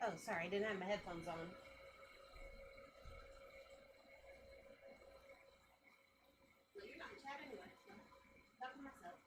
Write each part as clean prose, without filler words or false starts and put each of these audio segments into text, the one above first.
Oh, sorry, I didn't have my headphones on. No, you're not in chat anyway. So talk to myself.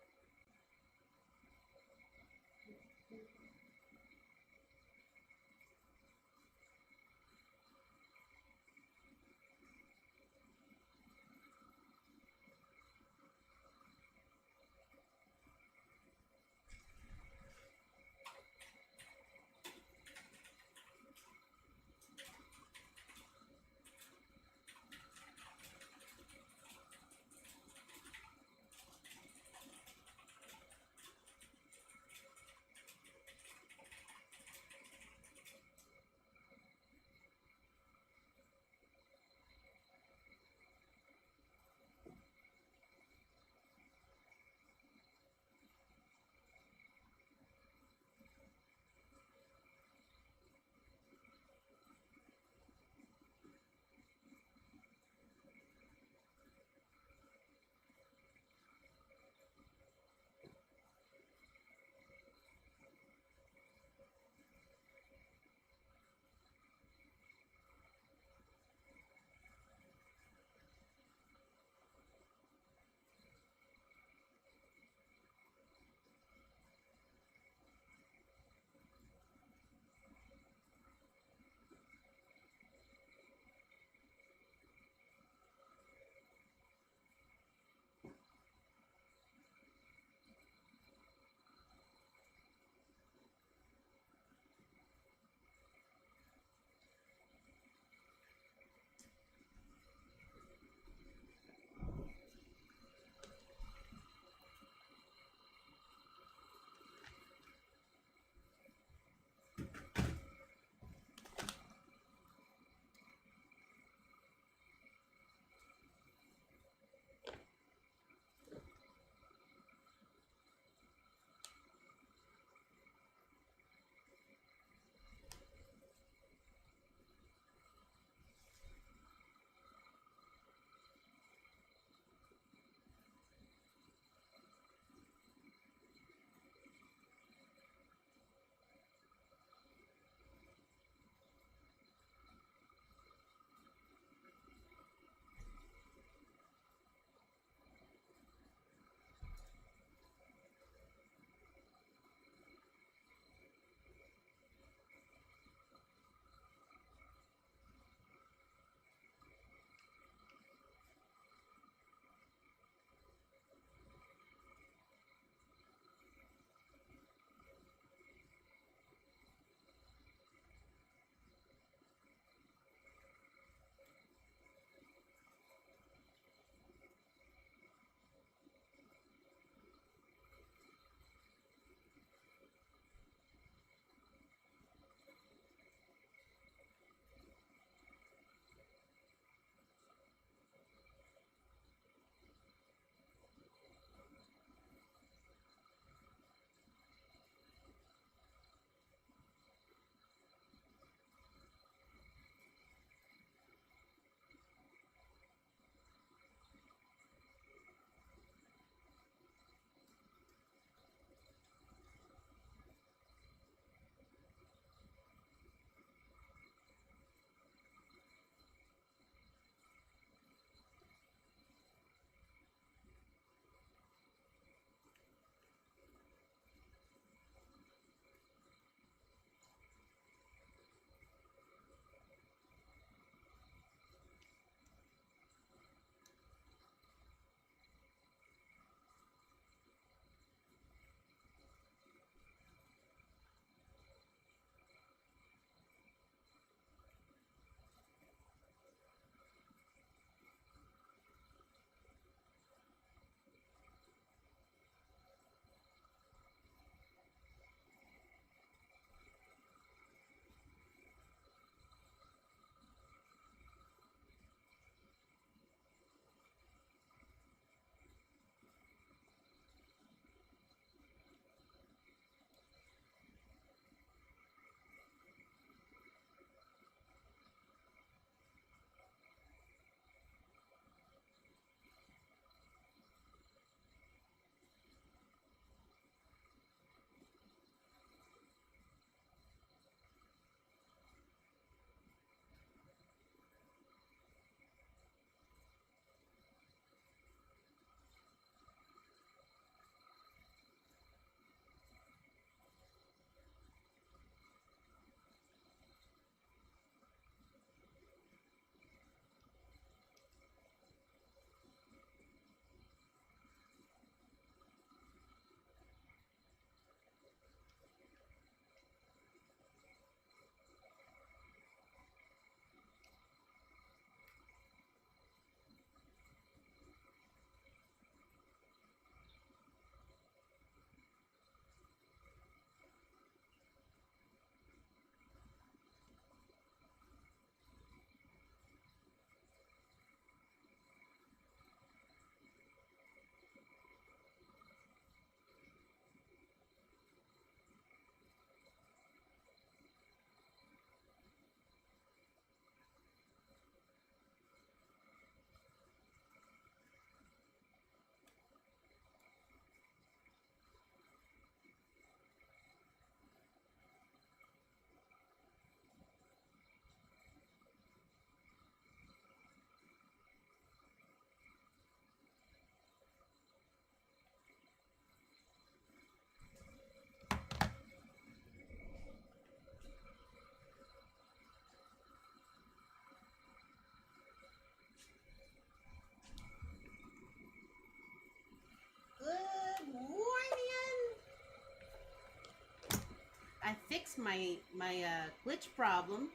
fixed my glitch problem.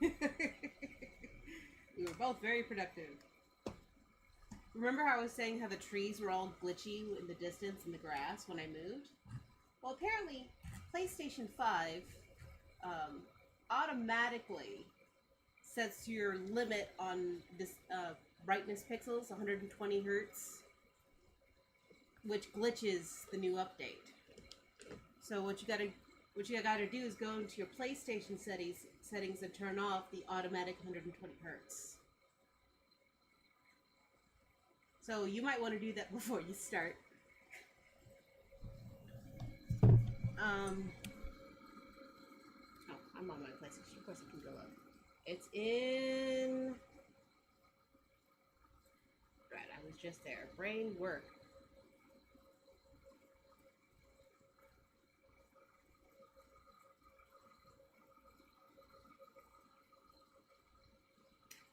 We were both very productive. Remember how I was saying how the trees were all glitchy in the distance in the grass when I moved? Well, apparently, PlayStation 5 automatically sets your limit on this brightness pixels, 120 hertz, which glitches the new update. So what you gotta do is go into your PlayStation settings and turn off the automatic 120 hertz. So you might want to do that before you start. Oh, I'm on my PlayStation. Of course I can go up. It's in... Right, I was just there. Brain work.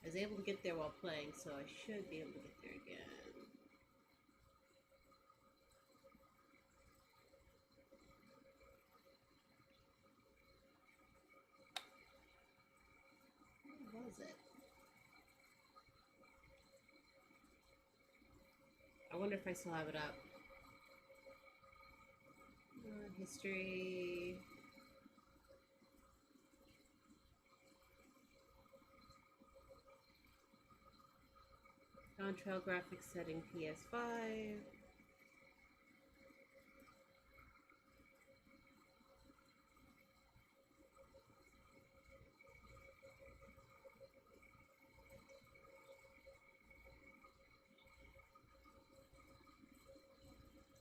I was able to get there while playing, so I should be able to get there again. What was it? I wonder if I still have it up. History. Dawntrail graphics setting PS5.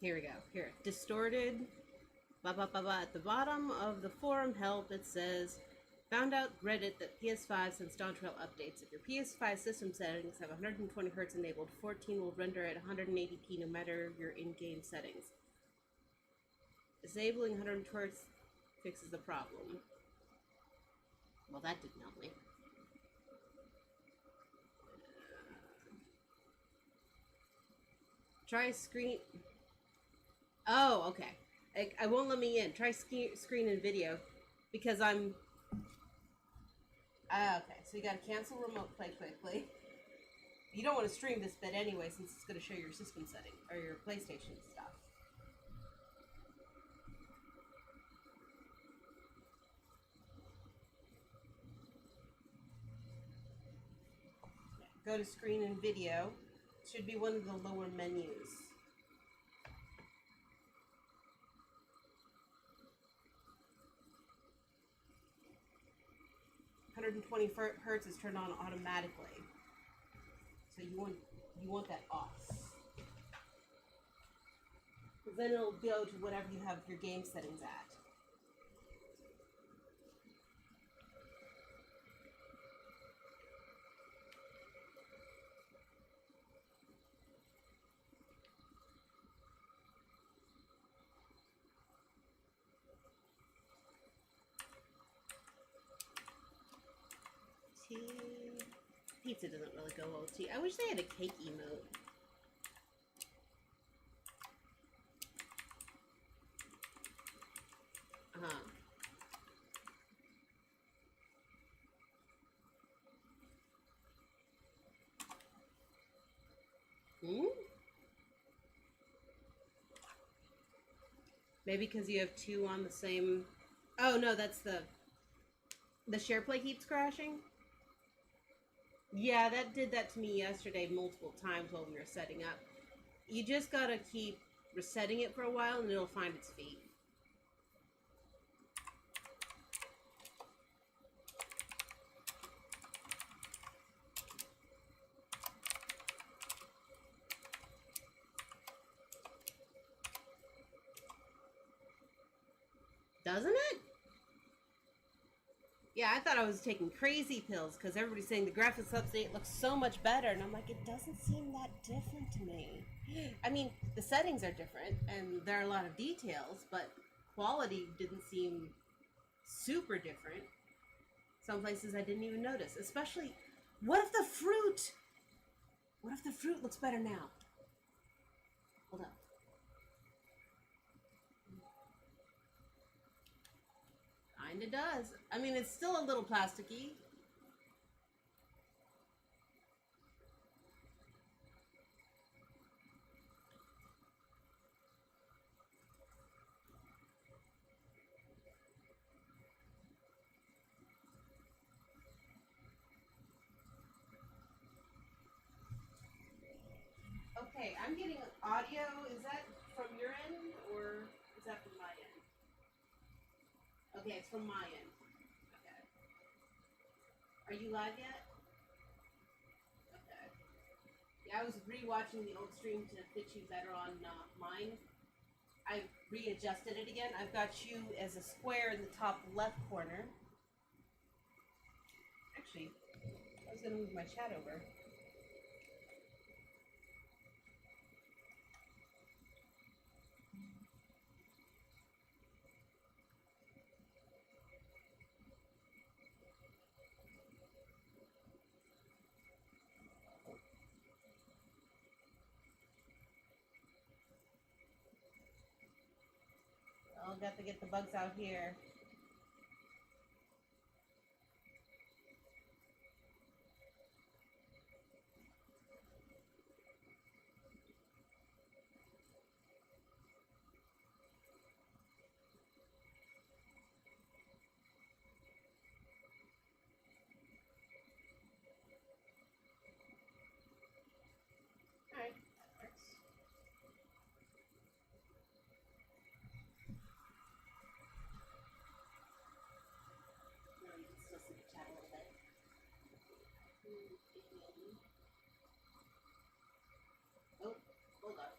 Here we go. Here, distorted. Blah blah blah blah. At the bottom of the forum help, it says, found out Reddit that PS5 since Dawntrail updates. If your PS5 system settings have 120 Hz enabled, 14 will render at 180p no matter your in-game settings. Disabling 120 Hz fixes the problem. Well, that didn't help me. Try screen... Oh, okay. I won't let me in. Try screen and video because I'm... okay, so you gotta cancel remote play quickly. You don't want to stream this bit anyway since it's going to show your system setting or your PlayStation stuff. Go to screen and video. It should be one of the lower menus. Hertz is turned on automatically, so you want that off, because then it'll go to whatever you have your game settings at. Pizza doesn't really go well with tea. I wish they had a cake emote. Maybe because you have two on the same... Oh, no, that's the share play keeps crashing? Yeah, that did that to me yesterday multiple times while we were setting up. You just gotta keep resetting it for a while and it'll find its feet. Doesn't it? Yeah, I thought I was taking crazy pills because everybody's saying the graphics update looks so much better. And I'm like, it doesn't seem that different to me. I mean, the settings are different and there are a lot of details, but quality didn't seem super different. Some places I didn't even notice. Especially, what if the fruit looks better now? Hold up. Kinda does. I mean, it's still a little plasticky. Okay, I'm getting audio. Is that from your end or is that from my end? Okay, it's from my end. Okay. Are you live yet? Okay. Yeah, I was rewatching the old stream to fit you better on mine. I readjusted it again. I've got you as a square in the top left corner. Actually, I was going to move my chat over. I'll got to get the bugs out here. Alright, that works. No, you can still see the chat a little bit. Oh, hold up.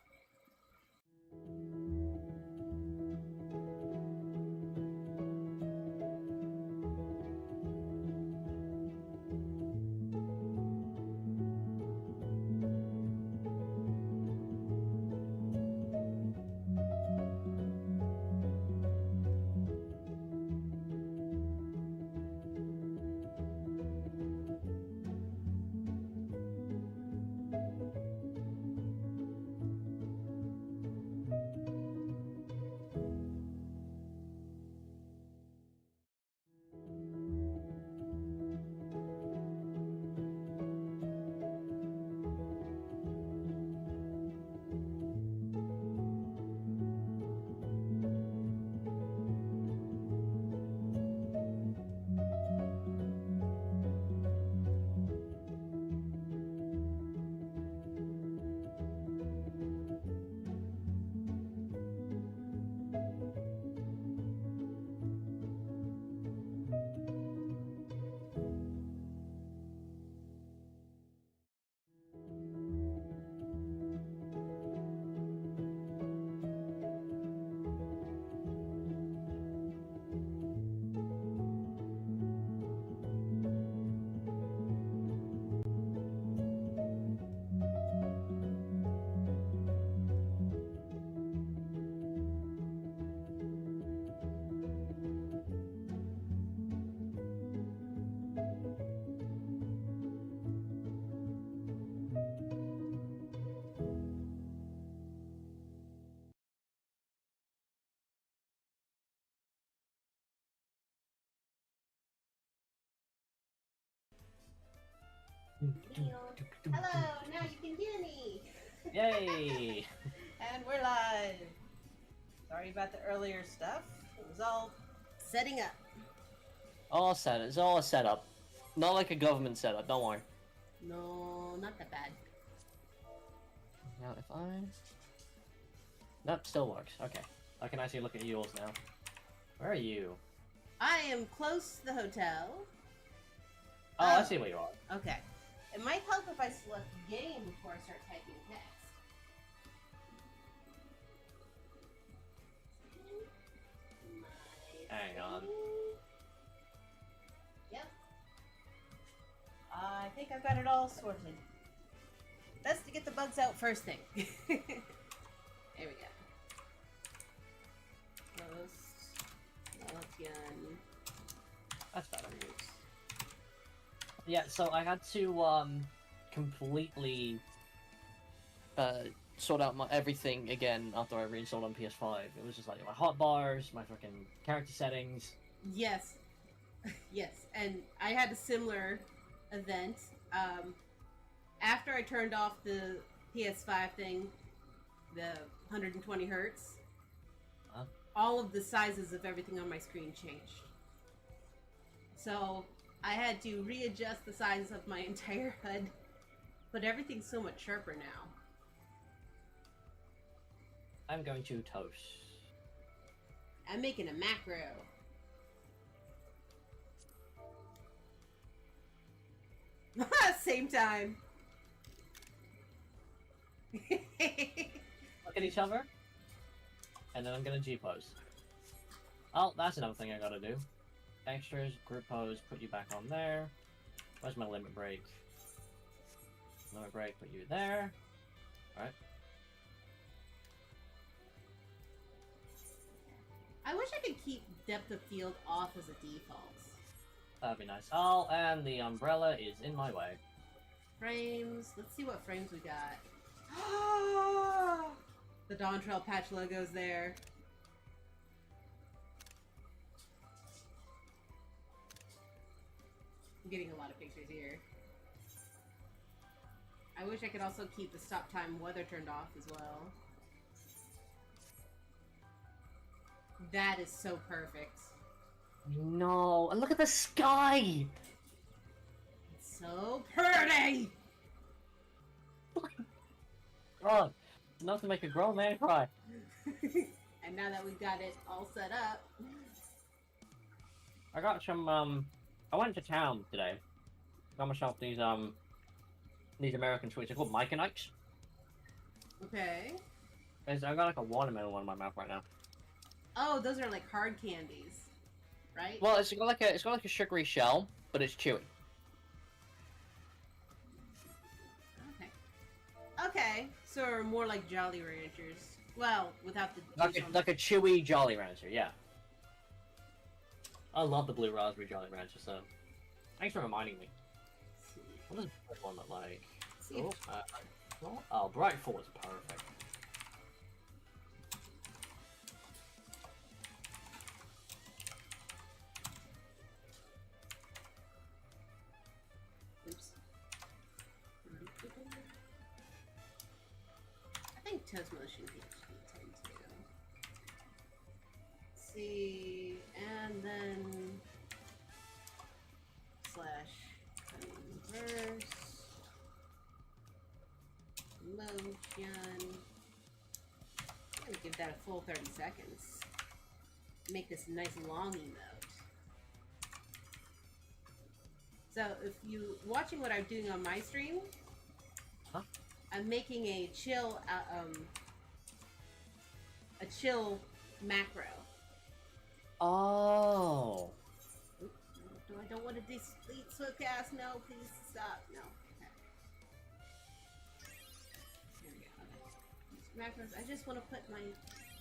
Hello, now you can hear me. Yay! And we're live. Sorry about the earlier stuff. It was all setting up. All set. It's all a setup. Not like a government setup, don't worry. No, not that bad. Now if I... Nope, still works. Okay. I can actually look at yours now. Where are you? I am close to the hotel. Oh, I see where you are. Okay. It might help if I select game before I start typing text. Hang on. Yep. I think I've got it all sorted. Best to get the bugs out first thing. There we go. Post. Melatian. That's better. Yeah, so I had to completely sort out my everything again after I reinstalled on PS5. It was just like my hotbars, my fucking character settings, Yes. Yes. And I had a similar event. After I turned off the PS5 thing, the 120 hertz, Huh? all of the sizes of everything on my screen changed. So I had to readjust the size of my entire HUD, but everything's so much sharper now. I'm going to toast. I'm making a macro. Same time. Look at each other. And then I'm gonna G-pose. Oh, that's another thing I gotta do. Extras, group pose, put you back on there. Where's my limit break? Limit break, put you there. Alright. I wish I could keep depth of field off as a default. That'd be nice. Oh, and the umbrella is in my way. Frames. Let's see what frames we got. The Dawntrail patch logo's there. I'm getting a lot of pictures here. I wish I could also keep the stop time weather turned off as well. That is so perfect. No, and look at the sky! It's so pretty! God, enough to make a grown man cry. And now that we've got it all set up... I got some, I went to town today. Got myself these American sweets. They're called Myconites. Okay. I got like a watermelon one in my mouth right now. Oh, those are like hard candies, right? Well, it's got like a sugary shell, but it's chewy. Okay. Okay, so more like Jolly Ranchers. Well, without the juice on Like a chewy Jolly Rancher, yeah. I love the blue raspberry Jolly Rancher, so thanks for reminding me. What does the one look like? See. Oh, bright 4 is perfect. Oops. I think Toast Motion PHP 10 too. Let's see, and then slash converse motion. I'm gonna give that a full 30 seconds. Make this a nice long emote. So if you watching what I'm doing on my stream, Huh? I'm making a chill macro. Oh. Oop, no, I don't want to delete Swiftcast. No, please stop. No. Okay. There we go. Okay. Macros. I just want to put my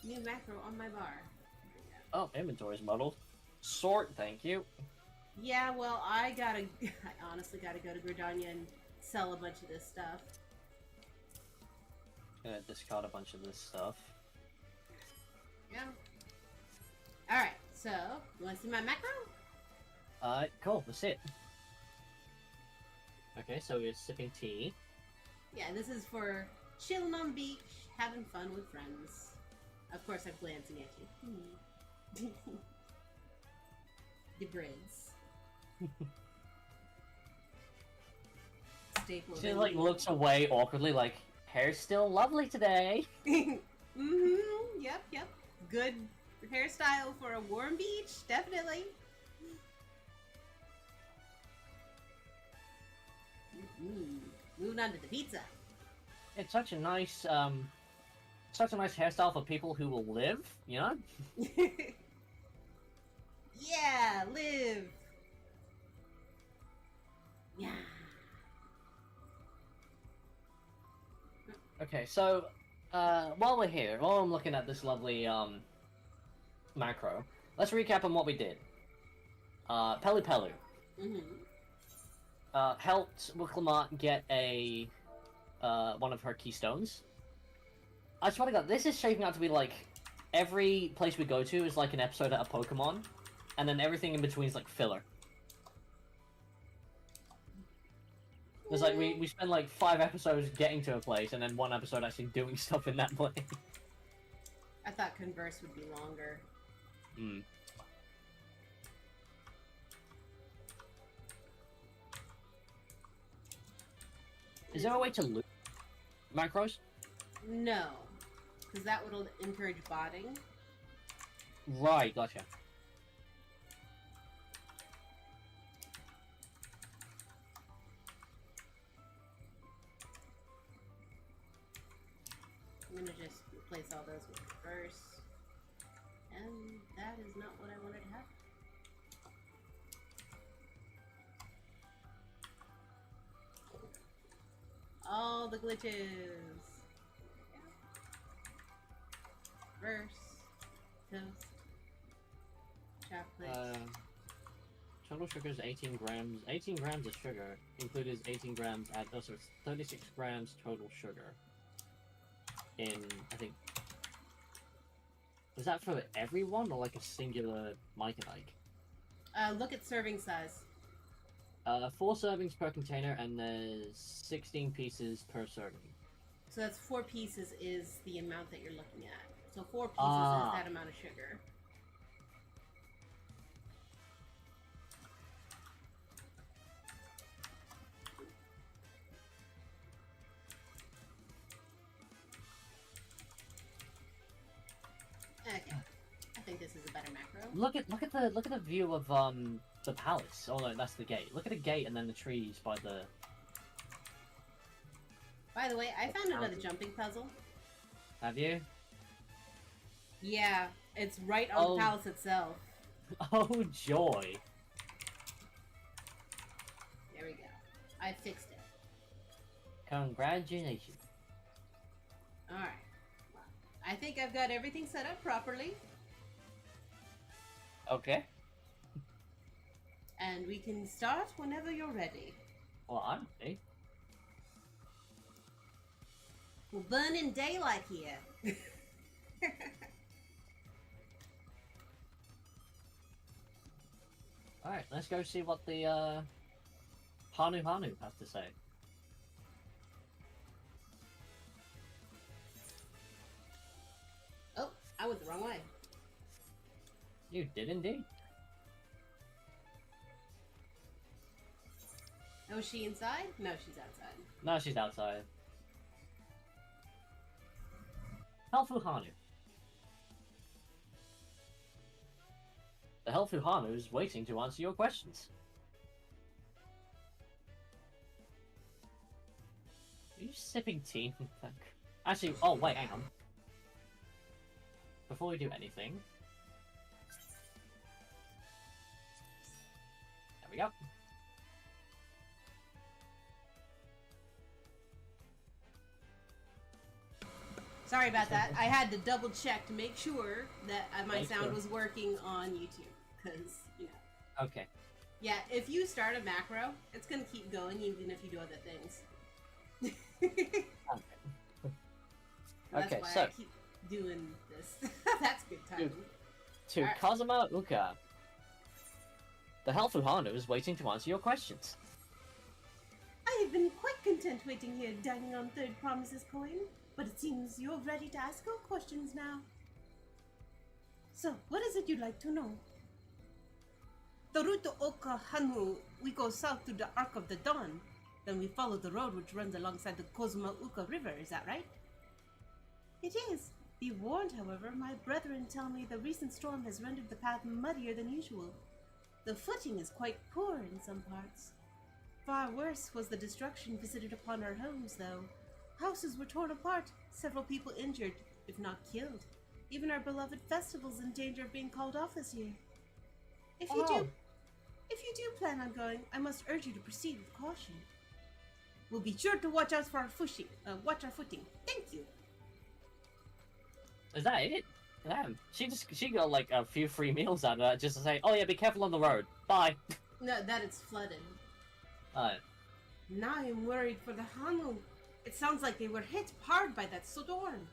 new macro on my bar. There we go. Oh, inventory's muddled. Sort, thank you. Yeah, well, I honestly gotta go to Gridania and sell a bunch of this stuff. Gonna discard a bunch of this stuff. Yeah. Alright, so, you wanna see my macro? Cool, that's it. Okay, so we're sipping tea. Yeah, this is for chilling on the beach, having fun with friends. Of course, I'm glancing at you. The braids. Staple. She like looks away awkwardly, like hair's still lovely today. Yep. Good hairstyle for a warm beach, definitely. Moving on to the pizza. It's such a nice hairstyle for people who will live, you know? Yeah, live. Yeah. Okay, so while we're here, while I'm looking at this lovely macro, let's recap on what we did. Pelu Pelu helped Wicklamat get a one of her keystones. I swear to God, this is shaping out to be like every place we go to is like an episode of a Pokemon. and then everything in between is like filler. There's like we spend like 5 episodes getting to a place, and then 1 episode actually doing stuff in that place. I thought Converse would be longer. Hmm. Is there a way to loot macros? No, because that would encourage botting. Right, gotcha. I'm gonna just replace all those with reverse. And that is not what I wanted to have. All the glitches. Reverse. Toast. Chocolate. Total sugar is 18 grams. 18 grams of sugar included is 18 grams at also it's 36 grams total sugar. In I think was that for everyone or like a singular Mike and Ike? Look at serving size. 4 servings per container, and there's 16 pieces per serving. So that's 4 pieces is the amount that you're looking at. So 4 pieces is that amount of sugar. Okay, I think this is a better macro. Look at the view of the palace. Oh no, that's the gate. Look at the gate and then the trees by the. By the way, I found another jumping puzzle. Have you? Yeah, it's right on the palace itself. Oh joy! There we go. I fixed it. Congratulations. Alright. Well, I think I've got everything set up properly. Okay. And we can start whenever you're ready. Well, I'm ready. We'll burn in daylight here. Alright, let's go see what the Hanu has to say. Oh, I went the wrong way. You did indeed. Oh, is she inside? No, she's outside. No, she's outside. Helpful Hanu. The Helpful Hanu is waiting to answer your questions. Are you sipping tea? Actually, oh wait, hang on. Before we do anything... There we go. Sorry about that. I had to double check to make sure that my sound was working on YouTube. Because, you know. Okay. Yeah, if you start a macro, it's going to keep going even if you do other things. That's Okay, why so... I keep doing this. That's good timing. To Right. Kazuma Uka. The Helpful Hanu is waiting to answer your questions. I have been quite content waiting here, dining on Third Promise's coin. But it seems you're ready to ask your questions now. So, what is it you'd like to know? The route to Oka Hanu, we go south to the Arc of the Dawn. Then we follow the road which runs alongside the Kozuma Uka River, is that right? It is. Be warned, however, my brethren tell me the recent storm has rendered the path muddier than usual. The footing is quite poor in some parts. Far worse was the destruction visited upon our homes, though. Houses were torn apart, several people injured, if not killed. Even our beloved festival's in danger of being called off this year. If you do plan on going, I must urge you to proceed with caution. We'll be sure to watch out for our footing. Thank you. Is that it? Damn. She got like a few free meals out of that just to say, oh yeah, be careful on the road. Bye. No, that it's flooded. Alright. Now I'm worried for the Hanu. It sounds like they were hit hard by that storm.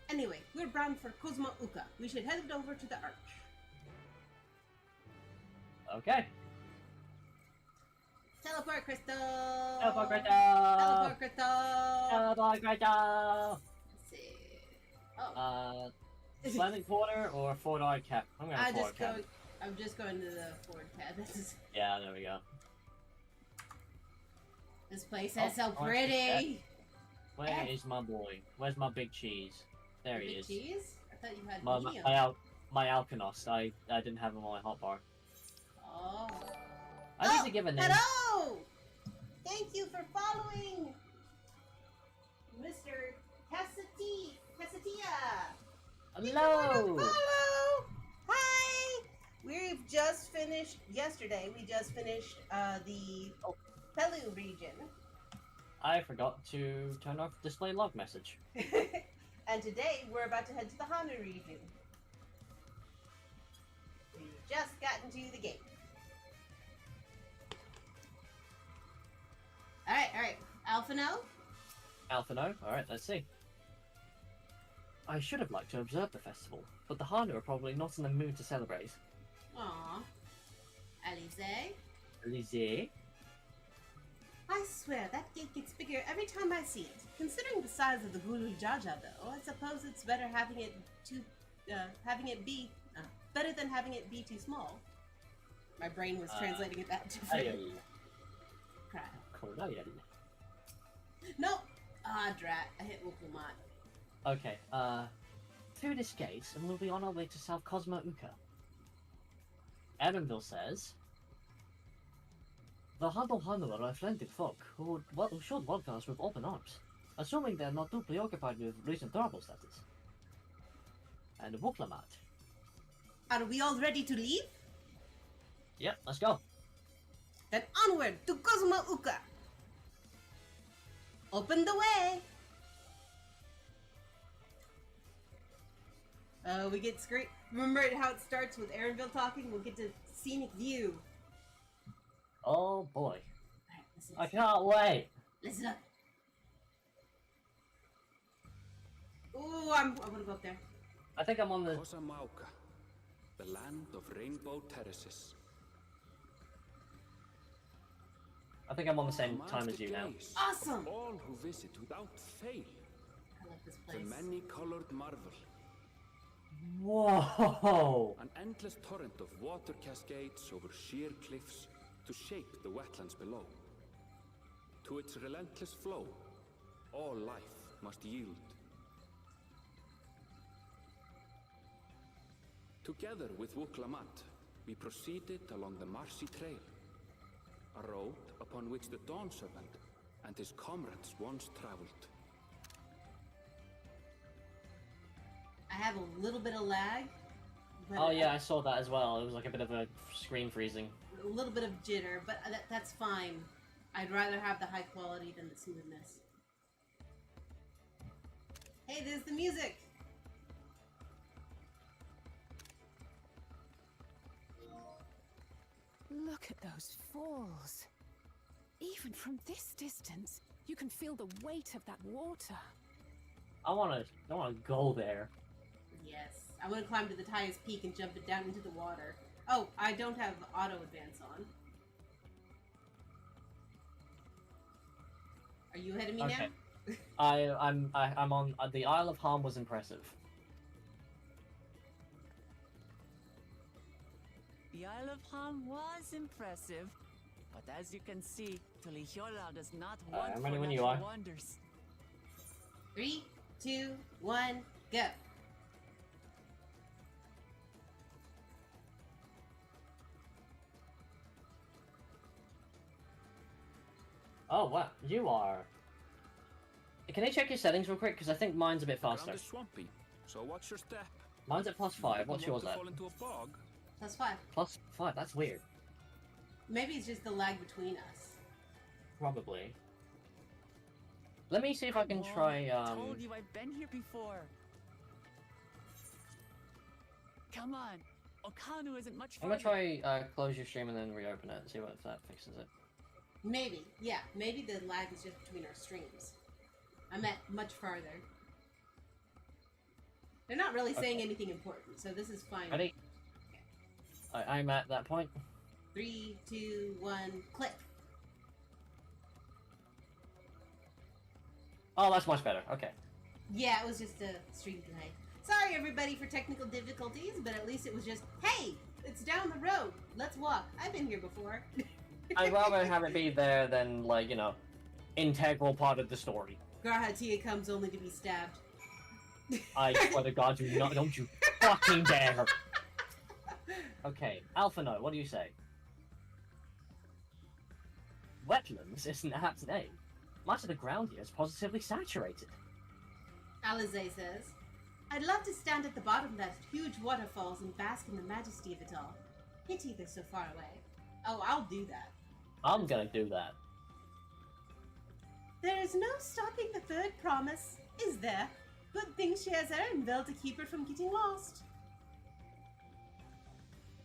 Anyway, we're bound for Kozuma Uka. We should head over to the arch. Okay. Teleport crystal. Teleport crystal. Teleport crystal. Teleport crystal. Let's see. Oh. Landing quarter or forward cap? I'm going forward cap. I'm just going to the forward cap. Yeah, there we go. This place is so pretty. Where is my boy? Where's my big cheese? There he is. Cheese? I thought you had medium. My Alkanos. I didn't have him on my hotbar. Oh. I need to give a name. Hello! Thank you for following, Mr. Cassatia. Hello! Follow! Hi! We've just finished, yesterday, we just finished the Pelu region. I forgot to turn off display log message. And today, we're about to head to the Hana region. We've just gotten to the gate. Alright. Alphino? Alphino? Alright, let's see. I should have liked to observe the festival, but the Hana are probably not in the mood to celebrate. Aww. Alize? Alize? I swear, that gate gets bigger every time I see it. Considering the size of the Gulu Jaja, though, I suppose it's better having it be better than having it be too small. My brain was translating it that differently. No! Ah, drat. I hit Wukumat. Okay, through this gate, and we'll be on our way to South Cosmo Uka. Edenville says, the Hano Hano are a friendly folk who should welcome us with open arms, assuming they're not too preoccupied with recent troubles, that is. And Wuklamat. Are we all ready to leave? Yep, let's go. Then onward to Cosmo Uka! Open the way! We get great. Remember how it starts with Aaronville talking? We'll get to scenic view. Oh boy. Alright, listen. I can't wait. Listen up. Ooh, I want to go up there. I think I'm on the... Kosamauka, the land of rainbow terraces. I think I'm on the same time as you now. Awesome! All who visit without fail. I love this The place. many-colored marvel. Whoa! An endless torrent of water cascades over sheer cliffs to shape the wetlands below. To its relentless flow, all life must yield. Together with Wuklamat, we proceeded along the Marcy Trail, a road upon which the Dawn Serpent and his comrades once traveled. I have a little bit of lag. But Oh yeah, I saw that as well. It was like a bit of a screen freezing. a little bit of jitter, but that's fine. I'd rather have the high quality than the smoothness. Hey, there's the music! Look at those falls. Even from this distance, you can feel the weight of that water. I wanna go there. Yes. I want to climb to the highest peak and jump it down into the water. Oh, I don't have auto advance on. Are you ahead of me Okay. now? I'm on the Isle of Harm was impressive. The Isle of Harm was impressive, but as you can see, Tulihiola does not want I'm for ready when you natural are. wonders. 3, 2, 1, go! Oh wow, you are. Can I check your settings real quick? Because I think mine's a bit The faster. ground is swampy, so watch your step. Mine's at +5. What's You yours don't at? want to fall into a bog. Plus 5. +5. That's weird. Maybe it's just the lag between us. Probably. Let me see if I can Oh, try. I told you I've been here before. Come on, Okanu isn't much I'm farther. gonna try close your stream and then reopen it. See if that fixes it. Maybe. Yeah, maybe the lag is just between our streams. I'm at much farther. They're not really saying anything important, so this is fine. Ready? I'm at that point. 3, 2, 1, click. Oh, that's much better. Okay. Yeah, it was just a stream delay. Sorry, everybody, for technical difficulties, but at least it was just, hey, it's down the road. Let's walk. I've been here before. I'd rather have it be there than, like, you know, integral part of the story. Garhatia comes only to be stabbed. I swear to God, don't you fucking dare! Okay, Alphino, what do you say? Wetlands isn't a apt name. Much of the ground here is positively saturated. Alize says, I'd love to stand at the bottom of that huge waterfalls and bask in the majesty of it all. Pity they're so far away. Oh, I'll do that. I'm gonna do that. There is no stopping the third promise, is there? Good thing she has Erenville to keep her from getting lost.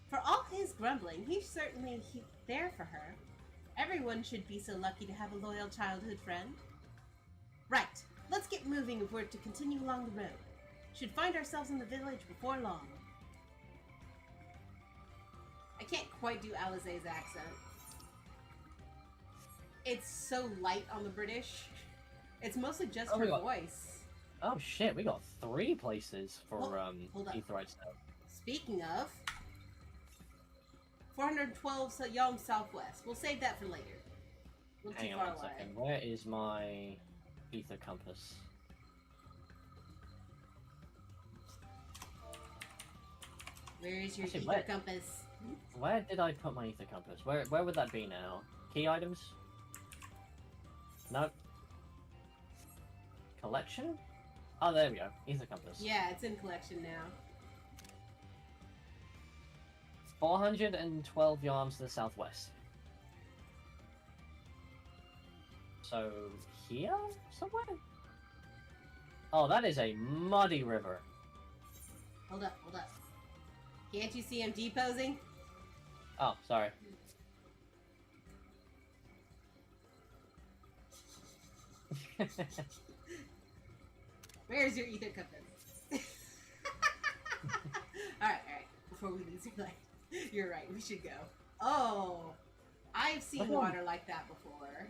For all his grumbling, he's certainly there for her. Everyone should be so lucky to have a loyal childhood friend. Right, let's get moving if we're to continue along the road. Should find ourselves in the village before long. I can't quite do Alize's accent. It's so light on the British. It's mostly just her voice. Oh shit, we got 3 places for Hold up. Aetheryte stuff. Speaking of, 412 Yalm Southwest. We'll save that for later. A little Hang too on far one away. second. Where is my ether compass? Where is your Actually, ether where? compass? Where did I put my ether compass? Where would that be now? Key items? No. Collection? Oh, there we go. Ether compass. Yeah, it's in collection now. 412 yards to the southwest. So, here? Somewhere? Oh, that is a muddy river. Hold up, hold up. Can't you see him deposing? Oh, sorry. Where's your ether compass? Alright. Before we lose your light. You're right, we should go. Oh! I've seen water like that before.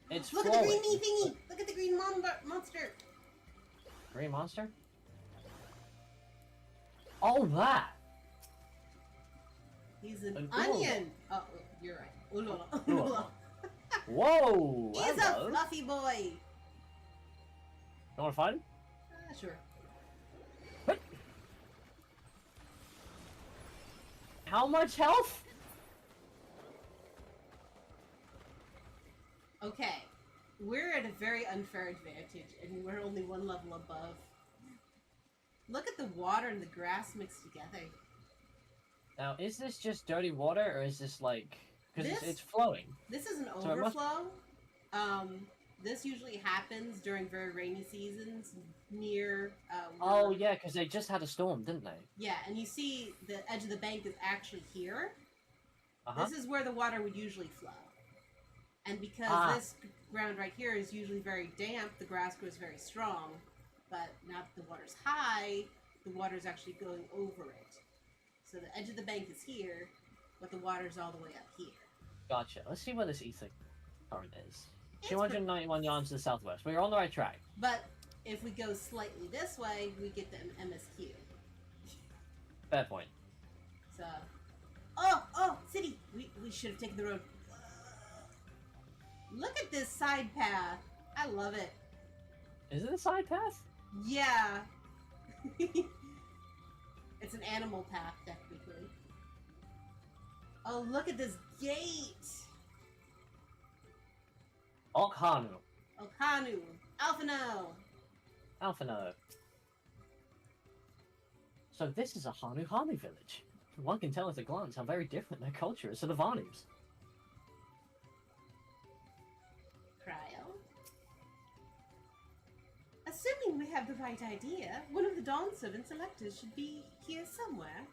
It's Look flowing. at the green thingy! Look at the green monster! Green monster? Oh, that! He's an Adorable. onion! Oh, you're right. Ulala. Ulala. Whoa! He's hello. a fluffy boy! You wanna fight him? Sure. How much health? Okay. We're at a very unfair advantage, and we're only one level above. Look at the water and the grass mixed together. Now, is this just dirty water, or is this like... Because This- it's flowing. This is an So it must- overflow. This usually happens during very rainy seasons near... Oh, where- yeah, because they just had a storm, didn't they? Yeah, and you see the edge of the bank is actually here. Uh-huh. This is where the water would usually flow. And because this ground right here is usually very damp, the grass grows very strong. But now that the water's high, the water's actually going over it. So the edge of the bank is here, but the water's all the way up here. Gotcha. Let's see where this ether current is. It's 291 yards to the southwest. We're on the right track. But if we go slightly this way, we get the MSQ. Fair point. So, oh, city! We should have taken the road. Look at this side path. I love it. Is it a side path? Yeah. It's an animal path, technically. Oh, look at this gate! Okhanu. Okanu. Alphino. Alphino. So this is a Hanu village. One can tell at a glance how very different their culture is to the Vanus. Cryo. Assuming we have the right idea, one of the Dawn Servant selectors should be here somewhere.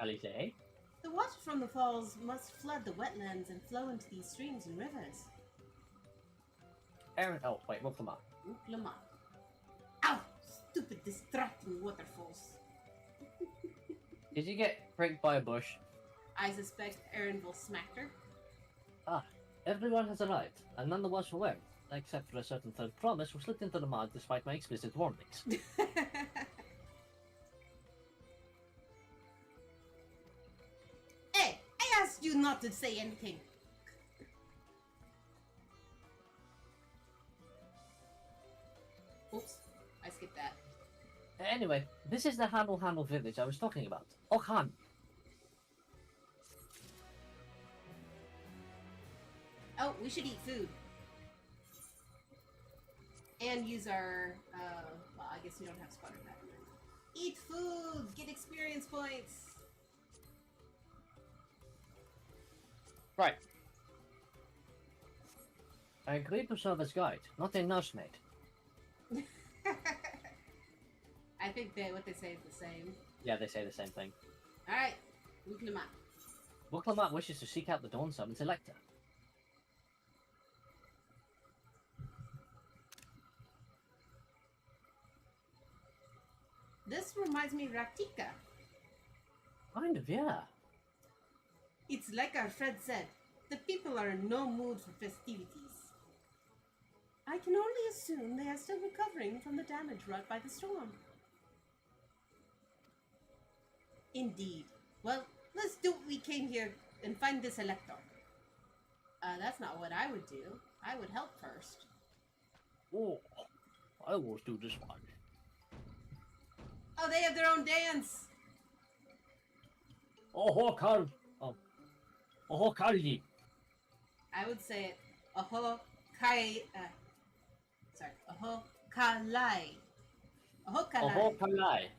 Alize? Alize? The water from the falls must flood the wetlands and flow into these streams and rivers. Aaron, oh wait, we'll come up. Lamont. Ow! Stupid distracting waterfalls. Did you get pricked by a bush? I suspect Erenville smacked her. Ah, everyone has arrived, and none the worse for wear, except for a certain third promise who slipped into the mud despite my explicit warnings. Hey, I asked you not to say anything. Oops, I skipped that. Anyway, this is the Hamel village I was talking about. Okhan. Oh, we should eat food. And use our, well, I guess we don't have squatter pattern. Eat food! Get experience points! Right. I agreed to serve as guide, not a nursemaid. I think what they say is the same. Yeah, they say the same thing. Alright, Wuklamat. Wuklamat wishes to seek out the Dawn Summon Selector. This reminds me of Raktika. Kind of, yeah. It's like our friend said, the people are in no mood for festivities. I can only assume they are still recovering from the damage wrought by the storm. Indeed. Well, let's do what we came here and find this elector. That's not what I would do. I would help first. Oh, I will do this one. Oh, they have their own dance! Oh, Carl. Oh, Carly. I would say it. Aho kai. Sorry. Aho kalai. Aho kalai. Oh, Kalai.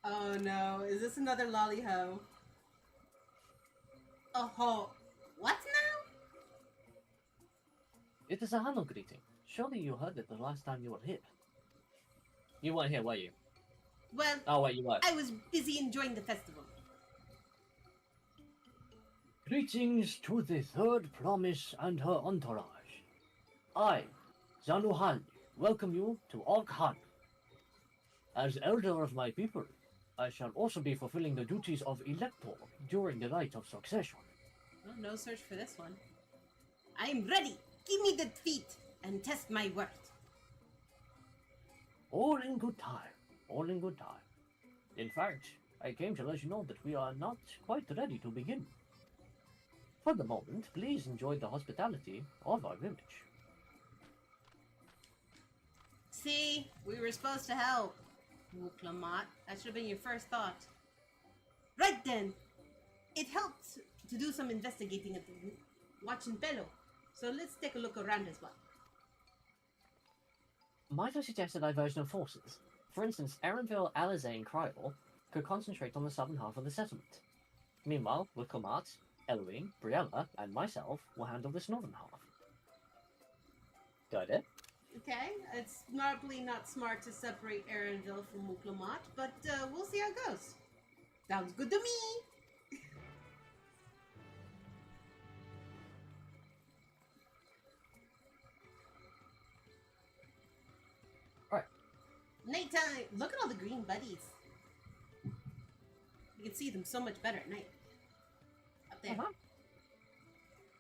Oh no, is this another lolly-ho? Aho. What now? It is a Hano greeting. Surely you heard it the last time you were here. You weren't here, were you? Well, Oh, wait, you were. I was busy enjoying the festival. Greetings to the Third Promise and her entourage. I, Zanuhan, welcome you to Orkhan. As elder of my people, I shall also be fulfilling the duties of elector during the rite of succession. Well, no search for this one. I am ready. Give me the feat and test my worth. All in good time. All in good time. In fact, I came to let you know that we are not quite ready to begin. For the moment, please enjoy the hospitality of our village. See, we were supposed to help. Wuklamat, that should have been your first thought. Right then, it helped to do some investigating at the Watching Fellow. So let's take a look around as well. Might I suggest a diversion of forces? For instance, Erenville, Alizé, and Kryol could concentrate on the southern half of the settlement. Meanwhile, Wuklamat, Eloine, Briella, and myself will handle this northern half. Got it? Okay, it's probably not smart to separate Erenville from Wuklamat, but we'll see how it goes. Sounds good to me! Alright. Nighttime! Look at all the green buddies. You can see them so much better at night. Up there.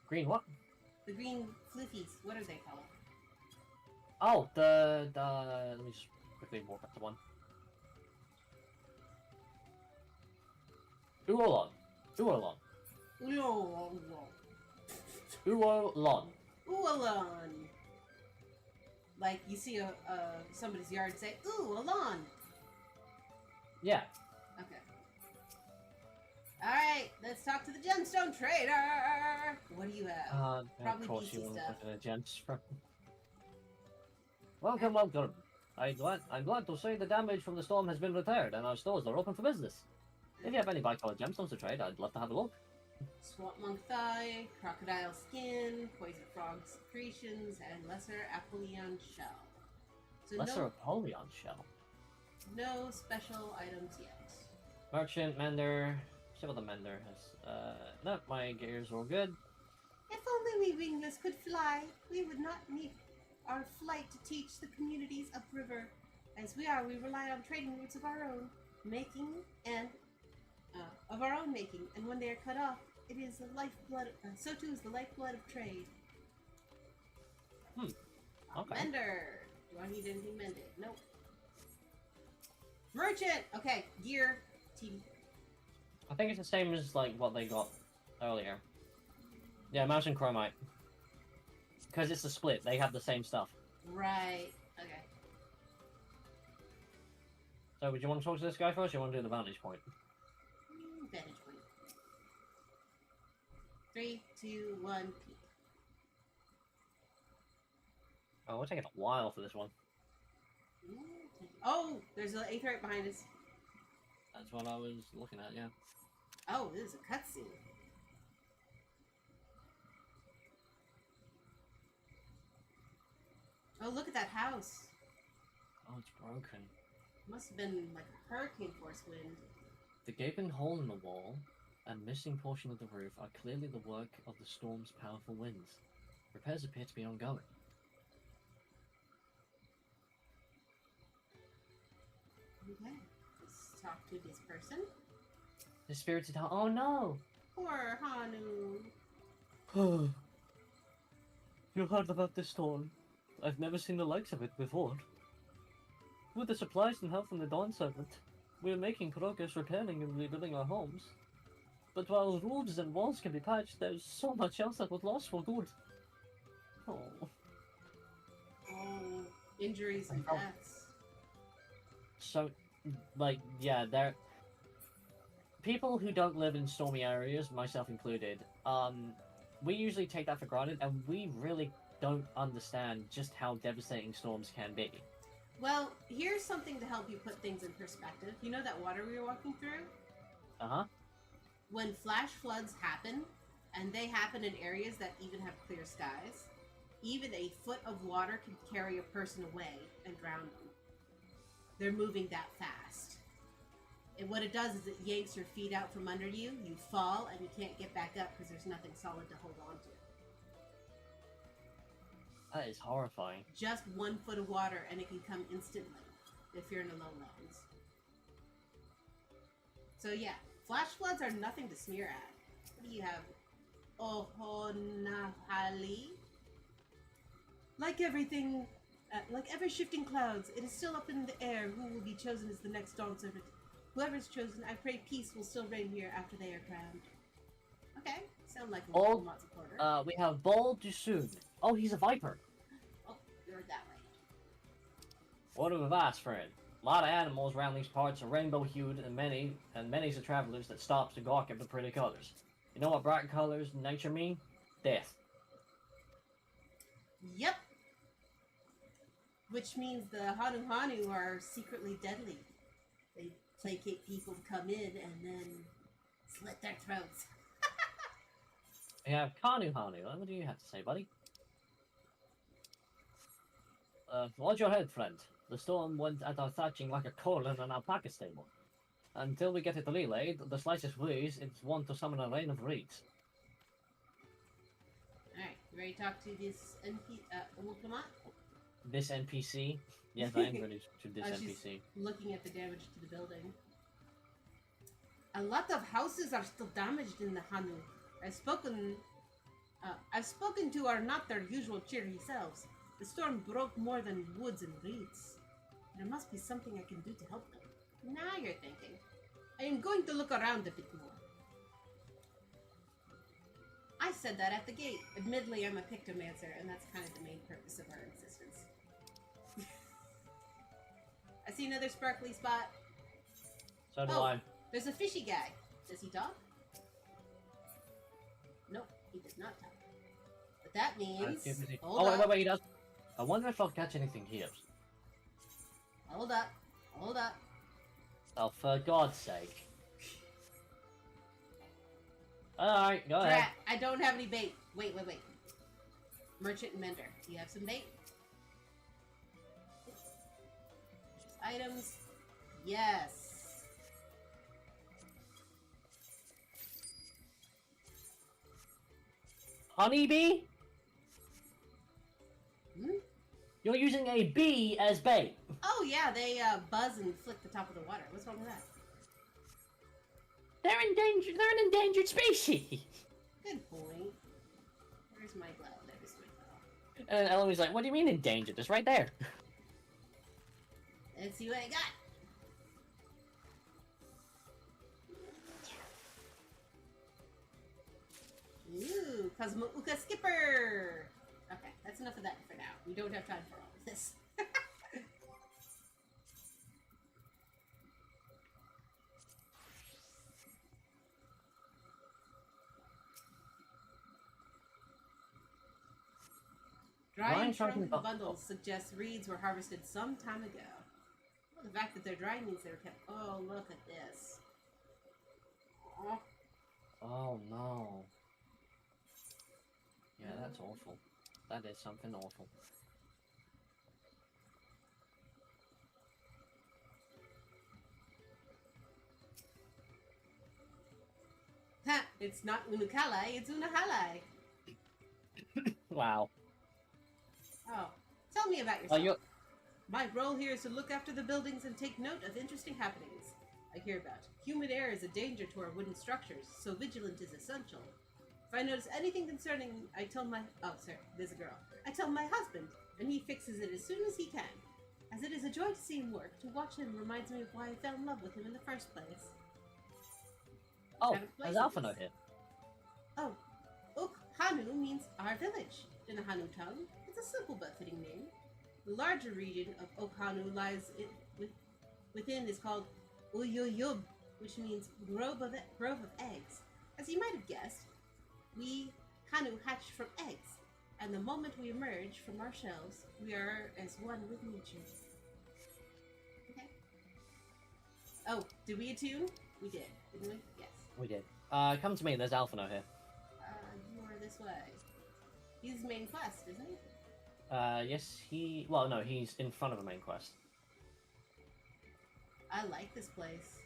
Green what? The green floofies. What are they called? Oh, let me just quickly walk up to one. Uolon. Uolon. Uolon. Ooh-a-lawn. Like you see somebody's yard and say, ooh, a lawn. Yeah. Okay. Alright, let's talk to the gemstone trader. What do you have? Probably of course PC you want stuff. to look at a gents. Welcome, welcome. I'm glad to say the damage from the storm has been repaired and our stores are open for business. If you have any bi-colored gemstones to trade, I'd love to have a look. Swamp monk thigh, crocodile skin, poison frog secretions, and lesser Apollyon shell. So Lesser Apollyon shell. no special items yet. Merchant, mender. See what the mender has. No, my gear's all good. If only we wingless could fly, we would not need our flight to teach the communities upriver. As we rely on trading routes of our own making and of our own making, and when they are cut off, it is the lifeblood. So too is the lifeblood of trade. Okay. Mender. Do I need anything mended? Nope. Merchant. Okay. Gear. TV. I think it's the same as like what they got earlier. Yeah, mountain chromite. Because it's a split, they have the same stuff. Right. Okay. So, would you want to talk to this guy first, or you want to do the vantage point? Vantage point. 3, 2, 1, peek. Oh, we're taking a while for this one. Oh, there's an aetheryte behind us. That's what I was looking at, yeah. Oh, this is a cutscene. Oh, look at that house. Oh, it's broken. Must have been like a hurricane force wind. The gaping hole in the wall and missing portion of the roof are clearly the work of the storm's powerful winds. Repairs appear to be ongoing. Okay, let's talk to this person. The spirited house. Oh no! Poor Hanu. You heard about this storm? I've never seen the likes of it before. With the supplies and help from the Dawn Servant, we are making progress repairing and rebuilding our homes. But while roofs and walls can be patched, there's so much else that was lost for good. Oh. Oh, injuries and deaths. So, like, yeah, there... People who don't live in stormy areas, myself included, we usually take that for granted, and we really don't understand just how devastating storms can be. Well, here's something to help you put things in perspective. You know that water we were walking through? Uh-huh. When flash floods happen, and they happen in areas that even have clear skies, even a foot of water can carry a person away and drown them. They're moving that fast. And what it does is it yanks your feet out from under you, you fall, and you can't get back up because there's nothing solid to hold on to. That is horrifying. Just 1 foot of water, and it can come instantly if you're in the lowlands. So yeah, flash floods are nothing to sneer at. What do you have? Ohonahali? Like everything, like ever shifting clouds, it is still up in the air who will be chosen as the next Dawn Servant. Whoever is chosen, I pray peace will still reign here after they are crowned. Okay, sound like a Oh, Mott supporter. We have Bol Dusun. Oh, he's a viper. Oh, you're that way. What of a vast friend. A lot of animals around these parts are rainbow-hued, and many's the travelers that stops to gawk at the pretty colors. You know what bright colors in nature mean? Death. Yep. Which means the Hanu are secretly deadly. They placate people to come in and then slit their throats. We have Kanu Hanu. What do you have to say, buddy? Hold your head, friend. The storm went at our thatching like a coal in an alpaca stable. Until we get it relayed, the slightest breeze, it's one to summon a rain of reeds. Alright, you ready to talk to this Ultimate? This NPC? Yes, I am ready to this She's NPC. looking at the damage to the building. A lot of houses are still damaged in the Hanu. I've spoken to are not their usual cheery selves. The storm broke more than woods and reeds. There must be something I can do to help them. Now you're thinking. I am going to look around a bit more. I said that at the gate. Admittedly, I'm a pictomancer, and that's kind of the main purpose of our existence. I see another sparkly spot. So do Oh. I. There's a fishy guy. Does he talk? Nope, he does not talk. But that means... Hold Oh, up, wait, he does. I wonder if I'll catch anything here. hold up, hold up. Oh, for God's sake. Alright, go ahead. Drat, I don't have any bait. Wait. Merchant and Mender, do you have some bait? Items. Yes. Honeybee? Hmm? You're using a bee as bait. Oh yeah, they buzz and flick the top of the water. What's wrong with that? They're endangered. They're an endangered species. Good point. Where's my glow? There's my glow. And Eloise like, what do you mean endangered? It's right there. Let's see what I got. Ooh, Cosmo Uka Skipper! Okay, that's enough of that for now. We don't have time for all of this. Drying shrunken bundles suggests reeds were harvested some time ago. Well, the fact that they're dry means they were kept. Oh, look at this. Oh. Oh no. Yeah, that's awful. That is something awful. Ha! It's not Unukalai, it's Unahalai. Wow. Oh, tell me about yourself. You're... My role here is to look after the buildings and take note of interesting happenings I hear about. Humid air is a danger to our wooden structures, so vigilance is essential. If I notice anything concerning, I tell my... Oh, sorry, there's a girl. I tell my husband, and he fixes it as soon as he can. As it is a joy to see him work, to watch him reminds me of why I fell in love with him in the first place. Oh, there's Alpha Note here. Oh, Uk Hanu means our village. In the Hanu tongue, it's a simple but fitting name. The larger region of Okhanu lies within is called Uyuyub, which means grove of eggs. As you might have guessed, we Hanu hatched from eggs, and the moment we emerge from our shells, we are as one with nature. Okay. Oh, did we attune? We did, didn't we? Yes. We did. Come to me, there's Alpha Note here. You are this way. He's main quest, isn't he? Yes, he... Well, no, he's in front of a main quest. I like this place.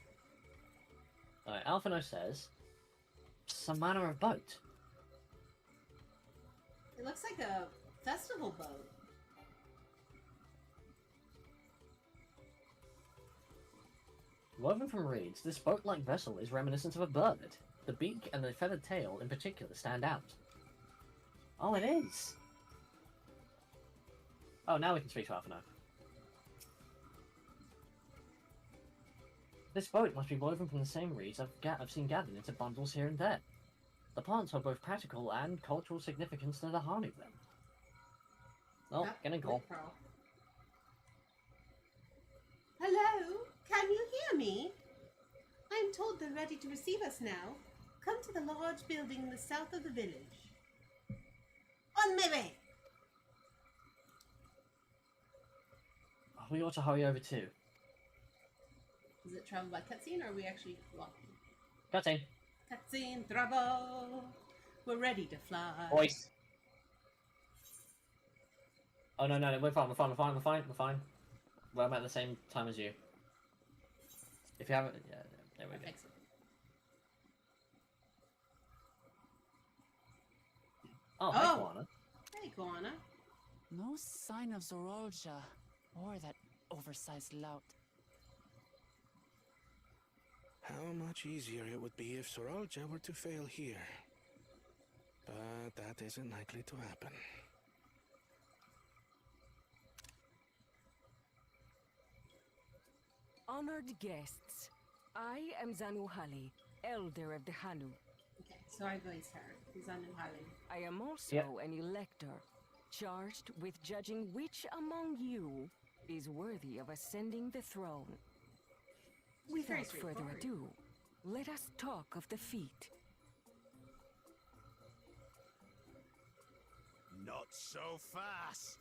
Alright, Alpha Note says... Some manner of boat. It looks like a festival boat. Woven from reeds, this boat-like vessel is reminiscent of a bird. The beak and the feathered tail, in particular, stand out. Oh, it is! Oh, now we can speak to Alpha Note. This boat must be woven from the same reeds I've seen gathered into bundles here and there. The plants hold both practical and cultural significance to the Hanu then. Oh, getting a call. Hello? Can you hear me? I'm told they're ready to receive us now. Come to the large building in the south of the village. On my way! We ought to hurry over too. Does it travel by cutscene or are we actually walking? Cutscene. Cutscene, travel! We're ready to fly. Voice. Oh no, we're fine. Well, I'm at the same time as you. If you haven't... Yeah, there we go. Excellent. Oh, hi, Koana. Hey, Koana. No sign of Zorolja or that oversized lout. How much easier it would be if Sorolja were to fail here. But that isn't likely to happen. Honored guests, I am Zanuhali, elder of the Hanu. Okay, so I voice her. Zanuhali. I am also an elector, charged with judging which among you is worthy of ascending the throne. Without further ado, let us talk of the feat. Not so fast.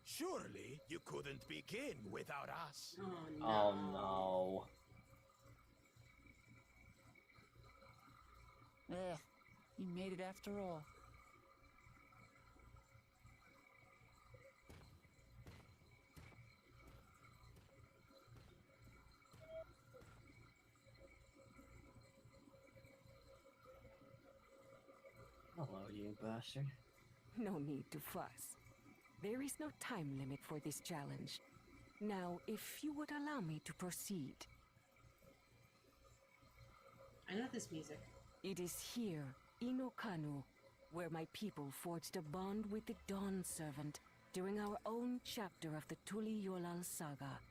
Surely you couldn't begin without us. Oh no. Oh no. You made it after all. Hello, you bastard. No need to fuss. There is no time limit for this challenge. Now, if you would allow me to proceed. I know this music. It is here, in Okanu, where my people forged a bond with the Dawn Servant during our own chapter of the Tuli Yolal saga.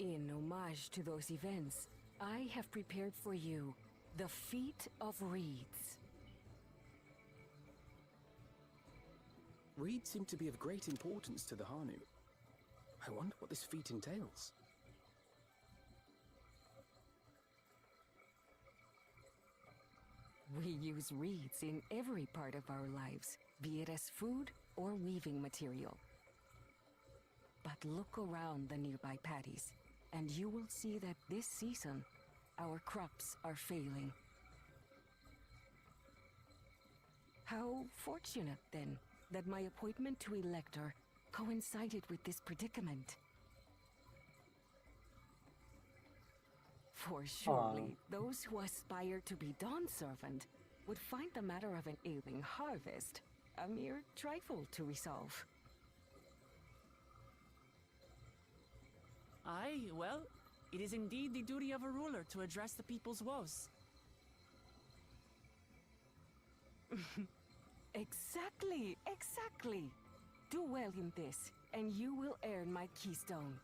In homage to those events, I have prepared for you the Feat of Reeds. Reeds seem to be of great importance to the Hanu. I wonder what this feat entails. We use reeds in every part of our lives, be it as food or weaving material. But look around the nearby paddies, and you will see that this season, our crops are failing. How fortunate, then, that my appointment to Elector coincided with this predicament. For surely, those who aspire to be Dawn Servant would find the matter of an ailing harvest a mere trifle to resolve. Aye, well, it is indeed the duty of a ruler to address the people's woes. Exactly. Do well in this, and you will earn my keystone.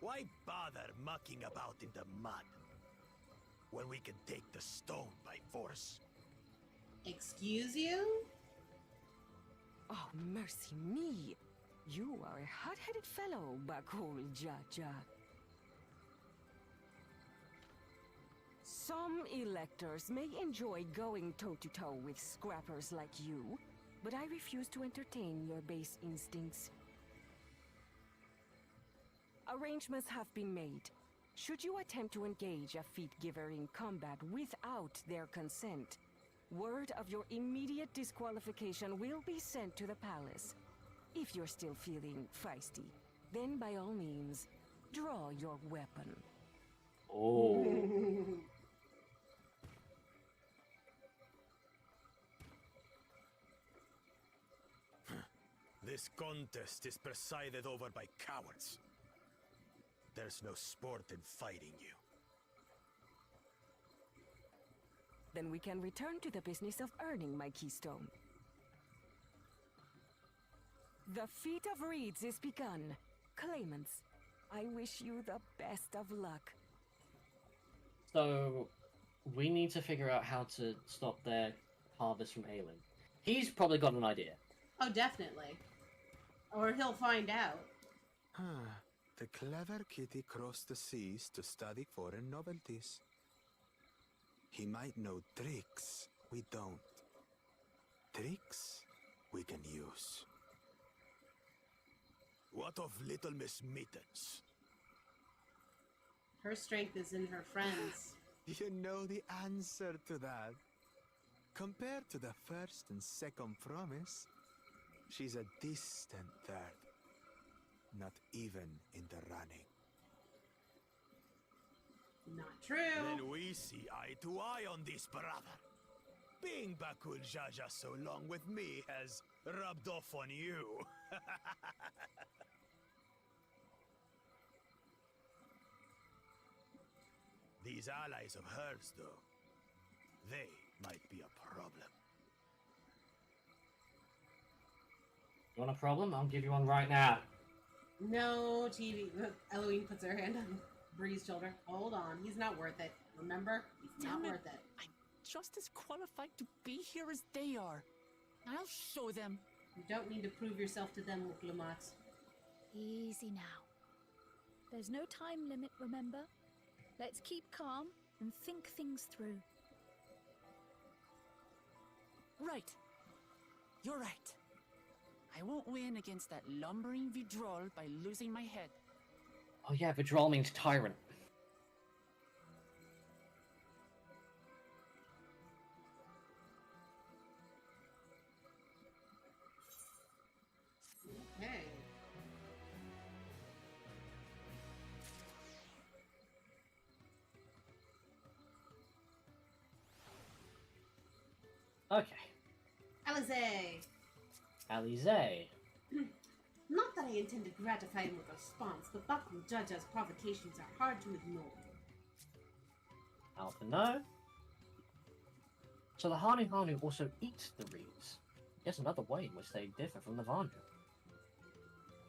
Why bother mucking about in the mud when we can take the stone by force? Excuse you? Oh, mercy me! You are a hot-headed fellow, Bakul Jaja. Some electors may enjoy going toe-to-toe with scrappers like you, but I refuse to entertain your base instincts. Arrangements have been made. Should you attempt to engage a feat giver in combat without their consent, word of your immediate disqualification will be sent to the palace. If you're still feeling feisty, then by all means, draw your weapon. Oh. This contest is presided over by cowards. There's no sport in fighting you. Then we can return to the business of earning my keystone. The Feat of Reeds is begun. Claimants, I wish you the best of luck. So, we need to figure out how to stop their harvest from ailing. He's probably got an idea. Oh, definitely. Or he'll find out. The clever kitty crossed the seas to study foreign novelties. He might know tricks we don't. Tricks we can use. What of little Miss Mittens? Her strength is in her friends. You know the answer to that. Compared to the first and second promise, she's a distant third. Not even in the running. Not true. Then we see eye to eye on this, brother. Being Bakul Jaja so long with me has rubbed off on you. These allies of hers, though, they might be a problem. You want a problem? I'll give you one right now. No, TV. Eloine puts her hand on Bree's shoulder. Hold on. He's not worth it. Remember? He's not worth it. I'm just as qualified to be here as they are. I'll show them. You don't need to prove yourself to them, Muklumat. Easy now. There's no time limit, remember? Let's keep calm and think things through. Right. You're right. I won't win against that lumbering Vidrol by losing my head. Oh yeah, Vidrol means tyrant. Okay. Okay. Alize! Alize. Not that I intend to gratify him with a response, but Baku Jaja's provocations are hard to ignore. Alpha no. So the Hanu Hanu also eat the reeds. Yes, another way in which they differ from the Vanu.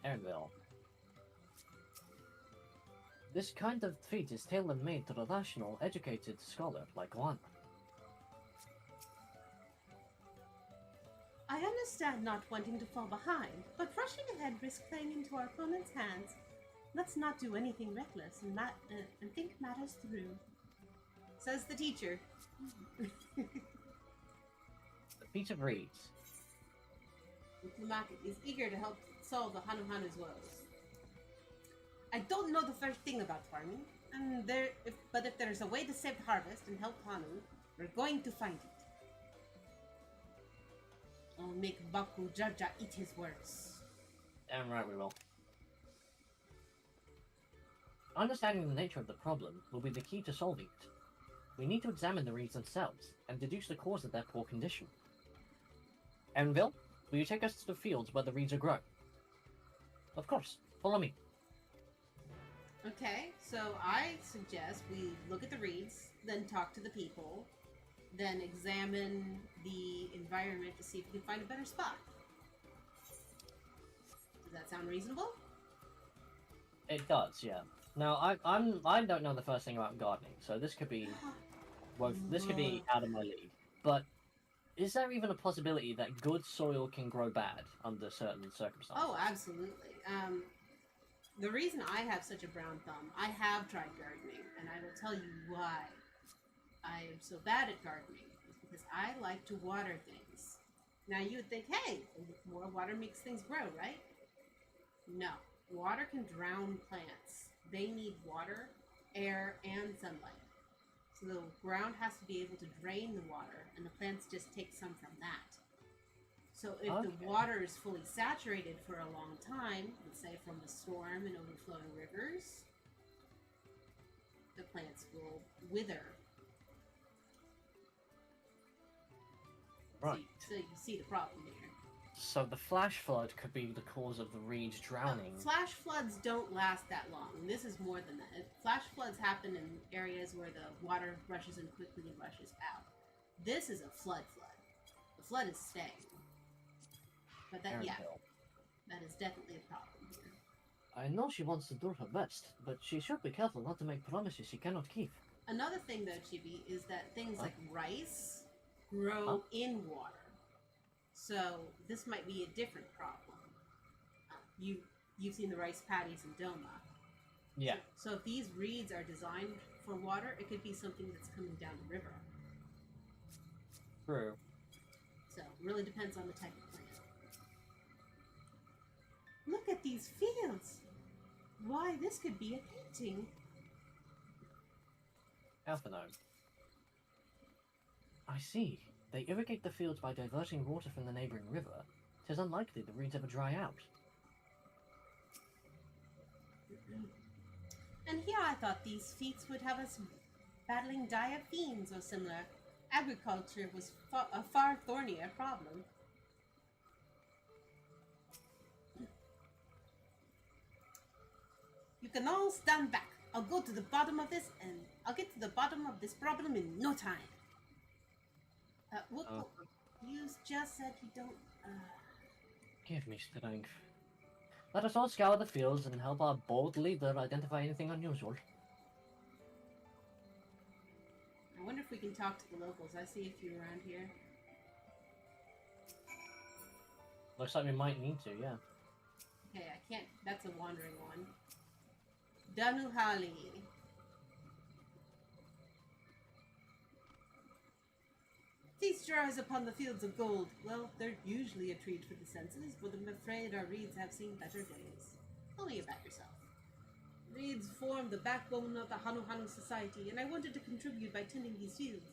Erinville. This kind of feat is tailor-made to the rational, educated scholar like one. I understand not wanting to fall behind, but rushing ahead risks playing into our opponent's hands. Let's not do anything reckless and think matters through. Says the teacher. The feat of reeds. Diplomatic is eager to help solve the Hanu Hanu's woes. I don't know the first thing about farming, but if there's a way to save the harvest and help Hanu, we're going to find it. I'll make Baku Jaja eat his words. Damn right we will. Understanding the nature of the problem will be the key to solving it. We need to examine the reeds themselves and deduce the cause of their poor condition. Enville, will you take us to the fields where the reeds are grown? Of course, follow me. Okay, so I suggest we look at the reeds, then talk to the people, then examine the environment to see if we can find a better spot. Does that sound reasonable? It does, yeah. Now, I don't know the first thing about gardening, so this could be, well, this could be out of my league. But is there even a possibility that good soil can grow bad under certain circumstances? Oh, absolutely. The reason I have such a brown thumb, I have tried gardening, and I will tell you why I am so bad at gardening, is because I like to water things. Now you would think, hey, more water makes things grow, right? No. Water can drown plants. They need water, air, and sunlight. So the ground has to be able to drain the water, and the plants just take some from that. So if the water is fully saturated for a long time, let's say from the storm and overflowing rivers, the plants will wither. Right. So you see the problem here. So the flash flood could be the cause of the reeds drowning. Flash floods don't last that long, and this is more than that. Flash floods happen in areas where the water rushes in quickly and rushes out. This is a flood. The flood is staying. But that, yeah, that is definitely a problem here. I know she wants to do her best, but she should be careful not to make promises she cannot keep. Another thing, though, Chibi, is that things like rice grow in water. So this might be a different problem. You've seen the rice paddies in Doma. Yeah. So if these reeds are designed for water, it could be something that's coming down the river. True. So it really depends on the type of plant. Look at these fields! Why, this could be a painting. Alphanome. I see. They irrigate the fields by diverting water from the neighbouring river. It is unlikely the reeds ever dry out. And here I thought these feats would have us battling dire fiends or similar. Agriculture was a far thornier problem. You can all stand back. I'll go to the bottom of this, and I'll get to the bottom of this problem in no time. You just said you don't, Give me strength. Let us all scour the fields and help our bold leader identify anything unusual. I wonder if we can talk to the locals. I see a few around here. Looks like we might need to, yeah. Okay, I can't. That's a wandering one. Danuhali. Feast your eyes upon the fields of gold. Well, they're usually a treat for the senses, but I'm afraid our reeds have seen better days. Tell me about yourself. Reeds form the backbone of the Hanu Hanu society, and I wanted to contribute by tending these fields.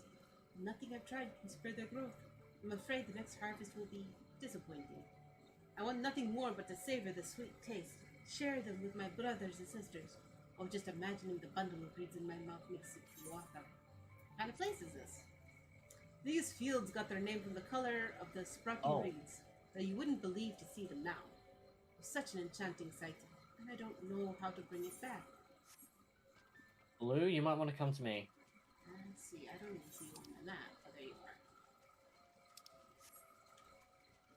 Nothing I've tried can spur their growth. I'm afraid the next harvest will be disappointing. I want nothing more but to savor the sweet taste, share them with my brothers and sisters. Oh, just imagining the bundle of reeds in my mouth makes it water. What kind of place is this? These fields got their name from the color of the sprocky reeds, though you wouldn't believe to see them now. It's such an enchanting sight, and I don't know how to bring it back. Blue, you might want to come to me. Let's see, I don't even see you on the map. Oh, there you are.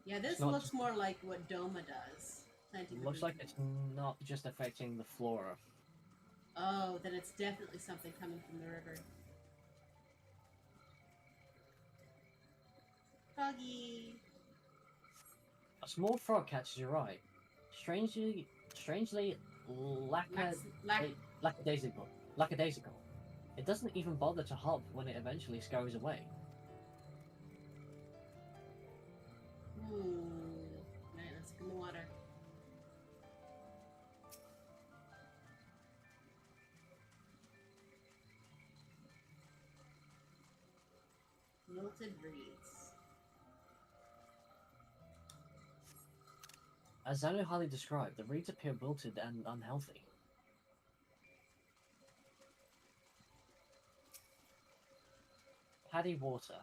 Yeah, this looks more like what Doma does. It looks like it's not just affecting the flora. Oh, then it's definitely something coming from the river. Froggy! A small frog catches your eye. Strangely lackadaisical. It doesn't even bother to hop when it eventually scurries away. Alright, let's get in the water. Wilted reeds. As Zanu highly described, the reeds appear wilted and unhealthy. Paddy water.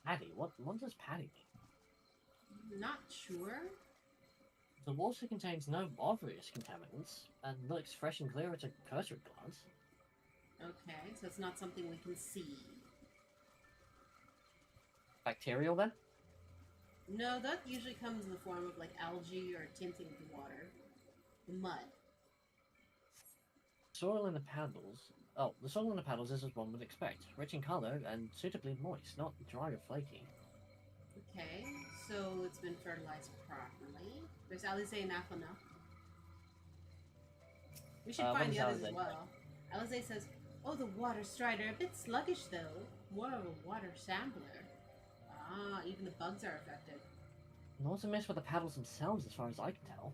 Paddy? What does paddy mean? Not sure. The water contains no obvious contaminants and looks fresh and clear at a cursory glance. Okay, so it's not something we can see. Bacterial then? No, that usually comes in the form of like algae or tinting of the water. The mud. Soil in the paddles. Oh, the soil in the paddles is as one would expect. Rich in colour and suitably moist, not dry or flaky. Okay, so it's been fertilized properly. There's Alizé and Afana. We should find the others as well. Alizé says, "Oh, the water strider, a bit sluggish though. More of a water sampler. Ah, even the bugs are affected." Not to mess with the paddles themselves, as far as I can tell.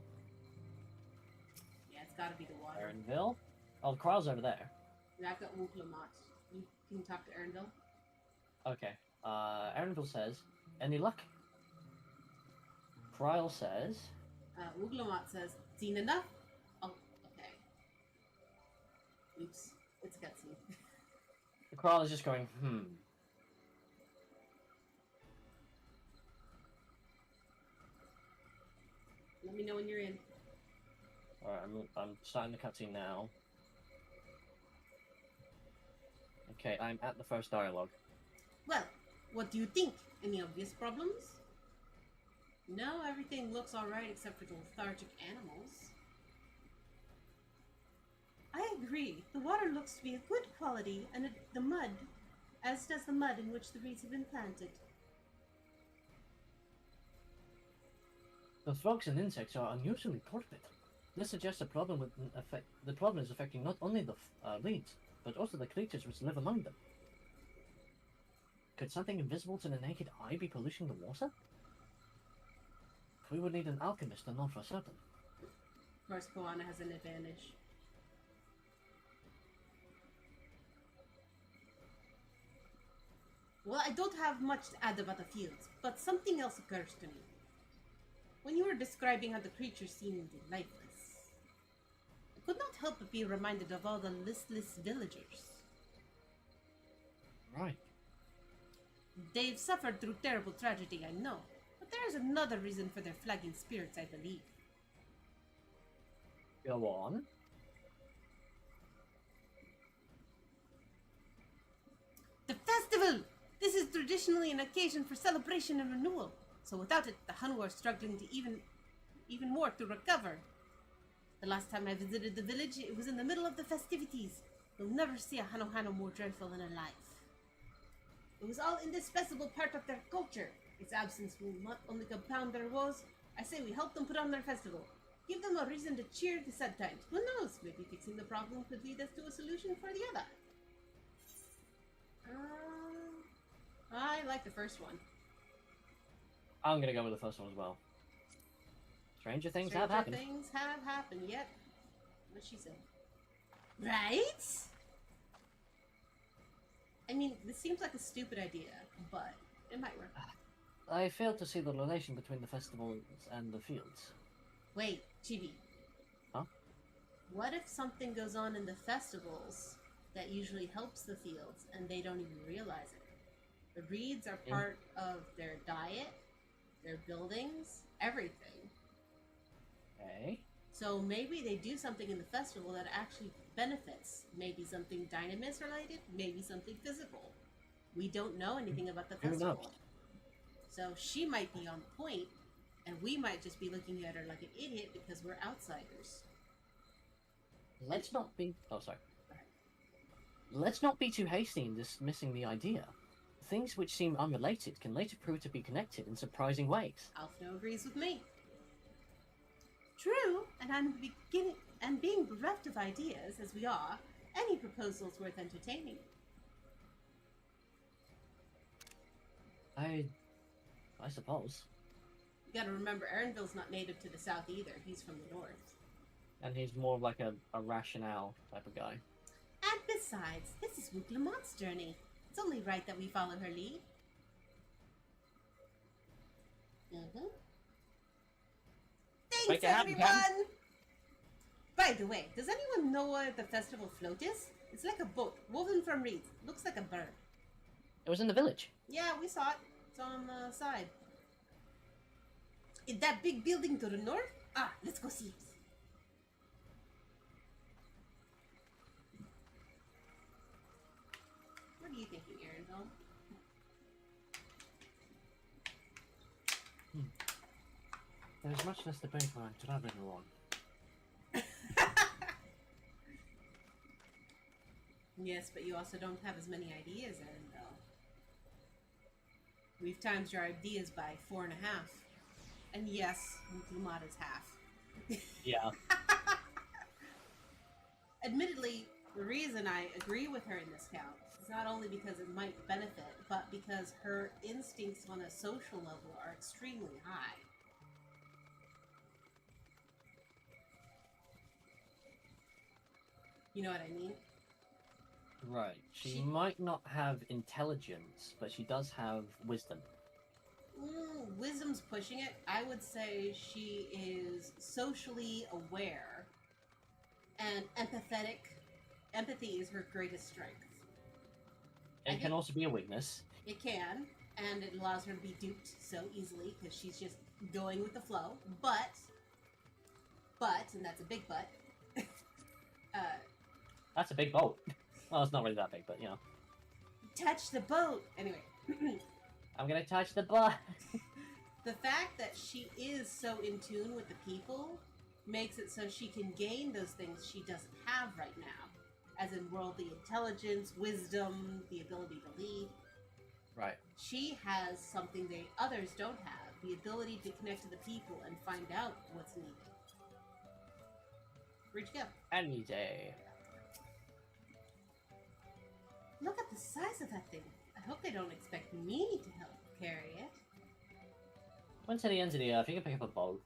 Yeah, it's gotta be the water. Erinville? Oh, the crow's over there. Yeah, I've got Wooglamat. You can talk to Erinville. Okay. Erinville says, "Any luck?" Kryle says, Wooglamat says, "Seen enough?" Oh, okay. Oops. It's a cutscene. the Kryle is just going, Let me know when you're in. Alright, I'm starting the cutscene now. Okay, I'm at the first dialogue. Well, what do you think? Any obvious problems? No, everything looks alright except for the lethargic animals. I agree. The water looks to be of good quality, and the mud, as does the mud in which the reeds have been planted. The frogs and insects are unusually torpid. This suggests the problem is affecting not only the reeds, but also the creatures which live among them. Could something invisible to the naked eye be polluting the water? We would need an alchemist to know for certain. Of course, Koana has an advantage. Well, I don't have much to add about the fields, but something else occurs to me. When you were describing how the creatures seemed lifeless, I could not help but be reminded of all the listless villagers. Right. They've suffered through terrible tragedy, I know, but there is another reason for their flagging spirits, I believe. Go on. The festival! This is traditionally an occasion for celebration and renewal, so without it, the Hanu are struggling to even more to recover. The last time I visited the village, it was in the middle of the festivities. You'll never see a Hanu more joyful in her life. It was all indispensable part of their culture. Its absence will not only compound their woes, I say we help them put on their festival. Give them a reason to cheer the sad times. Who knows? Maybe fixing the problem could lead us to a solution for the other. I like the first one. I'm gonna go with the first one as well. Stranger things have happened. Stranger things have happened, yep. What she said. Right? I mean, this seems like a stupid idea, but it might work. I fail to see the relation between the festivals and the fields. Wait, Chibi. Huh? What if something goes on in the festivals that usually helps the fields, and they don't even realize it. The reeds are part of their diet, their buildings, everything. Okay. So maybe they do something in the festival that actually benefits. Maybe something dynamis related, maybe something physical. We don't know anything about the Who festival. knows? So she might be on point, and we might just be looking at her like an idiot because we're outsiders. Let's not be... Oh, sorry. Let's not be too hasty in dismissing the idea. Things which seem unrelated can later prove to be connected in surprising ways. Alfno agrees with me. True, and being bereft of ideas, as we are, any proposal's worth entertaining. I suppose. You gotta remember, Erinville's not native to the south either. He's from the north. And he's more like a rationale type of guy. And besides, this is Wooklamot's journey. It's only right that we follow her lead. Mm-hmm. Thanks, everyone! By the way, does anyone know what the festival float is? It's like a boat, woven from reeds. Looks like a bird. It was in the village. Yeah, we saw it. It's on the side. In that big building to the north? Ah, let's go see it. What are you thinking, Arendelle? There's much less debate when I'm traveling along. Yes, but you also don't have as many ideas, Arendelle. We've times your ideas by 4.5. And yes, Wooklamot is half. Yeah. Admittedly, the reason I agree with her in this count is not only because it might benefit, but because her instincts on a social level are extremely high. You know what I mean? Right. She might not have intelligence, but she does have wisdom. Wisdom's pushing it. I would say she is socially aware and empathetic. Empathy is her greatest strength. It can also be a weakness. It can, and it allows her to be duped so easily because she's just going with the flow. But, and that's a big but. That's a big boat. Well, it's not really that big, but you know. Touch the boat! Anyway. I'm gonna touch the boat! The fact that she is so in tune with the people makes it so she can gain those things she doesn't have right now. As in worldly intelligence, wisdom, the ability to lead. Right. She has something others don't have. The ability to connect to the people and find out what's needed. Where'd you go? Any day. Look at the size of that thing. I hope they don't expect me to help carry it. Went to the end of the earth, you can pick up a boat.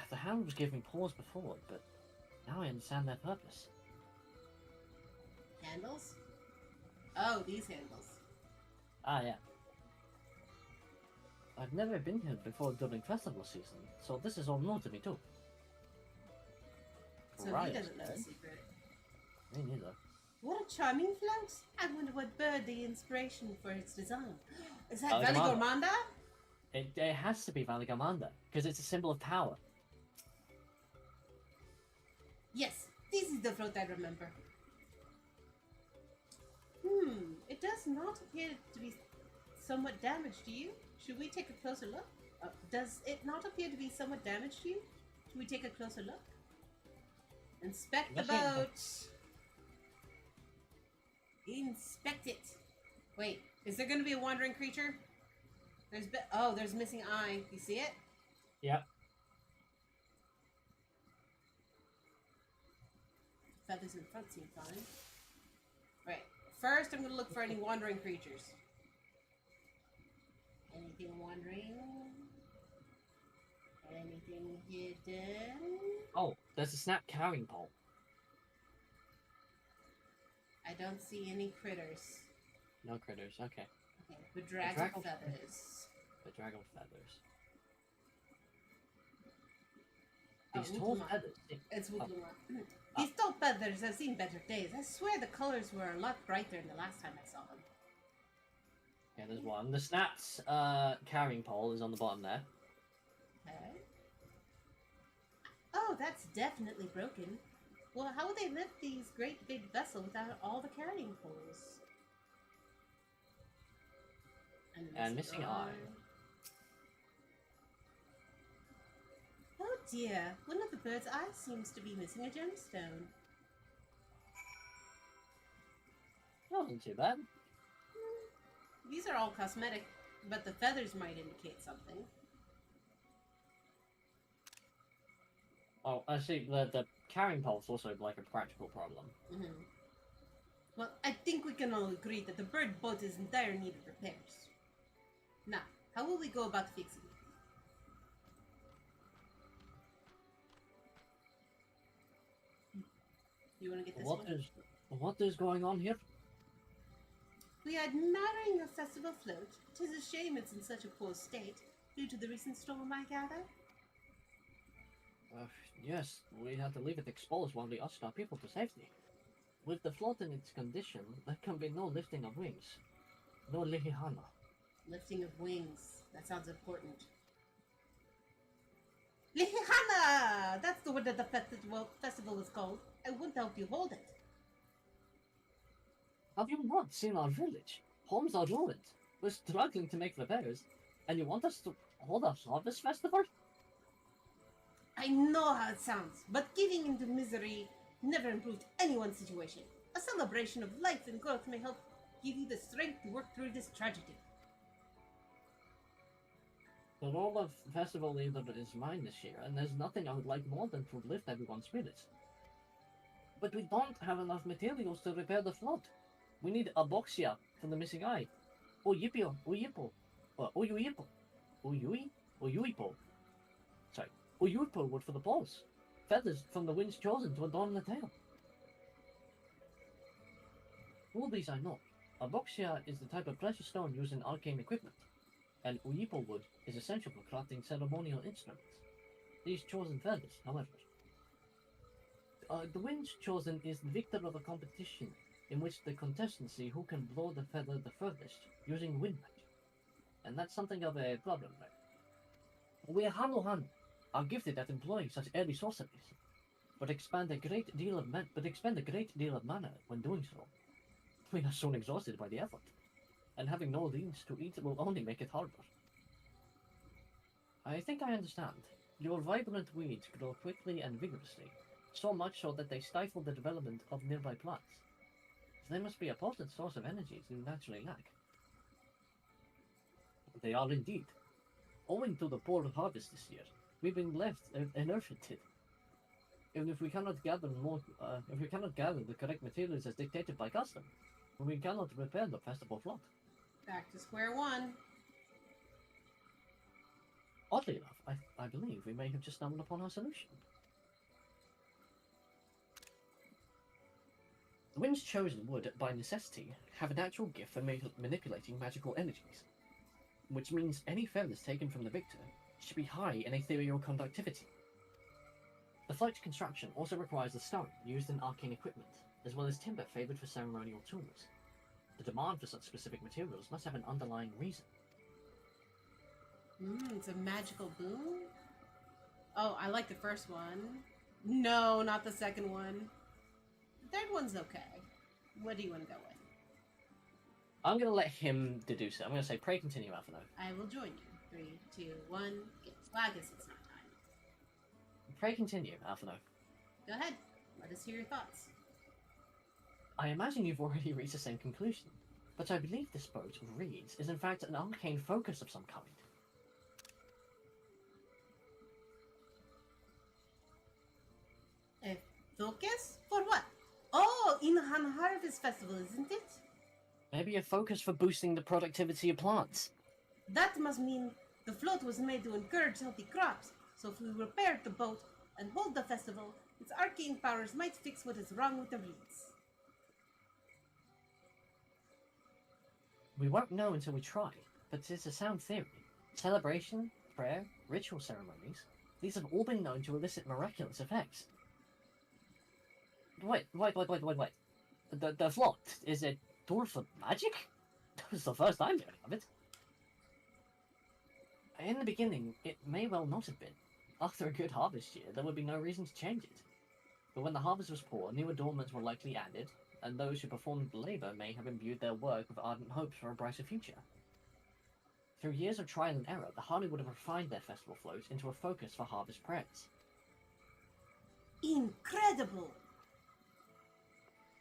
The hound was giving me pause before, but now I understand their purpose. Handles? Oh, these handles. Ah, yeah. I've never been here before during festival season, so this is all new to me too. So right, he doesn't know the secret. Me neither. What a charming float! I wonder what bird the inspiration for its design. Is that Valigamanda? Valigamanda? It has to be Valigamanda, because it's a symbol of power. Yes, this is the float I remember. It does not appear to be somewhat damaged to you. Should we take a closer look? Does it not appear to be somewhat damaged to you? Should we take a closer look? Inspect the boat! Inspect it! Wait, is there going to be a wandering creature? There's missing eye. You see it? Yep. Feathers in front seem fine. Right. First, I'm going to look for any wandering creatures. Anything wandering? Anything hidden? Oh, there's a snap carrying pole. I don't see any critters. No critters, okay. Okay, bedraggled feathers. Bedraggled feathers. These tall Utluma. feathers. It's Wutluma. These tall feathers have seen better days. I swear the colors were a lot brighter than the last time I saw them. Yeah, there's one. The snapped carrying pole is on the bottom there. Okay. Oh, that's definitely broken. Well, how would they lift these great big vessels without all the carrying poles? And missing eye. Oh dear, one of the bird's eyes seems to be missing a gemstone. That wasn't too bad. These are all cosmetic, but the feathers might indicate something. Oh, I see. The carrying pole's also like a practical problem. Mm-hmm. Well, I think we can all agree that the bird boat is in dire need of repairs. Now, how will we go about fixing it? You want to get this one? What is going on here? We are admiring your festival float. 'Tis a shame it's in such a poor state, due to the recent storm, I gather. Yes, we had to leave it exposed while we ushered our people to safety. With the float in its condition, there can be no lifting of wings. No lihihana. Lifting of wings. That sounds important. Lihihana! That's the word that the festival is called. I won't help you hold it. Have you not seen our village? Homes are ruined. We're struggling to make repairs, and you want us to hold a harvest festival? I know how it sounds, but giving into misery never improved anyone's situation. A celebration of life and growth may help give you the strength to work through this tragedy. The role of festival leader is mine this year, and there's nothing I would like more than to lift everyone's spirits. But we don't have enough materials to repair the float. We need a boxia for the missing eye. Uyipio, Uyipo, Uyuipo, Uyuipo. Sorry, Uyuipo wood for the poles. Feathers from the winds chosen to adorn the tail. All these I know. A boxia is the type of precious stone used in arcane equipment, and Uyipo wood is essential for crafting ceremonial instruments. These chosen feathers, however. The winds chosen is the victor of a competition in which the contestants see who can blow the feather the furthest using wind magic. And that's something of a problem, right? We Hanu are gifted at employing such early sorceries, but expend a great deal of mana when doing so. We are soon exhausted by the effort, and having no leads to eat will only make it harder. I think I understand. Your vibrant weeds grow quickly and vigorously, so much so that they stifle the development of nearby plants. They must be a potent source of energy you naturally lack. They are indeed. Owing to the poor harvest this year, we've been left inefficient. Even if we cannot gather the correct materials as dictated by custom, we cannot repair the festival float. Back to square one. Oddly enough, I believe we may have just stumbled upon our solution. The winds chosen would, by necessity, have a natural gift for manipulating magical energies, which means any feathers taken from the victor should be high in ethereal conductivity. The float's construction also requires the stone used in arcane equipment, as well as timber favoured for ceremonial tools. The demand for such specific materials must have an underlying reason. It's a magical boon? Oh, I like the first one. No, not the second one. The third one's okay. What do you want to go with? I'm going to let him deduce it. I'm going to say, pray continue, Alphino. I will join you. 3, 2, 1, get. Well, I guess it's not time. Pray continue, Alphino. Go ahead. Let us hear your thoughts. I imagine you've already reached the same conclusion, but I believe this boat, Reeds, is in fact an arcane focus of some kind. A focus? For what? Oh, in Han Harvest Festival, isn't it? Maybe a focus for boosting the productivity of plants. That must mean the float was made to encourage healthy crops, so if we repaired the boat and hold the festival, its arcane powers might fix what is wrong with the reeds. We won't know until we try, but it's a sound theory. Celebration, prayer, ritual ceremonies. These have all been known to elicit miraculous effects. Wait. The float, is it tool for magic? That was the first time hearing of it. In the beginning, it may well not have been. After a good harvest year, there would be no reason to change it. But when the harvest was poor, new adornments were likely added, and those who performed the labour may have imbued their work with ardent hopes for a brighter future. Through years of trial and error, the Hanu would have refined their festival float into a focus for harvest prayers. Incredible!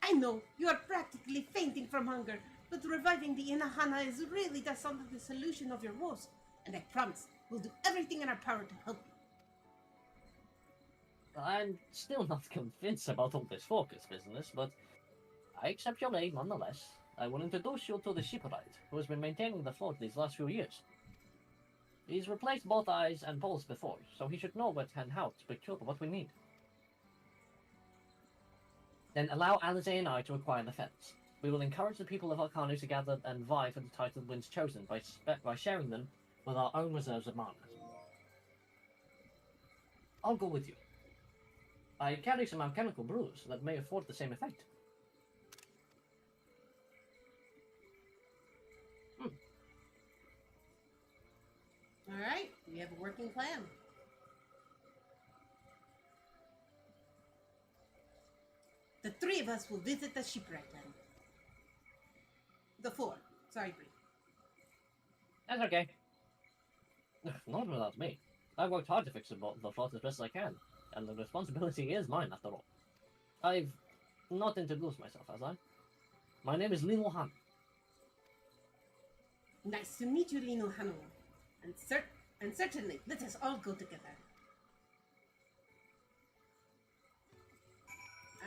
I know, you are practically fainting from hunger, but reviving the Inahana is really the sound of the solution of your woes, and I promise we'll do everything in our power to help you. I'm still not convinced about all this focus business, but I accept your aid nonetheless. I will introduce you to the shipwright, who has been maintaining the float these last few years. He's replaced both eyes and poles before, so he should know what and how to procure what we need. Then allow Alizé and I to acquire the feathers. We will encourage the people of Arcanu to gather and vie for the title winds chosen by sharing them with our own reserves of mana. I'll go with you. I carry some alchemical brews that may afford the same effect. Alright, we have a working plan. The three of us will visit the shipwright then. The four. Sorry, Bree. That's okay. Not without me. I worked hard to fix the float as best as I can, and the responsibility is mine after all. I've not introduced myself, has I? My name is Lino Han. Nice to meet you, Lino Hanu. And certainly, let us all go together.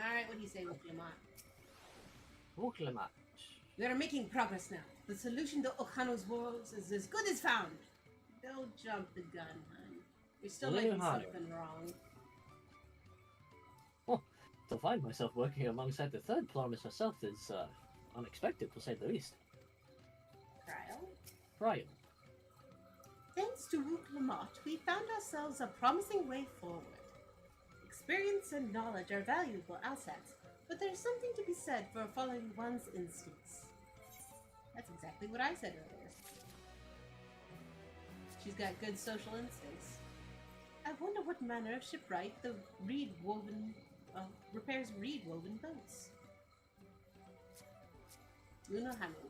Alright, what do you say, Wuklimat? Wuklimat. We are making progress now. The solution to Okhanu's woes is as good as found. Don't jump the gun, hon. There still might be something wrong. Oh, to find myself working alongside the third Plomus herself is, unexpected, to say the least. Trial. Thanks to Wuklimat, we found ourselves a promising way forward. Experience and knowledge are valuable assets, but there's something to be said for following one's instincts. That's exactly what I said earlier. She's got good social instincts. I wonder what manner of shipwright the repairs reed-woven boats. Lunohanu.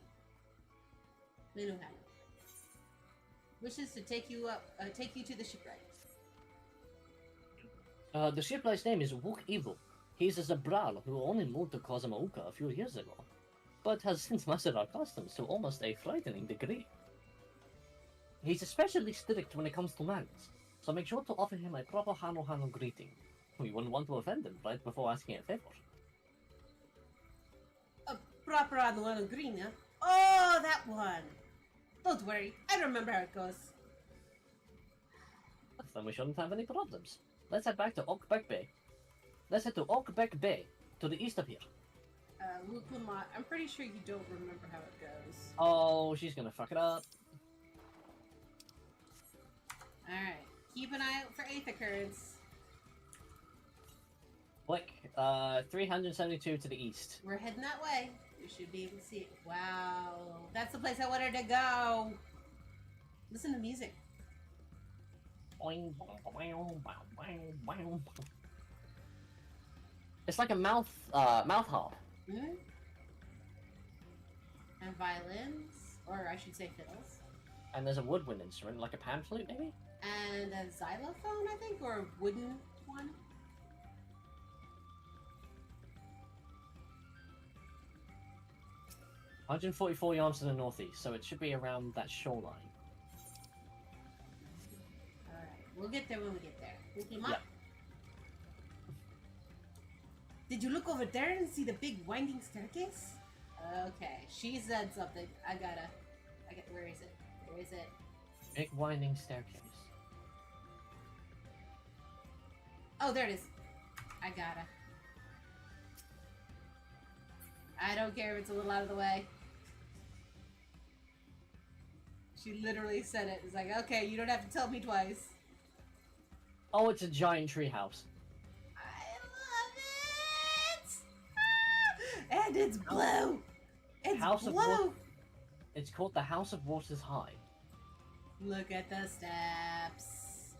Wishes to take you to the shipwright. The shipwright's name is Wuk Evil. He's a Zabral who only moved to Kozamauka a few years ago, but has since mastered our customs to almost a frightening degree. He's especially strict when it comes to manners, so make sure to offer him a proper Hano greeting. We wouldn't want to offend him right before asking a favor. A proper Hano greeting, huh? Oh, that one! Don't worry, I remember how it goes. Then we shouldn't have any problems. Let's head back to Oakbeck Bay. Let's head to Oakbeck Bay, to the east of here. Wuklimat, I'm pretty sure you don't remember how it goes. Oh, she's gonna fuck it up. Alright, keep an eye out for Aether currents. Click, 372 to the east. We're heading that way. We should be able to see it. Wow, that's the place I wanted to go. Listen to music. It's like a mouth harp. Mm-hmm. And violins, or I should say fiddles. And there's a woodwind instrument, like a pan flute, maybe? And a xylophone, I think, or a wooden one. $144 yards to the northeast, so it should be around that shoreline. Alright, we'll get there when we get there. Wuklimat? Yep. Did you look over there and see the big winding staircase? Okay, she said something. Where is it? Where is it? Big winding staircase. Oh, there it is. I gotta. I don't care if it's a little out of the way. She literally said it. It's like, okay, you don't have to tell me twice. Oh, it's a giant tree house. I love it! And it's blue! It's House of blue! It's called the House of Waters High. Look at the steps.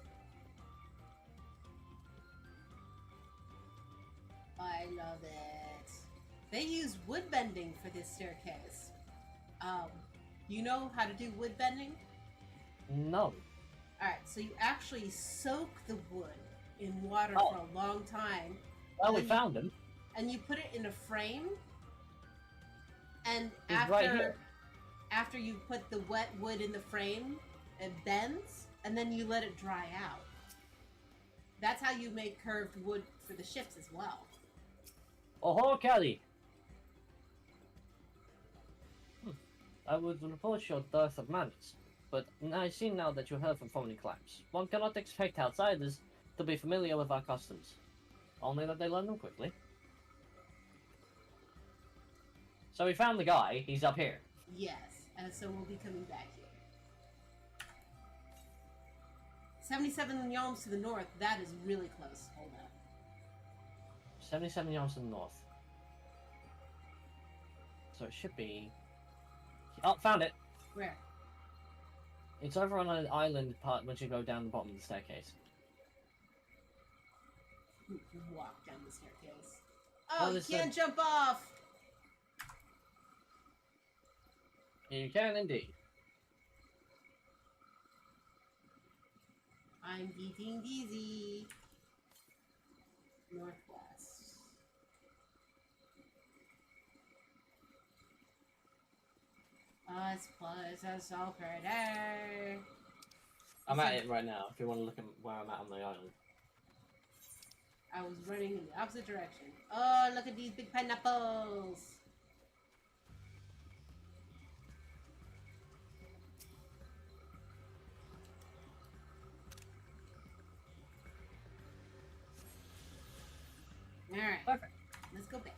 I love it. They use wood bending for this staircase. You know how to do wood bending? No. Alright, so you actually soak the wood in water Oh. for a long time. Well, we And found him. And you put it in a frame. And He's after right here. after you put the wet wood in the frame, it bends, and then you let it dry out. That's how you make curved wood for the ships as well. Oh, Kelly! I would report your dearth of manners, but I see now that you hail from foreign climes. One cannot expect outsiders to be familiar with our customs. Only that they learn them quickly. So we found the guy. He's up here. Yes, and so we'll be coming back here. 77 yalms to the north. That is really close. Hold up. 77 yards to the north. So it should be... Oh, found it! Where? It's over on an island part once you go down the bottom of the staircase. Walk down the staircase. Oh, Oh, you there's can't jump off! You can indeed. I'm getting dizzy. Northwest. This place is so pretty. I'm at it right now, if you want to look at where I'm at on the island. I was running in the opposite direction. Oh, look at these big pineapples! Alright. Perfect. Let's go back.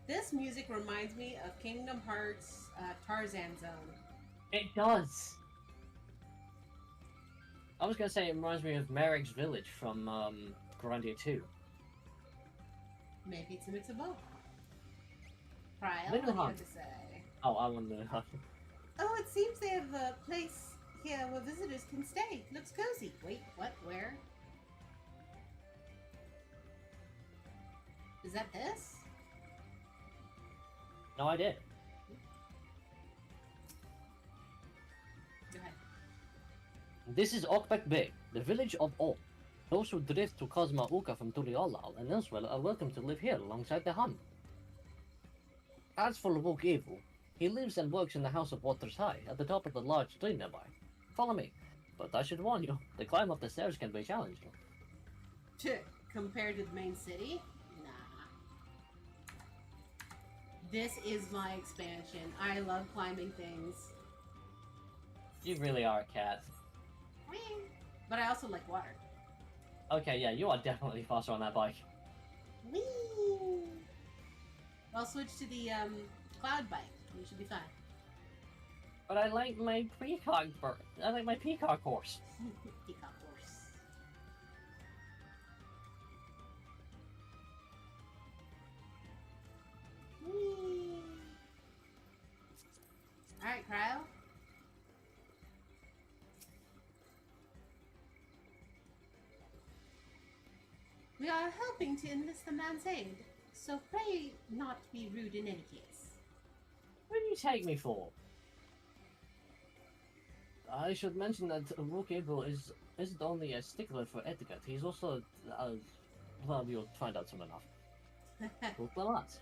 This music reminds me of Kingdom Hearts Tarzan Zone. It does! I was gonna say it reminds me of Merrick's Village from Grandia 2. Maybe it's a mix of both. Kyle, what Little do you Hum. have to say? Oh, I want the... Oh, it seems they have a place here where visitors can stay. Looks cozy. Wait, what? Where? Is that this? No idea. Go ahead. This is Okbek Bay, the village of Ok. Those who drift to Kozma Uka from Turiolal and elsewhere are welcome to live here alongside the Hun. As for Lubuk Evil, he lives and works in the House of Waters High, at the top of the large tree nearby. Follow me, but I should warn you, the climb up the stairs can be challenging. Compared to the main city? Nah. This is my expansion. I love climbing things. You really are a cat. But I also like water. Okay, yeah, you are definitely faster on that bike. Whee! I'll switch to the cloud bike. You should be fine. But I like my peacock I like my peacock horse. Peacock horse. Whee! Alright, Cryo. We are helping to enlist the man's aid, so pray not be rude in any case. What do you take me for? I should mention that Rook Evil isn't only a stickler for etiquette, he's also, well, you'll find out soon enough. Rook Lalat.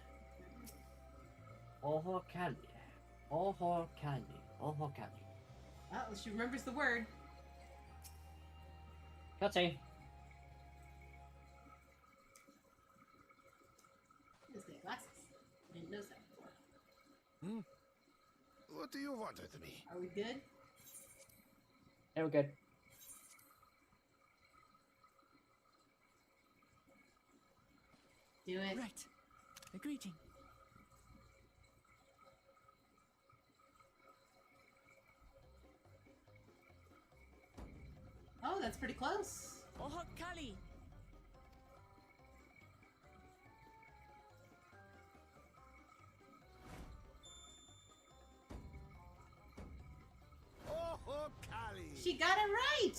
Oho Kali. Oho Kali. Oho Kali. Well, she remembers the word. Cutscene. Let's get glasses. I didn't notice that before. Hmm? What do you want with me? Are we good? Yeah, we're good. Do it. Right. A greeting. that's pretty close. Oh, Kali! Oh, Kali! She got it right!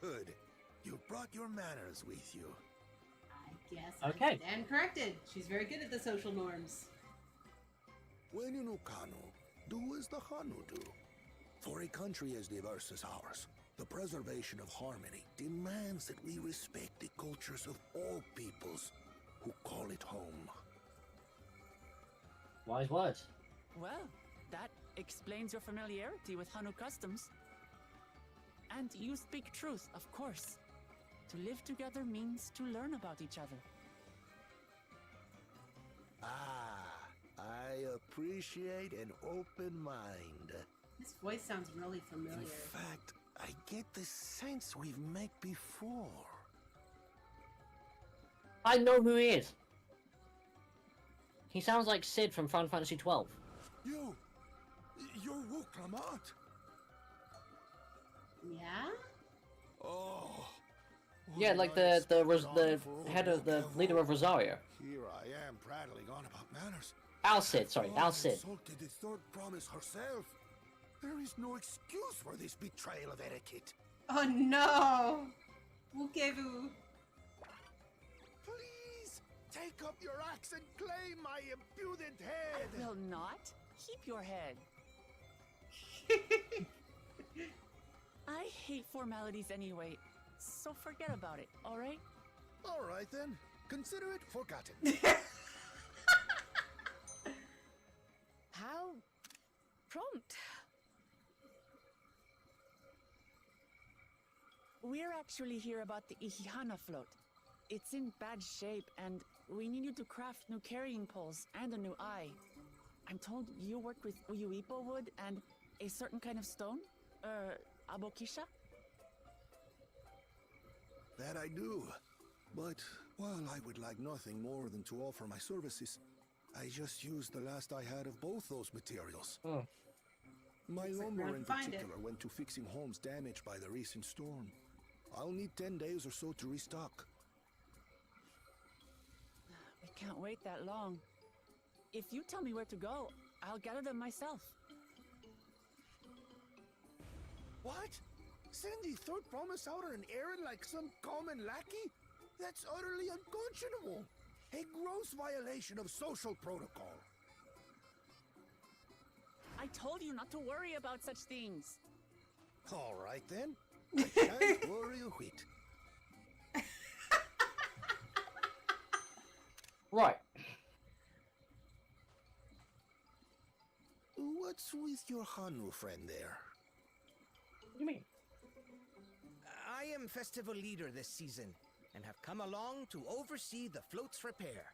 Good. You brought your manners with you. I guess Okay. I stand corrected. She's very good at the social norms. When you know Kanu, do as the Hanu do. For a country as diverse as ours, the preservation of harmony demands that we respect the cultures of all peoples who call it home. Wise words. Well, that explains your familiarity with Hanu customs. And you speak truth, of course. To live together means to learn about each other. Ah, I appreciate an open mind. This voice sounds really familiar. In fact, I get the sense we've met before. I know who he is. He sounds like Sid from Final Fantasy 12. You're Wuklamant. Yeah? Oh. Yeah, like the head of the leader of Rosario. Here I am prattling on about manners. Alcid, sorry, Alcid. Insulted the third promise herself. There is no excuse for this betrayal of etiquette. Oh no! Wukevu. Please, take up your axe and claim my impudent head. Will not? Keep your head. I hate formalities anyway, so forget about it, alright? All right then, consider it forgotten. How prompt. We're actually here about the Ihihana float. It's in bad shape, and we need you to craft new carrying poles and a new eye. I'm told you worked with Uyuipo wood and a certain kind of stone? Abokisha? That I do. But while I would like nothing more than to offer my services, I just used the last I had of both those materials. Oh. My Looks like we're lumber gonna in find it. particular went to fixing homes damaged by the recent storm. I'll need 10 days or so to restock. We can't wait that long. If you tell me where to go, I'll gather them myself. What? Send the third promise out on an errand like some common lackey? That's utterly unconscionable. A gross violation of social protocol. I told you not to worry about such things. All right then. I shan't worry a whit. Right. What's with your Hanu friend there? What do you mean? I am festival leader this season, and have come along to oversee the float's repair.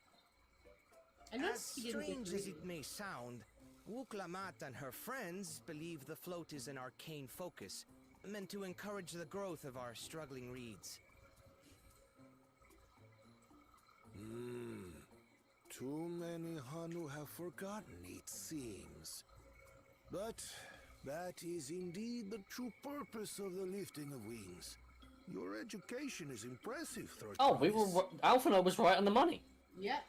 And As strange as it may sound, Wuklamat and her friends believe the float is an arcane focus, meant to encourage the growth of our struggling reeds. Too many Hanu have forgotten, it seems. But that is indeed the true purpose of the lifting of wings. Your education is impressive, Third Oh, we Promise. were. Alphino was right on the money. Yep.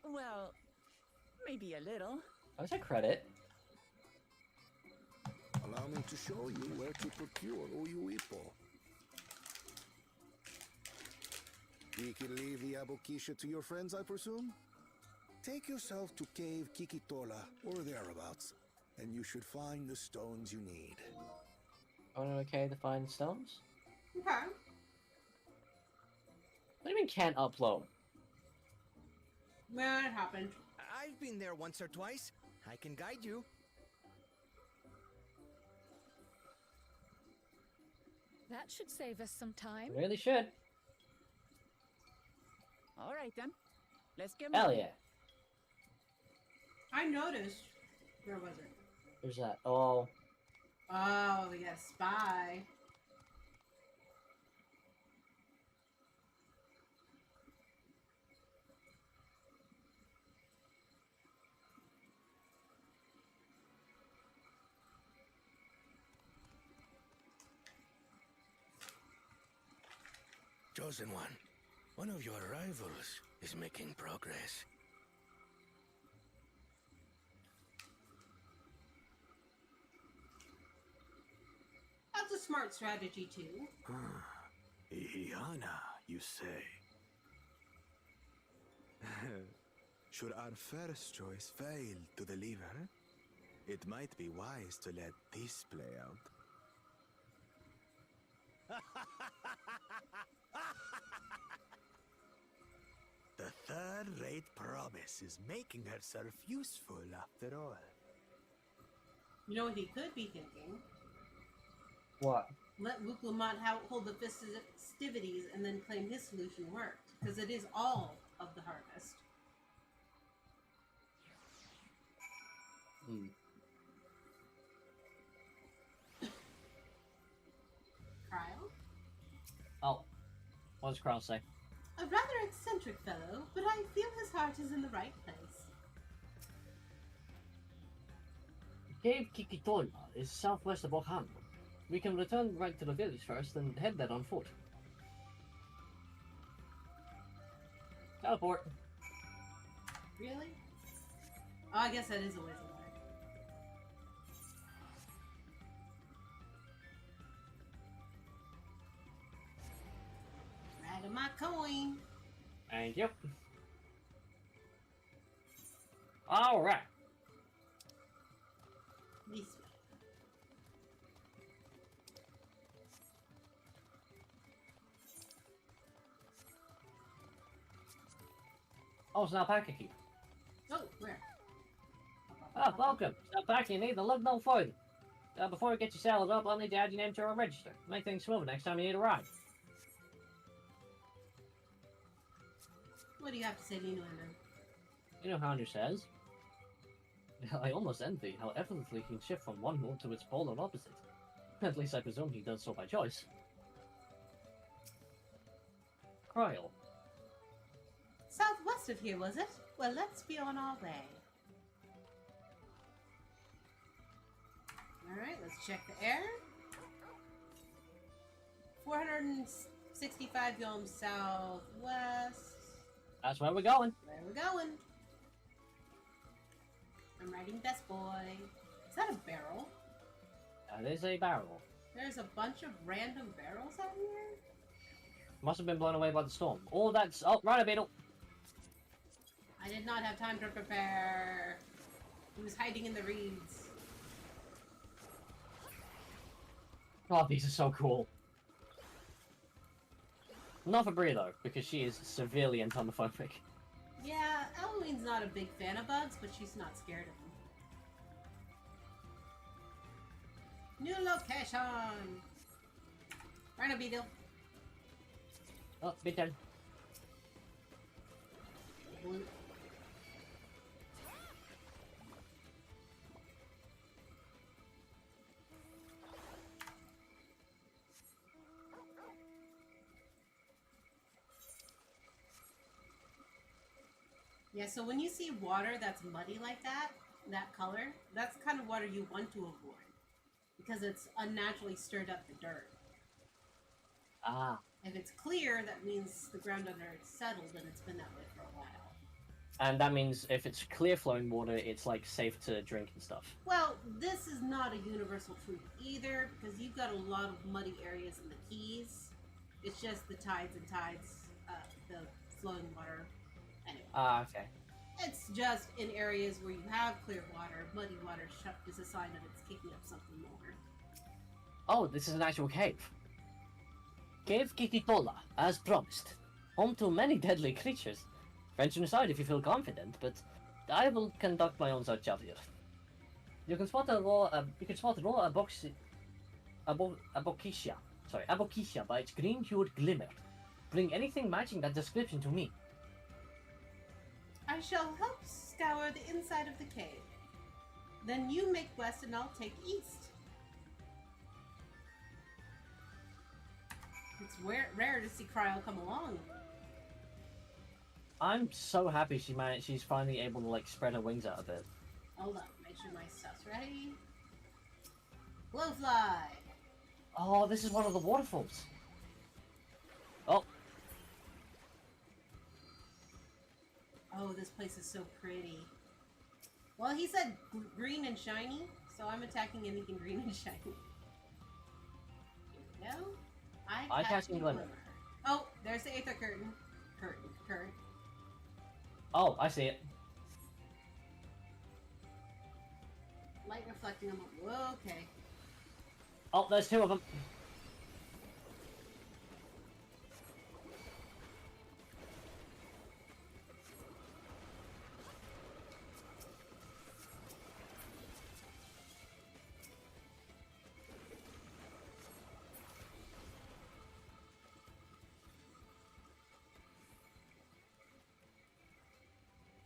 Well, maybe a little. That's a credit. Allow me to show you where to procure Uyuipo. We can leave the Abokisha to your friends, I presume? Take yourself to Cave Kikitola, or thereabouts, and you should find the stones you need. Oh, okay to find stones? Okay. What do you mean can't upload? Well, it happened. I've been there once or twice. I can guide you. That should save us some time. Really should. All right then. Let's get Hell moving. yeah. I noticed. Where was it? There's that. Oh. Oh, we got a spy. Chosen one of your rivals is making progress. That's a smart strategy, too. Ihiana, you say? Should our first choice fail to deliver, it might be wise to let this play out. The third-rate promise is making herself useful after all. You know what he could be thinking? What? Let Wuklamot hold the festivities and then claim his solution worked. Because it is all of the harvest. Hmm. Cryle? Oh. What does Kryle say? A rather eccentric fellow, but I feel his heart is in the right place. Cave Kikitola is southwest of Okhan. We can return right to the village first and head there on foot. Teleport. Really? Oh, I guess that is a ways away. Right of my coin. Thank you. Alright. This way. Oh, it's an alpaca key. Oh, where? Ah, welcome. It's alpaca you need to look no further. Before we get you saddled up, I'll need to add your name to our register. Make things smoother next time you need a ride. What do you have to say, Nino? You know how Hanu says? I almost envy how effortlessly he can shift from one mood to its polar opposite. At least I presume he does so by choice. Cryle. Southwest of here, was it? Well, let's be on our way. Alright, let's check the air. 465 yom southwest. That's where we're going. Where we're going. I'm riding Best Boy. Is that a barrel? That is a barrel. There's a bunch of random barrels out here? Must have been blown away by the storm. All that's... Oh, Rhino Beetle! I did not have time to prepare. He was hiding in the reeds. Oh, these are so cool. Not for Brie, though, because she is severely entomophobic. Yeah, Eloine's not a big fan of bugs, but she's not scared of them. New location! Rhino Beetle. Oh, big time. Blue. Yeah, so when you see water that's muddy like that, that color, that's the kind of water you want to avoid. Because it's unnaturally stirred up the dirt. Ah. If it's clear, that means the ground under it's settled and it's been that way for a while. And that means if it's clear flowing water, it's like safe to drink and stuff. Well, this is not a universal truth either, because you've got a lot of muddy areas in the Keys. It's just the tides, the flowing water. Anyway. Ah, okay. It's just in areas where you have clear water, muddy water is a sign that it's kicking up something more. Oh, this is an actual cave. Cave Kikitola, as promised. Home to many deadly creatures. Venture inside if you feel confident, but I will conduct my own search out here. You can spot a raw abokicia by its green-hued glimmer. Bring anything matching that description to me. I shall help scour the inside of the cave. Then you make west and I'll take east. It's rare to see Cryo come along. I'm so happy she's finally able to like spread her wings out a bit. Hold on, make sure my stuff's ready. Blowfly! Oh, this is one of the waterfalls. Oh, Oh, this place is so pretty. Well, he said green and shiny, so I'm attacking anything green and shiny. Here we go. I catch Glimmer. Glimmer. Oh, there's the Aether Curtain. Current. Oh, I see it. Light reflecting on my... Whoa, okay. Oh, there's two of them.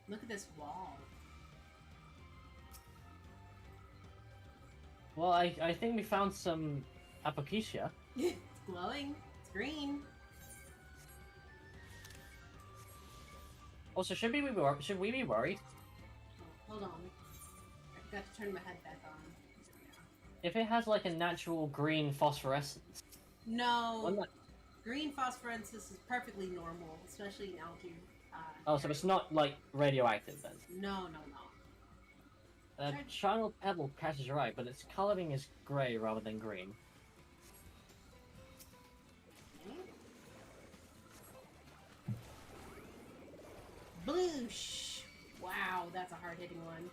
Look at this wall. Well, I think we found some Apokecia. It's glowing. It's green. Also, should we be worried? Oh, hold on. I forgot to turn my head back on. If it has like a natural green phosphorescence? No. Green phosphorescence is perfectly normal, especially in algae. Oh, so it's not like radioactive then? No. Charnel Pebble catches your eye, but its coloring is grey rather than green. Bloosh! Wow, that's a hard-hitting one.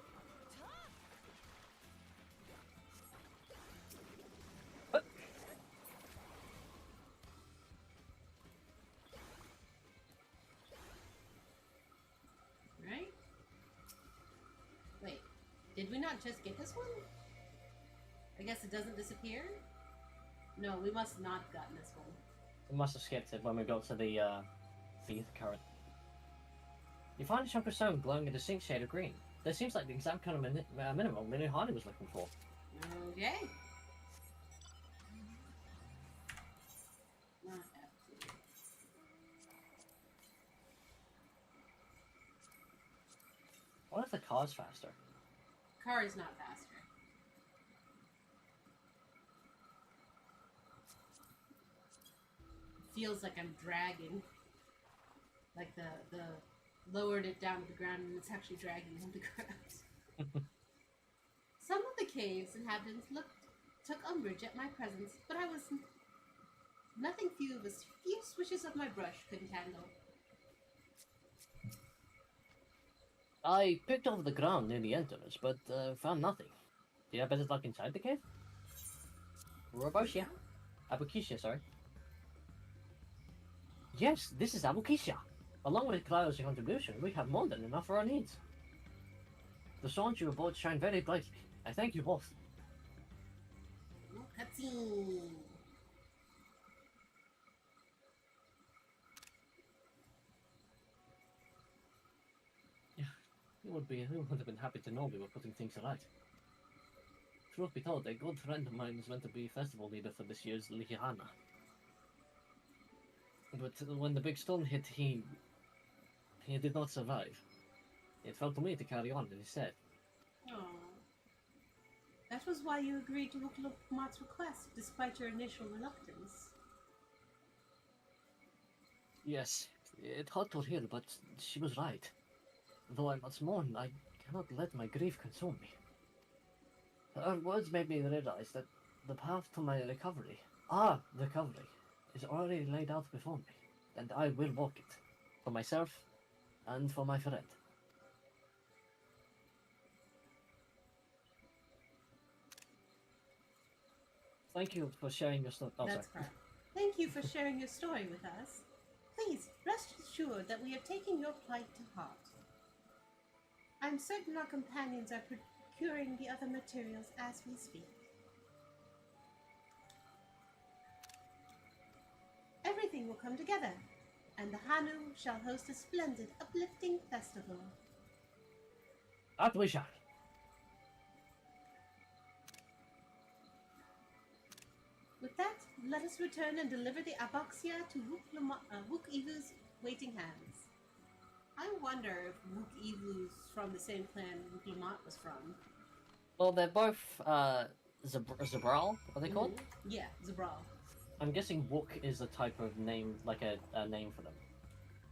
Right? Wait, did we not just get this one? I guess it doesn't disappear? No, we must not have gotten this one. We must have skipped it when we got to the ether current. You find a chunk of stone glowing a distinct shade of green. This seems like the exact kind of mineral Hardy was looking for. Okay. Not absolutely. What if the car's faster? Car is not faster. Feels like I'm dragging. Like the lowered it down to the ground and it's actually dragging on the ground. Some of the cave's inhabitants took umbrage at my presence, but I was nothing few swishes of my brush couldn't handle. I picked over the ground near the entrance, but found nothing. Do you have better luck inside the cave? Robosia? Apokecia, sorry. Yes, this is Apokecia. Along with Cloud's contribution, we have more than enough for our needs. The swans you both shine very brightly. I thank you both. Cutscene. Yeah, you would have been happy to know we were putting things right. Truth be told, a good friend of mine is meant to be festival leader for this year's Lihihana. But when the big storm hit, he did not survive. It fell to me to carry on instead. Aww. That was why you agreed to Uklomat's request, despite your initial reluctance. Yes, it hurt to hear, but she was right. Though I must mourn, I cannot let my grief consume me. Her words made me realize that the path to my recovery, is already laid out before me, and I will walk it, for myself and for my friend. Thank you for sharing your story. That's correct. Thank you for sharing your story with us. Please, rest assured that we have taken your plight to heart. I'm certain our companions are procuring the other materials as we speak. Everything will come together, and the Hanu shall host a splendid, uplifting festival. That we shall. With that, let us return and deliver the Apokecia to Wuk-Ivu's waiting hands. I wonder if Wuk-Ivu's from the same clan Wuk-Lamat was from. Well, they're both Zabral, are they called? Yeah, Zabral. I'm guessing Wook is a type of name, like a name for them.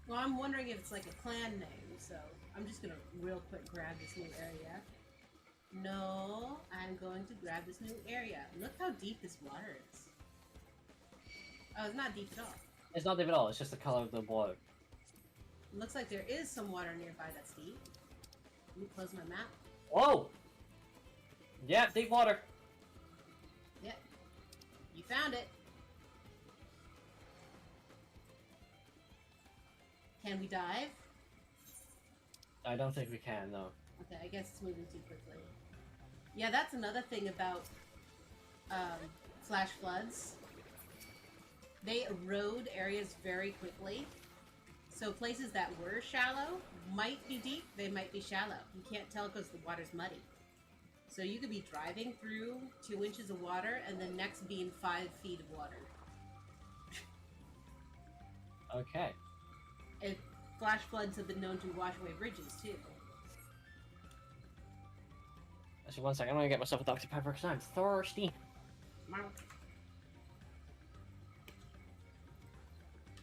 Well, I'm wondering if it's like a clan name, so... I'm just gonna real quick grab this new area. No, I'm going to grab this new area. Look how deep this water is. Oh, it's not deep at all. It's not deep at all, it's just the color of the water. Looks like there is some water nearby that's deep. Let me close my map. Whoa! Yeah, deep water. Yep. You found it. Can we dive? I don't think we can, no. Okay, I guess it's moving too quickly. Yeah, that's another thing about flash floods. They erode areas very quickly. So places that were shallow might be deep, they might be shallow. You can't tell because the water's muddy. So you could be driving through 2 inches of water and then next being 5 feet of water. Okay. And flash floods have been known to wash away bridges too. Actually, one second, I'm gonna get myself a Dr. Pepper because I'm thirsty.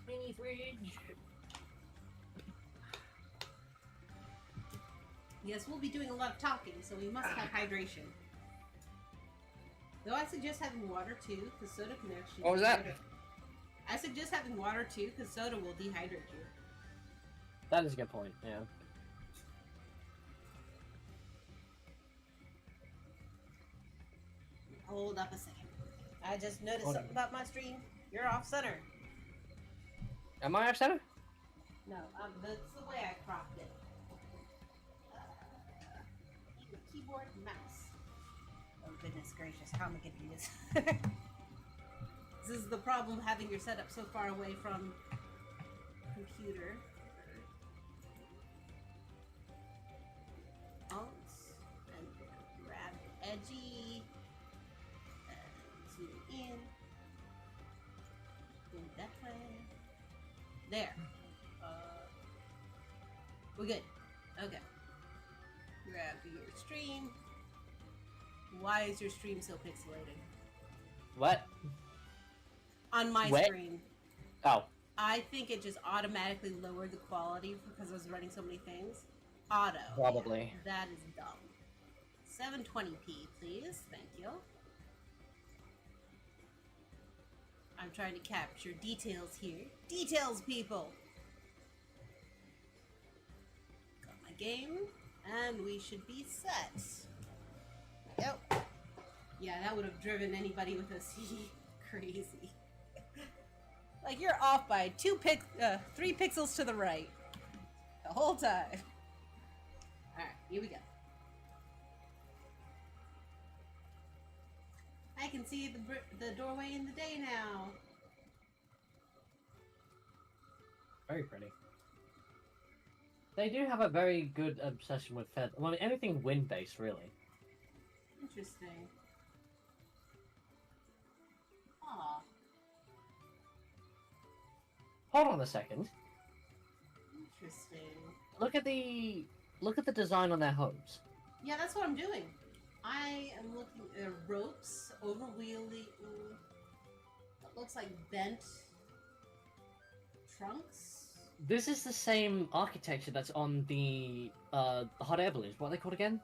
Mini fridge. Yes, we'll be doing a lot of talking, so we must have hydration. Though I suggest having water too, because soda can actually... What was that? I suggest having water too, because soda will dehydrate you. That is a good point, yeah. Hold up a second. I just noticed something about my stream. You're off center. Am I off center? No, that's the way I cropped it. Either keyboard and mouse. Oh goodness gracious, how am I gonna do this? This is the problem having your setup so far away from computer. Alt and grab edgy and zoom in. Go that way. There. We're good. Okay. Grab your stream. Why is your stream so pixelated? What? On my What? screen. Oh. I think it just automatically lowered the quality because I was running so many things. Auto. Probably. Yeah, that is dumb. 720p, please. Thank you. I'm trying to capture details here. Details, people! Got my game, and we should be set. Yep. Yeah, that would have driven anybody with a CD crazy. Like, you're off by 3 pixels to the right. The whole time. Alright, here we go. I can see the doorway in the day now. Very pretty. They do have a very good obsession with feather. Well, anything wind-based, really. Interesting. Aw. Hold on a second. Interesting. Look at the design on their homes. Yeah, that's what I'm doing. I am looking at ropes, overwheeling. It looks like bent trunks. This is the same architecture that's on the hot air balloons. What are they called again?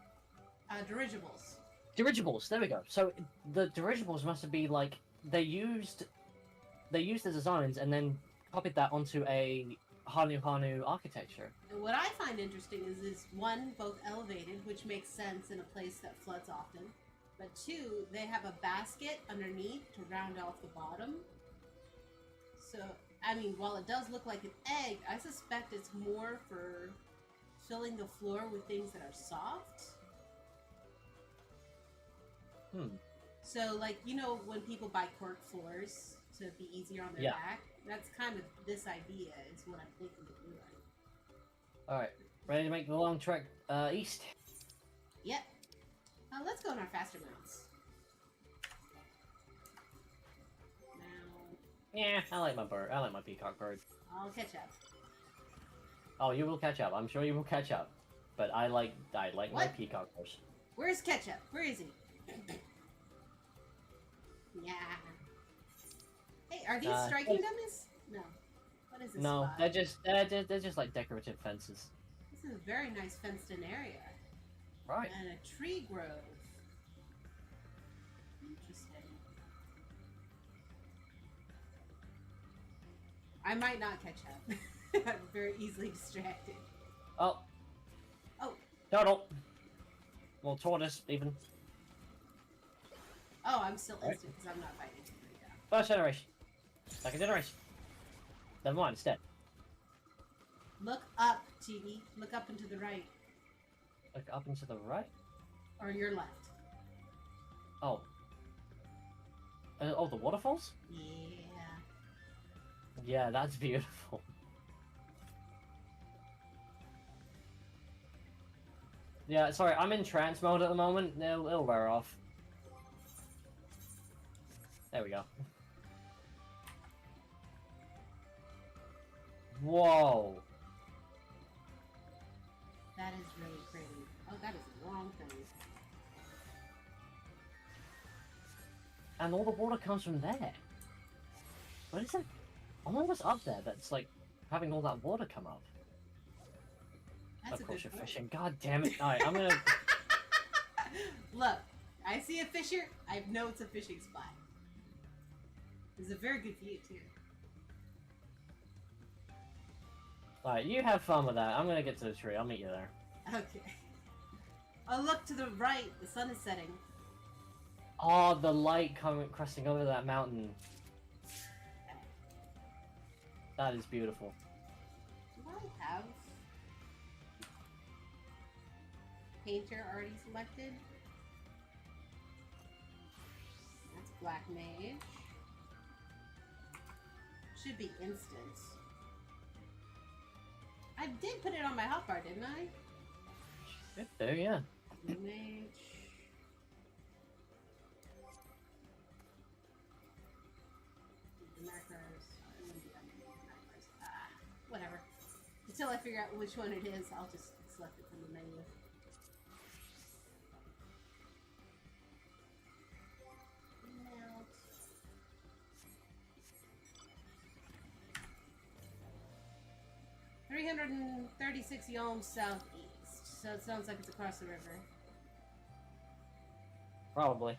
Dirigibles. Dirigibles. There we go. So the dirigibles must be like they used the designs and then copied that onto a Hanu architecture. And what I find interesting is one, both elevated, which makes sense in a place that floods often, but 2, they have a basket underneath to round off the bottom. So, I mean, while it does look like an egg, I suspect it's more for filling the floor with things that are soft. So, like, you know, when people buy cork floors to be easier on their back, that's kind of this idea is what I'm thinking of doing. Alright, ready to make the long trek east? Yep. Let's go on our faster mounts. Now... Yeah, I like my bird. I like my peacock bird. I'll catch up. Oh, you will catch up. I'm sure you will catch up. But I like my peacock birds. Where's Ketchup? Where is he? Yeah. Hey, are these striking dummies? No. What is this? No, spot? they're just like decorative fences. This is a very nice fenced-in area. Right. And a tree grove. Interesting. I might not catch up. I'm very easily distracted. Oh. Oh. Turtle. Well, tortoise, even. Oh, I'm still instant because I'm not fighting. First generation. Second generation. Never mind, it's dead. Look up, TV. Look up and to the right. Look up and to the right? Or your left. Oh. Oh, the waterfalls? Yeah. Yeah, that's beautiful. Yeah, sorry, I'm in trance mode at the moment. It'll wear off. There we go. Whoa. That is really pretty. Oh, that is the wrong thing. And all the water comes from there. What is that? I wonder what's up there that's like having all that water come up. That's of course you're point. fishing. God damn it. Alright, I'm gonna... Look, I see a fisher. I know it's a fishing spot. It's a very good view, too. Alright, you have fun with that. I'm gonna get to the tree. I'll meet you there. Okay. Oh, look to the right. The sun is setting. Oh, the light coming cresting over that mountain. That is beautiful. Do I have painter already selected? That's Black Mage. Should be instant. I did put it on my hotbar, didn't I? Good there, yeah. Mage. The markers. Whatever. Until I figure out which one it is, I'll just select it from the menu. Melt. $336 yalms southeast. So it sounds like it's across the river. Probably.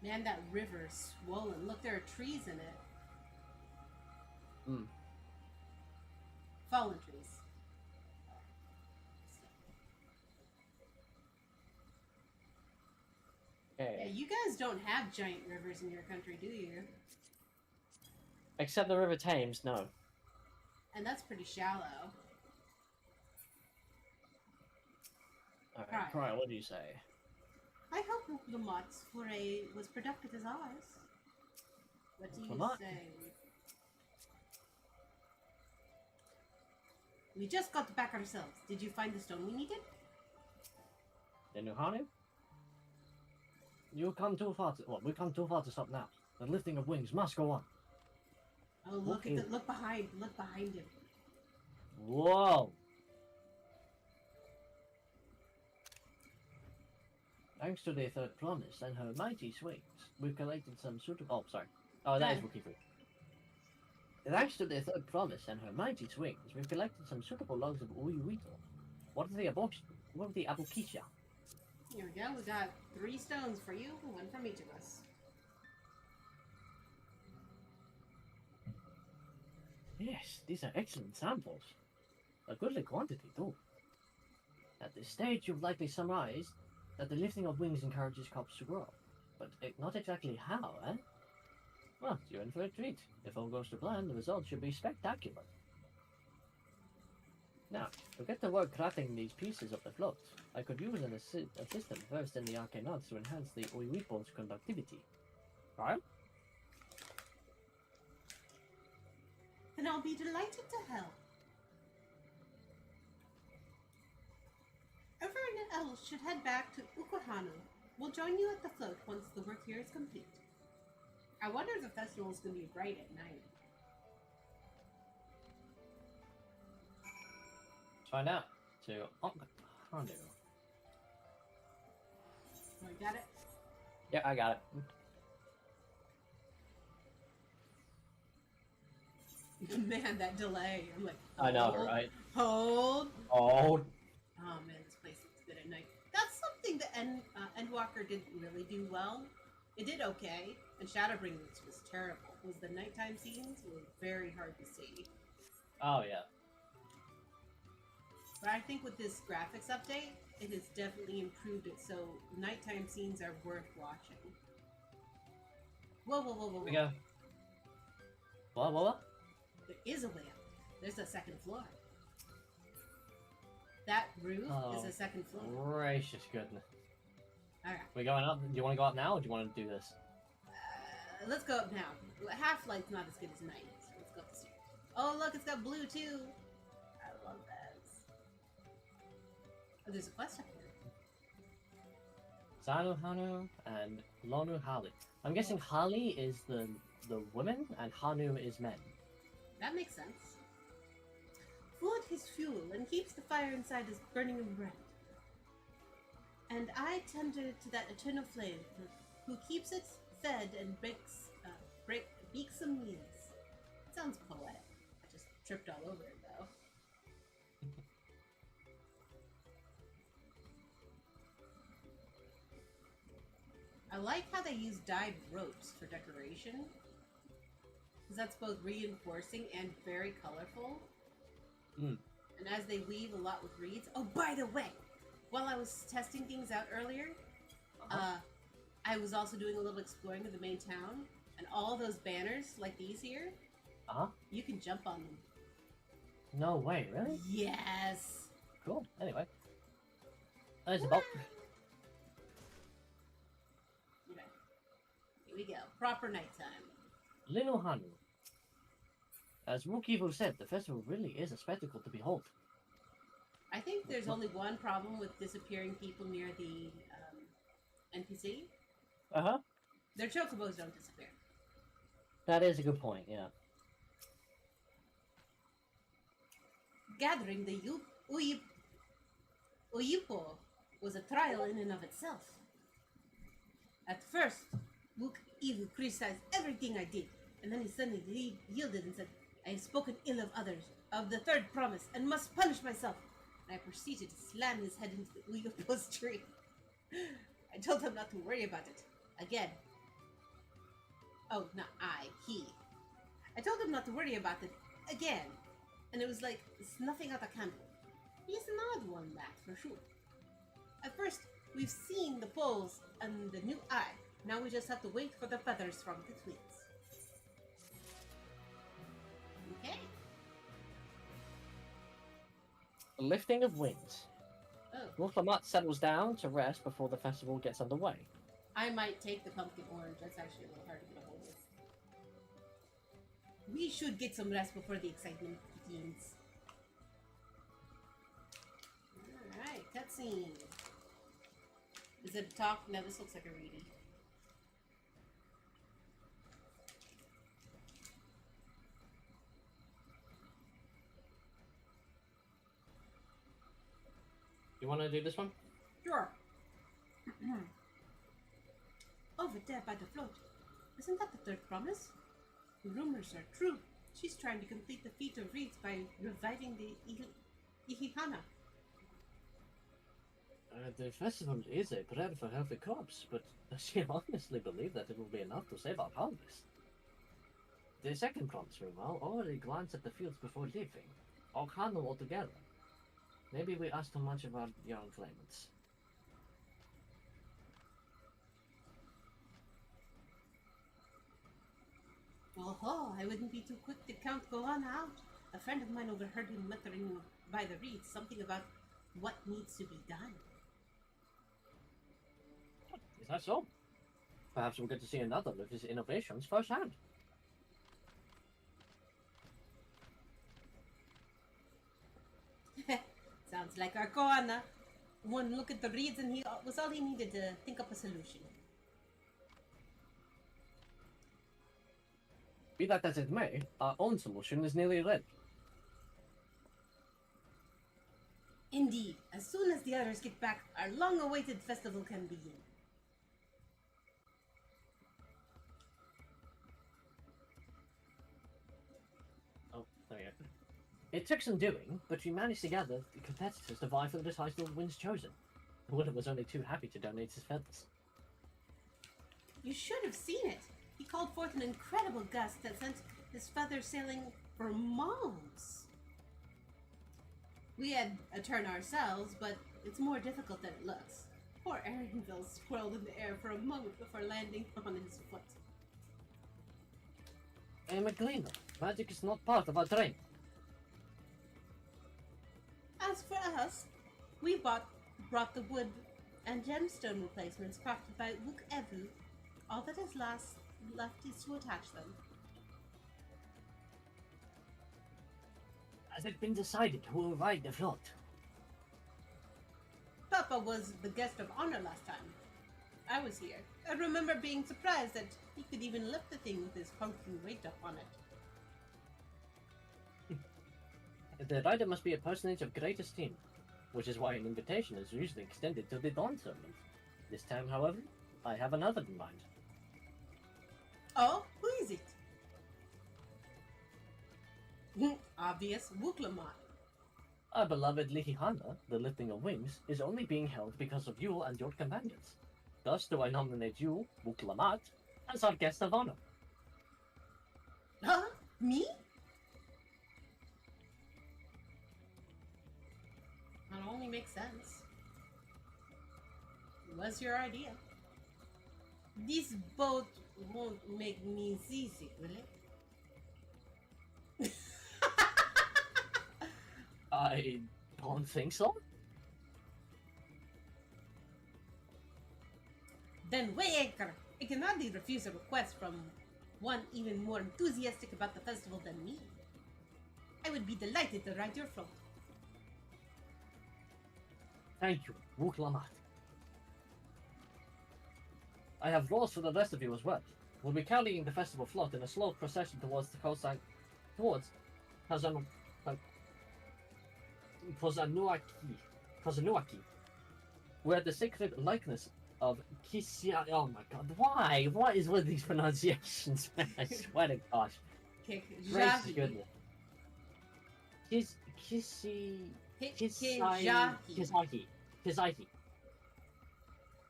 Man, that river's swollen. Look, there are trees in it. Hmm. Fallen trees. Okay. Yeah, you guys don't have giant rivers in your country, do you? Except the River Thames, no. And that's pretty shallow. Alright, Cry, what do you say? I hope Lamott's foray was productive as ours. What do you Lamont? say? We just got back ourselves. Did you find the stone we needed? The Nuhanu? You come too far to... Well, we come too far to stop now. The lifting of wings must go on. Oh, look at the... Look behind. Look behind him. Whoa! Thanks to the third promise and her mighty swings, we've collected some suitable... Oh, sorry. Oh, that is Wookiee food. Thanks to the third promise and her mighty swings, we've collected some suitable logs of Uyuito. What are the Abokisha? Here we go. We got 3 stones for you, one from each of us. Yes, these are excellent samples. A goodly quantity, too. At this stage, you've likely surmised that the lifting of wings encourages crops to grow. But not exactly how, eh? Well, you're in for a treat. If all goes to plan, the result should be spectacular. Now, to get to work crafting these pieces of the float, I could use an assistant versed in the arcane arts to enhance the Uiwipo's conductivity. Right? Then I'll be delighted to help. Everyone else should head back to Ukuhanu. We'll join you at the float once the work here is complete. I wonder if the festival is going to be bright at night. Let's find out. To Ukuhanu. Oh, you got it? Yeah, I got it. Man, that delay. I'm like, I know, hold, right? Hold. Oh, Oh man, this place looks good at night. That's something that Endwalker didn't really do well. It did okay, and Shadowbring was terrible. Was the nighttime scenes were very hard to see. oh yeah. But I think with this graphics update, it has definitely improved it, so nighttime scenes are worth watching. Whoa, whoa, whoa, whoa, We whoa. go. What? There is a way up. There's a second floor. That roof is a second floor. Gracious goodness. Alright. We going up? Do you want to go up now, or do you want to do this? Let's go up now. Half-Light's not as good as night, so let's go up the stairs. Oh, look, it's got blue, too. I love that. Oh, there's a quest up here. Zanu Hanu and Lonu Hali. I'm guessing Hali is the women and Hanu is men. That makes sense. Food is fuel and keeps the fire inside us burning and bright. And I tender to that eternal flame who keeps it fed and beaks some meals. Sounds poetic. I just tripped all over it though. I like how they use dyed ropes for decoration. Because that's both reinforcing and very colorful. Mm. And as they weave a lot with reeds. Oh, by the way, while I was testing things out earlier, I was also doing a little exploring of the main town. And all those banners, like these here, you can jump on them. No way, really? Yes. Cool. Anyway. There's a boat. Okay. Here we go. Proper nighttime. Linu Hanu. As Rukivu said, the festival really is a spectacle to behold. I think there's only one problem with disappearing people near the NPC. Their chocobos don't disappear. That is a good point, yeah. Gathering the Uyipo was a trial in and of itself. At first, Wuk Ivu criticized everything I did, and then he suddenly yielded and said, I have spoken ill of others, of the third promise, and must punish myself. And I proceeded to slam his head into the Uyipo's tree. I told him not to worry about it. Again. Oh, not I, he. I told him not to worry about it again. And it was like, it's nothing out of candle. He's an odd one, that, for sure. At first, we've seen the poles and the new eye. Now we just have to wait for the feathers from the twins. Okay. Lifting of winds. Oh. Wolflamat settles down to rest before the festival gets underway. I might take the pumpkin orange. That's actually a little hard to get a hold of. We should get some rest before the excitement begins. Alright, cutscene. Is it a talk? No, this looks like a reading. You want to do this one? Sure. Over there by the float. Isn't that the third promise? The rumors are true. She's trying to complete the feat of reeds by reviving the Ihihana. The festival is a prayer for healthy crops, but does she honestly believe that it will be enough to save our harvest? The second promise, meanwhile, already glanced at the fields before leaving, or handle altogether. Maybe we asked too much of our young claimants. Oh, I wouldn't be too quick to count Gohan out. A friend of mine overheard him muttering by the reeds something about what needs to be done. Is that so? Perhaps we'll get to see another of his innovations firsthand. Sounds like our Koana. One look at the reeds and he was all he needed to think up a solution. Be that as it may, our own solution is nearly ready. Indeed, as soon as the others get back, our long-awaited festival can begin. Oh, It took some doing, but we managed to gather the competitors to vie for the title of wins chosen. Willem was only too happy to donate his feathers. You should have seen it. He called forth an incredible gust that sent his feathers sailing for miles. We had a turn ourselves, but it's more difficult than it looks. Poor Aaronville swirled in the air for a moment before landing on his foot. Hey, McLean, magic is not part of our training. As for us, we brought the wood and gemstone replacements crafted by Wook Evu. All that is left is to attach them. Has it been decided who will ride the float? Papa was the guest of honor last time I was here. I remember being surprised that he could even lift the thing with his hulking weight up on it. The rider must be a personage of great esteem, which is why an invitation is usually extended to the Dawn tournament. This time, however, I have another in mind. Oh, who is it? Obvious Wuklamat. Our beloved Lihihana, the lifting of wings, is only being held because of you and your companions. Thus do I nominate you, Wuklamat, as our guest of honor. Huh? Me? That only makes sense. It was your idea. This boat won't make me seasick, will it? I don't think so. Then Waker, I can hardly refuse a request from one even more enthusiastic about the festival than me. I would be delighted to ride your float. Thank you, Wuklamat. I have rules for the rest of you as well. We'll be carrying the festival float in a slow procession towards the coastline, towards Kozanuaki, where the sacred likeness of Kisia. Oh my god, why? What is with these pronunciations, man? I swear to gosh. Gracious goodness. Kizaki.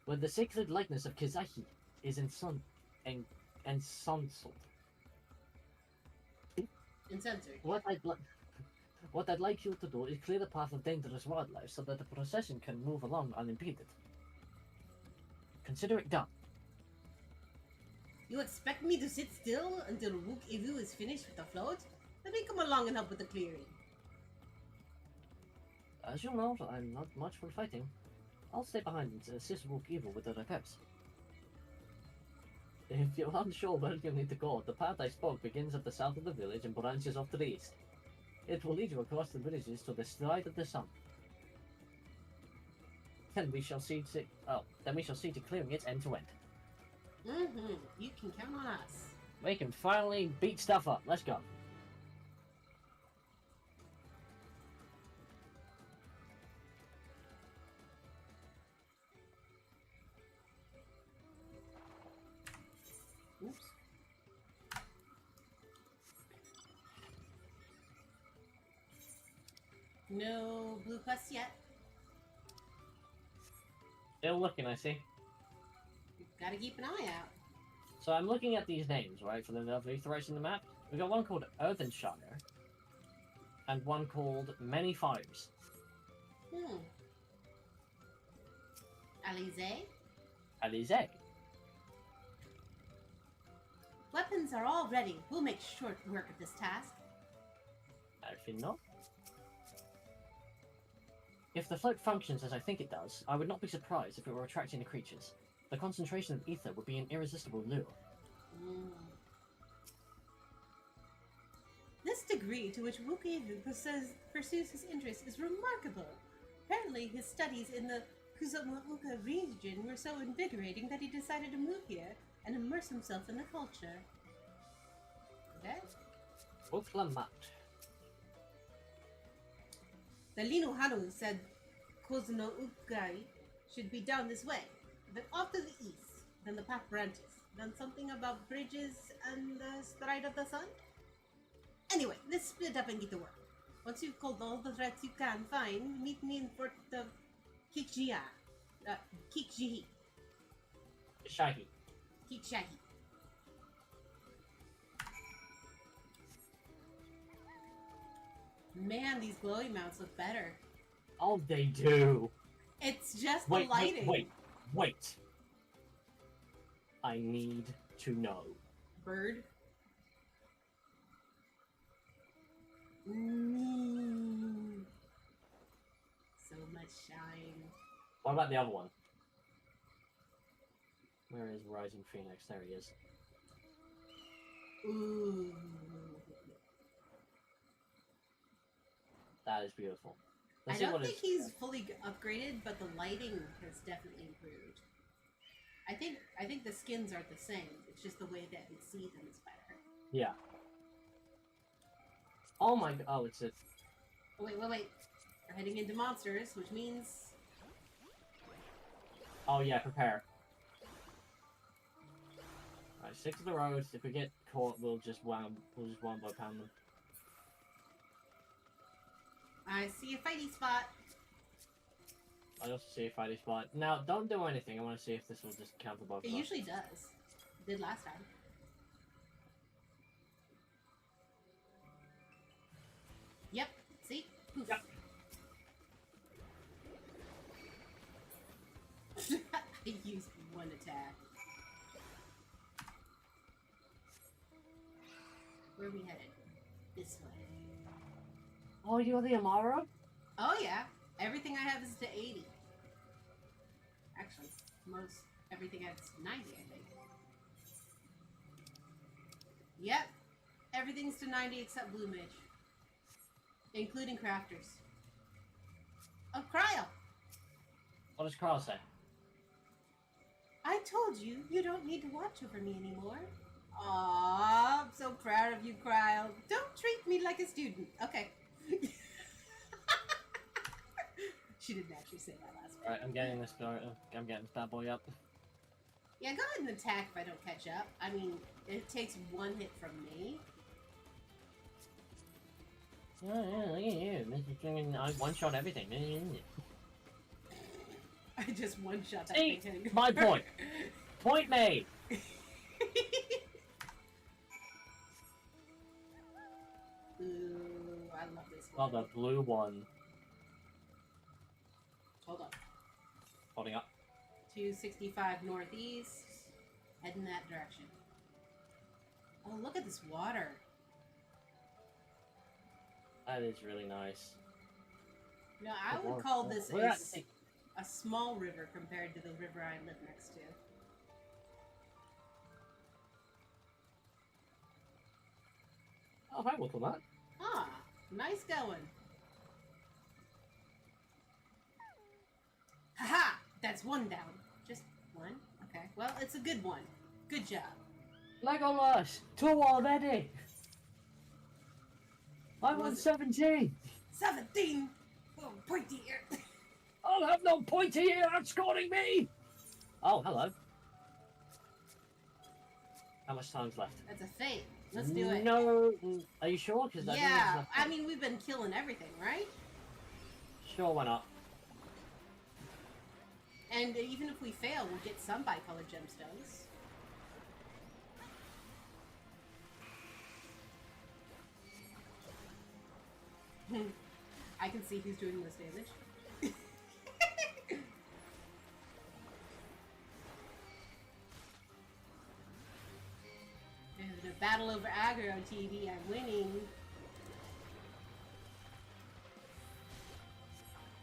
Where the sacred likeness of Kizaki is ensanceled. Incensored. What I'd like you to do is clear the path of dangerous wildlife so that the procession can move along unimpeded. Consider it done. You expect me to sit still until Wook Evu is finished with the float? Let me come along and help with the clearing. As you know, I'm not much for fighting. I'll stay behind and assist Wook Evu with the repairs. If you're unsure where you need to go, the path I spoke begins at the south of the village and branches off to the east. It will lead you across the villages to the stride of the sun. Then we shall see to clearing it end to end. You can count on us. We can finally beat stuff up. Let's go. Oops. No blue quest yet. Still looking, I see. Gotta keep an eye out. So I'm looking at these names, right, for the Aetherite in the map. We've got one called Earthenshire, and one called Many Fires. Alize? Weapons are all ready. We'll make short work of this task. Actually, no. If the float functions as I think it does, I would not be surprised if it were attracting the creatures. The concentration of ether would be an irresistible lure. This degree to which Wook Evu pursues his interests is remarkable. Apparently, his studies in the Kuzamauka region were so invigorating that he decided to move here and immerse himself in the culture. Okay? Wuklamat. The Linu Hanu said Koznoukai should be down this way, then off to the east, then the path branches, then something about bridges and the stride of the sun? Anyway, let's split up and get to work. Once you've killed all the threats you can find, meet me in Fort Kikjia. Kikjihi. Shahi. Kikshahi. Man, these glowy mounts look better. Oh, they do. It's just Wait, the lighting. wait. I need to know. Bird. So much shine. What about the other one? Where is Rising Phoenix? There he is. Ooh. That is beautiful. I don't think he's fully upgraded, but the lighting has definitely improved. I think the skins aren't the same. It's just the way that we see them is better. Yeah. Oh my god. Oh, it's a... Oh, wait. We're heading into monsters, which means... Oh yeah, prepare. Alright, stick to the roads. If we get caught, we'll just one by pound them. I see a fighty spot. I also see a fighting spot. Now, don't do anything. I want to see if this will just counter both. It usually does. It did last time. Yep. See? Poof. Yep. I used one attack. Where are we headed? This way. Oh, you're the Amara? Oh yeah. Everything I have is to 80. Actually, everything I have is 90, I think. Yep. Everything's to 90 except Blue Mage. Including crafters. Oh, Cryo! What does Carl say? I told you, you don't need to watch over me anymore. Aww, I'm so proud of you, Cryo. Don't treat me like a student. Okay. She didn't actually say that last time. Alright, I'm getting this bad boy up. Yeah, go ahead and attack if I don't catch up. I mean, it takes one hit from me. I one-shot everything. I just one-shot that See, thing. my point. Point made. Ooh, I love this Oh, one. the blue one. Hold on. Holding up. 265 northeast. Head in that direction. Oh, look at this water. That is really nice. No, I would call this a small river compared to the river I live next to. Oh, hi, welcome back. Ah, nice going. Haha! That's one down. Just one? Okay. Well, it's a good one. Good job. Legolas! 2 already! I'm on 17! 17! Oh, pointy ear. I'll have no pointy ear outscoring me! Oh, hello. How much time's left? That's a fate. Let's do it. No, are you sure? Because yeah, I mean, we've been killing everything, right? Sure, why not? And even if we fail, we'll get some bicolored gemstones. I can see who's doing most damage. And a battle over aggro TV, I'm winning.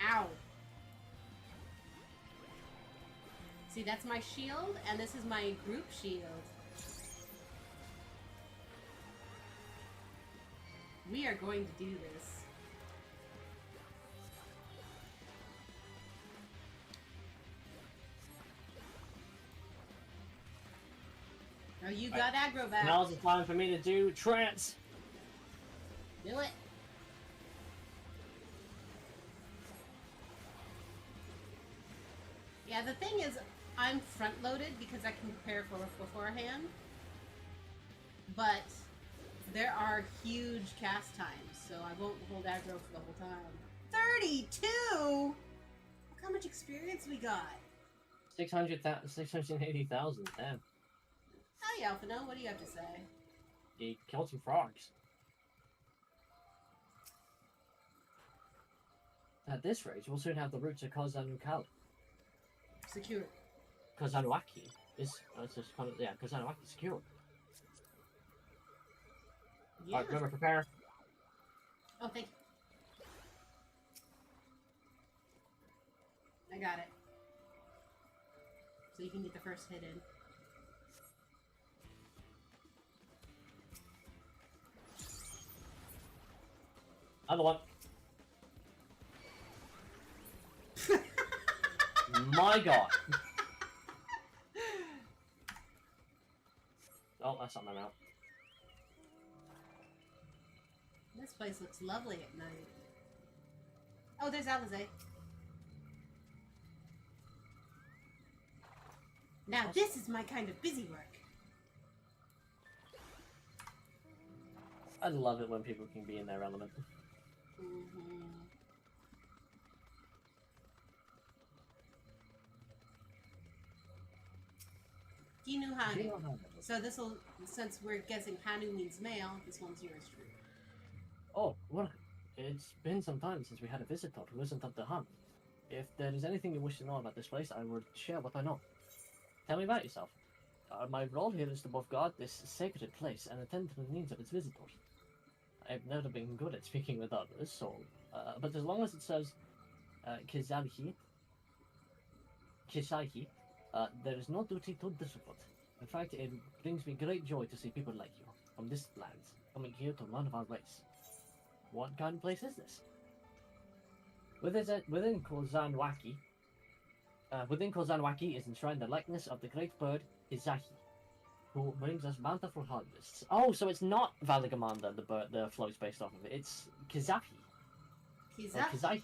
Ow. See, that's my shield, and this is my group shield. We are going to do this. Oh, you got aggro back. Now's the time for me to do trance. Do it. Yeah, the thing is, I'm front-loaded because I can prepare for it beforehand. But There are huge cast times, so I won't hold aggro for the whole time. 32? Look how much experience we got. 680,000, damn. Hi, Alphino, what do you have to say? He killed some frogs. At this rate, we'll soon have the route to Kozanukali. Secure. Kozanuaki is just kind of, yeah, Kozanuaki secure. Yeah. Alright, remember, prepare. Oh, thank you. I got it. So you can get the first hit in. Other one. My god. Oh, that's something out. This place looks lovely at night. Oh, there's Alizé. Now this is my kind of busy work. I love it when people can be in their element. Mm-hmm. Do you know Hanu? So this will, since we're guessing Hanu means male, this one's yours, Drew. Oh, well, it's been some time since we had a visitor who isn't of the hunt. If there is anything you wish to know about this place, I would share what I know. Tell me about yourself. My role here is to both guard this sacred place and attend to the needs of its visitors. I've never been good at speaking with others, so... but as long as it says Kisaihi, there is no duty to disappoint. In fact, it brings me great joy to see people like you, from this land, coming here to learn of our race. What kind of place is this? Within Kozanwaki is enshrined the likeness of the great bird Kizahi, who brings us bountiful harvests. Oh, so it's not Valigamanda, the bird the float's based off of it. It's Kizahi. Kizahi?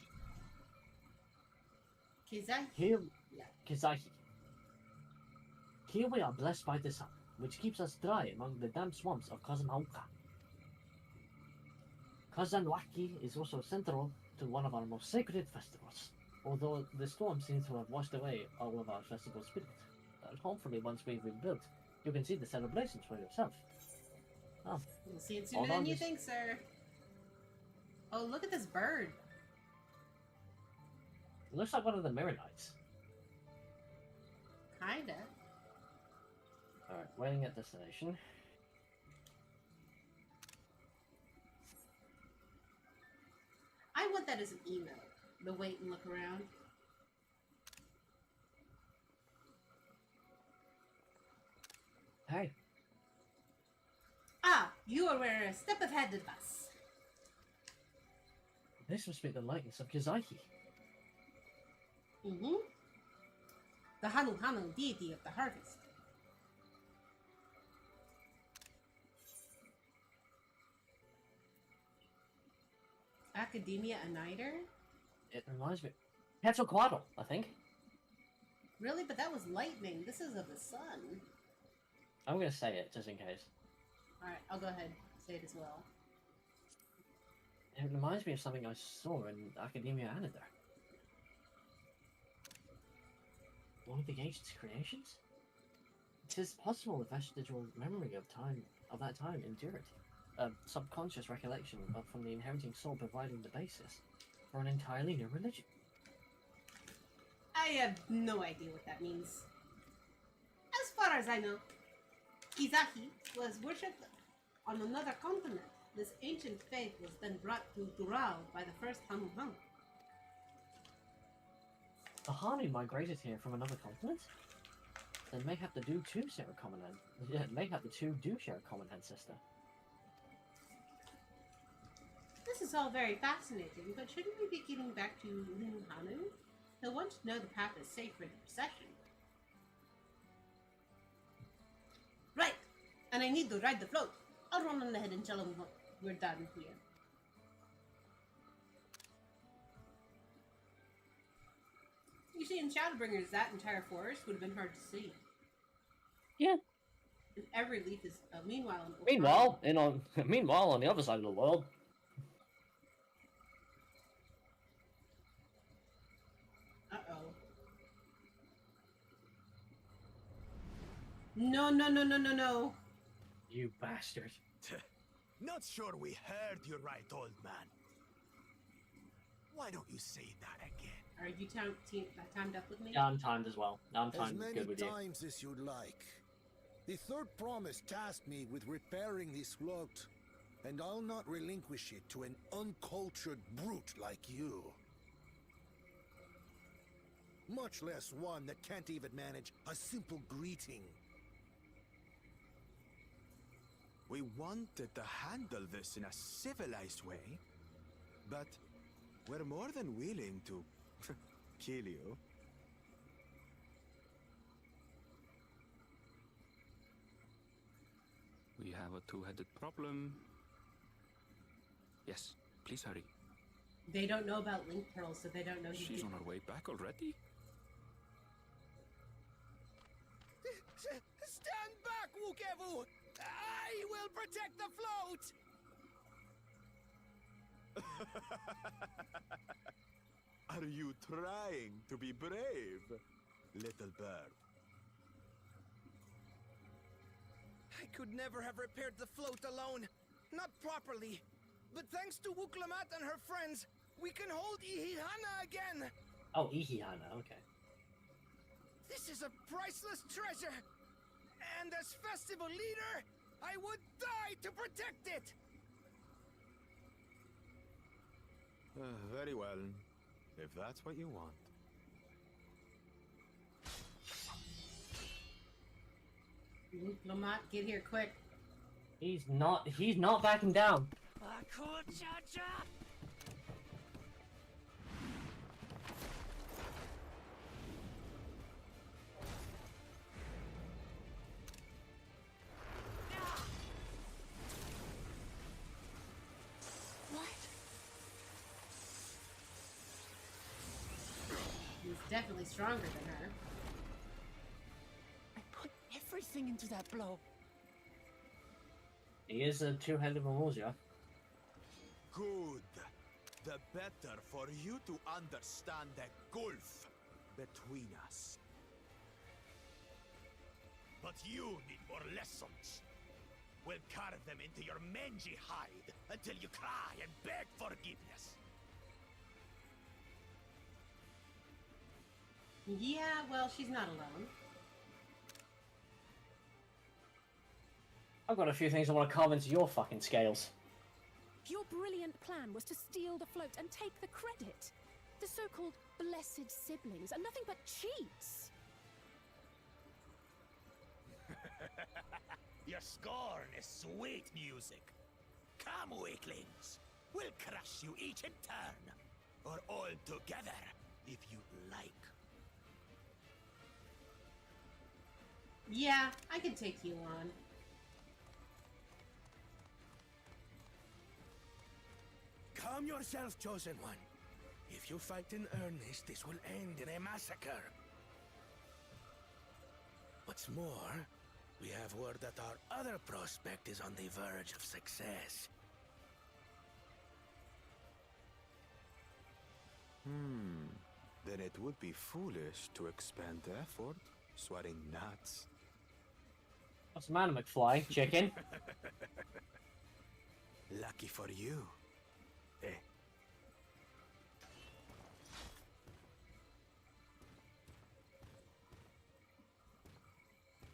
Kizahi? Here, Yeah. Kizahi. Here we are blessed by the sun, which keeps us dry among the damp swamps of Kazanauka. Kazanwaki is also central to one of our most sacred festivals, although the storm seems to have washed away all of our festival spirit. Hopefully, once we've rebuilt, you can see the celebrations for yourself. Oh, You'll see it sooner than you think, sir. Oh, look at this bird. It looks like one of the Mirror Knights. Kinda. Alright, waiting at destination. I want that as an email. The wait and look around. Hey. Ah, you are a step ahead of us. This must be the likeness of Kizahi. Mm-hmm. The Hanu deity of the harvest. Academia Aniter? It reminds me. Quetzalcoatl, I think. Really? But that was lightning. This is of the sun. I'm gonna say it, just in case. Alright, I'll go ahead. Say it as well. It reminds me of something I saw in Academia Aniter. One of the ancient's creations? It is possible the vestigial memory of that time endured. A subconscious recollection from the inheriting soul providing the basis for an entirely new religion. I have no idea what that means. As far as I know, Kizahi was worshipped on another continent. This ancient faith was then brought to Dural by the first Hanu. The Hanu migrated here from another continent? They may have the two share a common ancestor. This is all very fascinating, but shouldn't we be getting back to Lin Hanu? He'll want to know the path is safe for the procession. Right! And I need to ride the float. I'll run on ahead and tell him we're done here. You see, in Shadowbringers, that entire forest would have been hard to see. Yeah. Every leaf is. Meanwhile, Meanwhile, on the other side of the world, uh-oh. No, no, no, no, no, no. you bastard. Not sure we heard you right, old man. Why don't you say that again? Are you timed up with me? Yeah, I'm timed as well. I'm As timed many good with you. times as you'd like. The third promise tasked me with repairing this float, and I'll not relinquish it to an uncultured brute like you. Much less one that can't even manage a simple greeting. We wanted to handle this in a civilized way, but we're more than willing to kill you. We have a two-headed problem. Yes, please hurry. They don't know about link pearls, so they don't know you She's did- on her way back already? Stand back, Wukevu! I will protect the float! Are you trying to be brave, little bird? I could never have repaired the float alone. Not properly. But thanks to Wuklamat and her friends, we can hold Ihihana again! Oh, Ihihana, okay. This is a priceless treasure! And as festival leader, I would die to protect it! Very well, if that's what you want. Lamont, get here quick. He's not backing down. He's definitely stronger than her. I put everything into that blow. He is a two-headed Mamusia. Good. The better for you to understand the gulf between us. But you need more lessons. We'll carve them into your mangy hide until you cry and beg forgiveness. Yeah, well, she's not alone. I've got a few things I want to carve into your fucking scales. Your brilliant plan was to steal the float and take the credit. The so-called blessed siblings are nothing but cheats. Your scorn is sweet music. Come, weaklings. We'll crush you each in turn. Or all together, if you like. Yeah, I can take you on. Calm yourself, Chosen One. If you fight in earnest, this will end in a massacre. What's more, we have word that our other prospect is on the verge of success. Then it would be foolish to expend effort sweating nuts. What's the matter, McFly? Chicken? Lucky for you. Eh?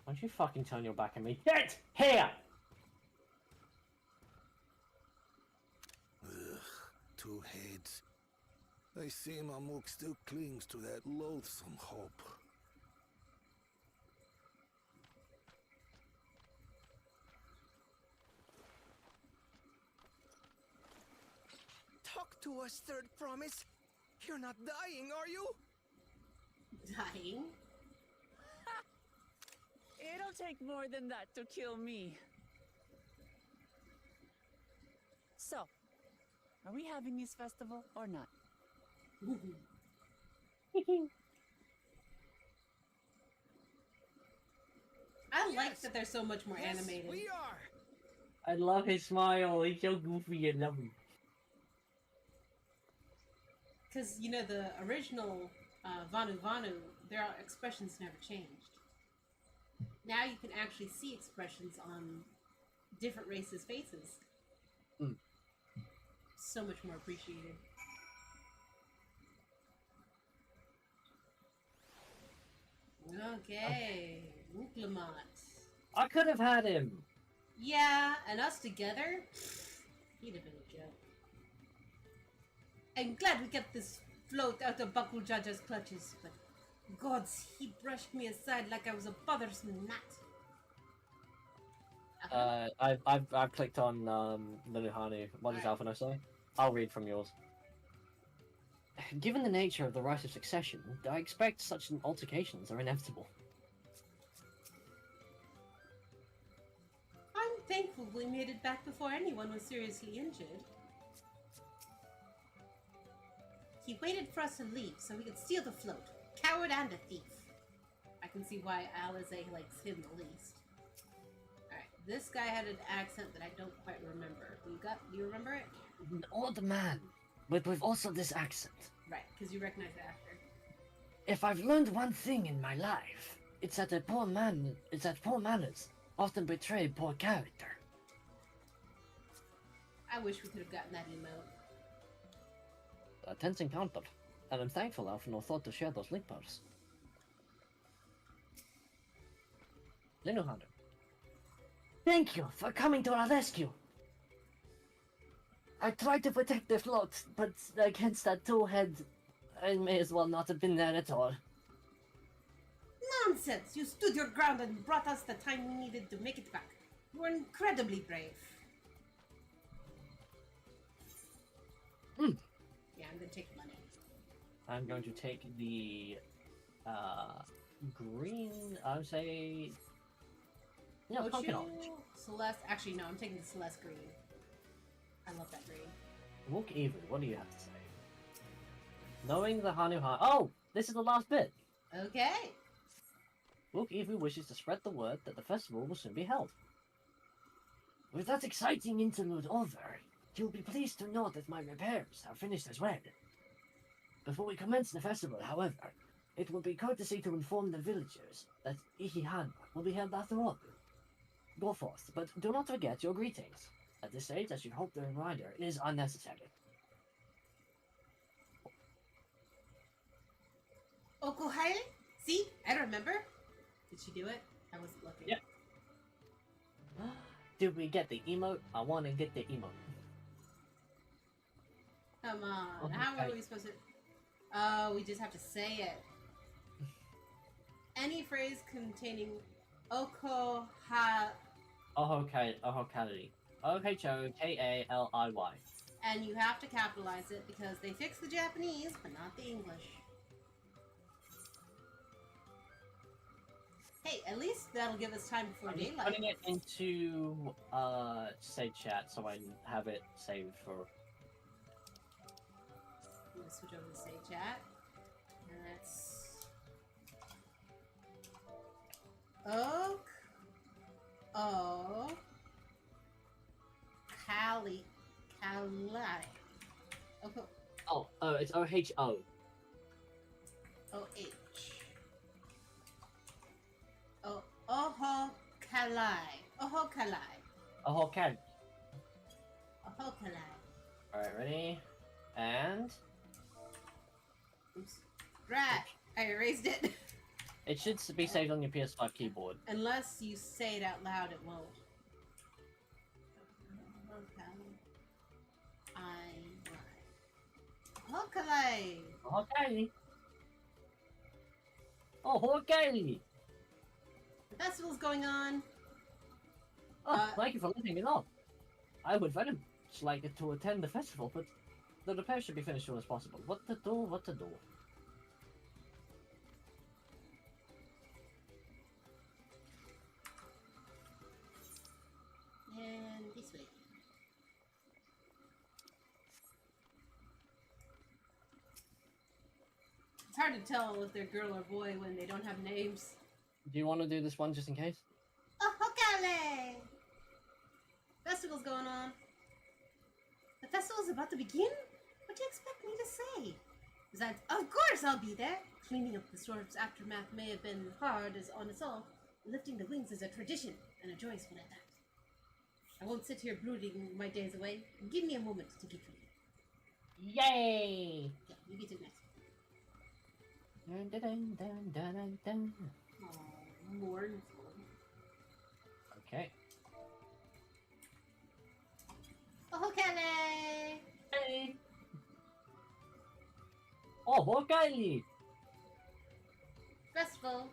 Why don't you fucking turn your back on me? Get here! Ugh, two heads. I see Mamuk still clings to that loathsome hope. Talk to us, Third Promise. You're not dying, are you? Dying? It'll take more than that to kill me. So, are we having this festival or not? I like that they're so much more animated. We are. I love his smile. He's so goofy and lovely. Because, you know, the original Vanu Vanu, their expressions never changed. Now you can actually see expressions on different races' faces. Mm. So much more appreciated. Okay, Wuklamat. I could have had him. Yeah, and us together, he'd have been a joke. I'm glad we kept this float out of Bakul Jaja's clutches, but gods, he brushed me aside like I was a bothersome gnat. I've clicked on the Nuhanu. What does Alphino say? I'll read from yours. Given the nature of the right of succession, I expect such altercations are inevitable. I'm thankful we made it back before anyone was seriously injured. He waited for us to leave so we could steal the float. Coward and a thief. I can see why Alize likes him the least. Alright, this guy had an accent that I don't quite remember. Do you remember it? An old man, but with also this accent. Right, because you recognize the actor. If I've learned one thing in my life, it's that poor manners often betray poor character. I wish we could have gotten that emote. A tense encounter, and I'm thankful Alphino thought to share those link posts. Linuhunter. Thank you for coming to our rescue. I tried to protect the float, but against that two-head, I may as well not have been there at all. Nonsense! You stood your ground and brought us the time we needed to make it back. You were incredibly brave. Hmm. Yeah, I'm gonna take the money. I'm going to take the green. I would say. No, pumpkin orange. Celeste. Actually, no. I'm taking the Celeste green. I love that green. Look, Avery, what do you have to say? Knowing the Hanuha. Oh, this is the last bit. Okay. Look, Avery wishes to spread the word that the festival will soon be held. With that exciting interlude over, you'll be pleased to know that my repairs are finished as well. Before we commence the festival, however, it would be courtesy to inform the villagers that Ihihana will be held after all. Go forth, but do not forget your greetings. At this stage, I should hope the reminder is unnecessary. Okohai? See? I remember. Did she do it? I wasn't looking. Yep. Did we get the emote? I want to get the emote. Come on. Okay. How are we supposed to... Oh, we just have to say it. Any phrase containing Okoha... Ohokali. Ohokali. And you have to capitalize it because they fixed the Japanese, but not the English. Hey, at least that'll give us time before I'm just daylight. putting it into save chat so I have it saved for. I'm gonna switch over to say chat. And that's Cali. Oh, it's OHO. OH. Oh, Oho Kalai. Oho Kalai. Ohokali. Oho Kalai. Alright, ready? And. Oops. Right. I erased it. It should be saved on your PS5 keyboard. Unless you say it out loud, it won't. Hokalai. Ohokali. Ohokali. The festival's going on. Oh, thank you for letting me know. I would very much like to attend the festival, but the repair should be finished as soon as possible. What to do? What to do? And this way. It's hard to tell if they're girl or boy when they don't have names. Do you want to do this one just in case? Festival's going on. The festival's about to begin? What do you expect me to say? Besides, of course I'll be there. Cleaning up the storm's aftermath may have been hard as on us all. Lifting the wings is a tradition, and a joyous one at that. I won't sit here brooding my days away. Give me a moment to get ready. Yay! Yeah, you get to next. Dun, dun, dun, dun, dun, dun. Aww, mournful. Okay. Oh, Kelly! Hey! Oh, more Kylie! Festival.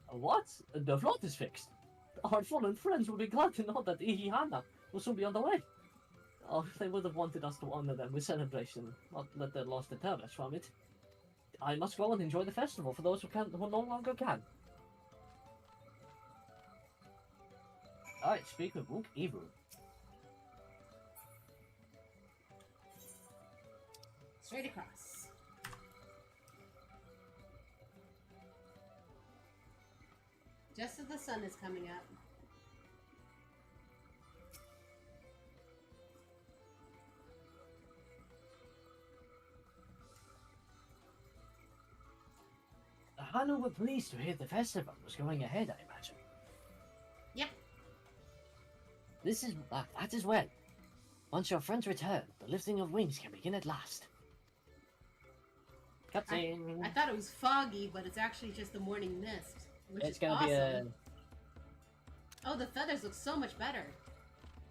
What? The float is fixed. Our fallen friends will be glad to know that Ihihana will soon be on the way. Oh, they would have wanted us to honor them with celebration, not let their loss deter us from it. I must go and enjoy the festival for those who no longer can. Alright, speak with Wook Evu. Straight across. Just as the sun is coming up. The Hanu were pleased to hear the festival was going ahead, I imagine. Yep. That is well. Once your friends return, the lifting of wings can begin at last. Cutscene. I thought it was foggy, but it's actually just the morning mist. Which It's is gonna awesome. be a... Oh, the feathers look so much better.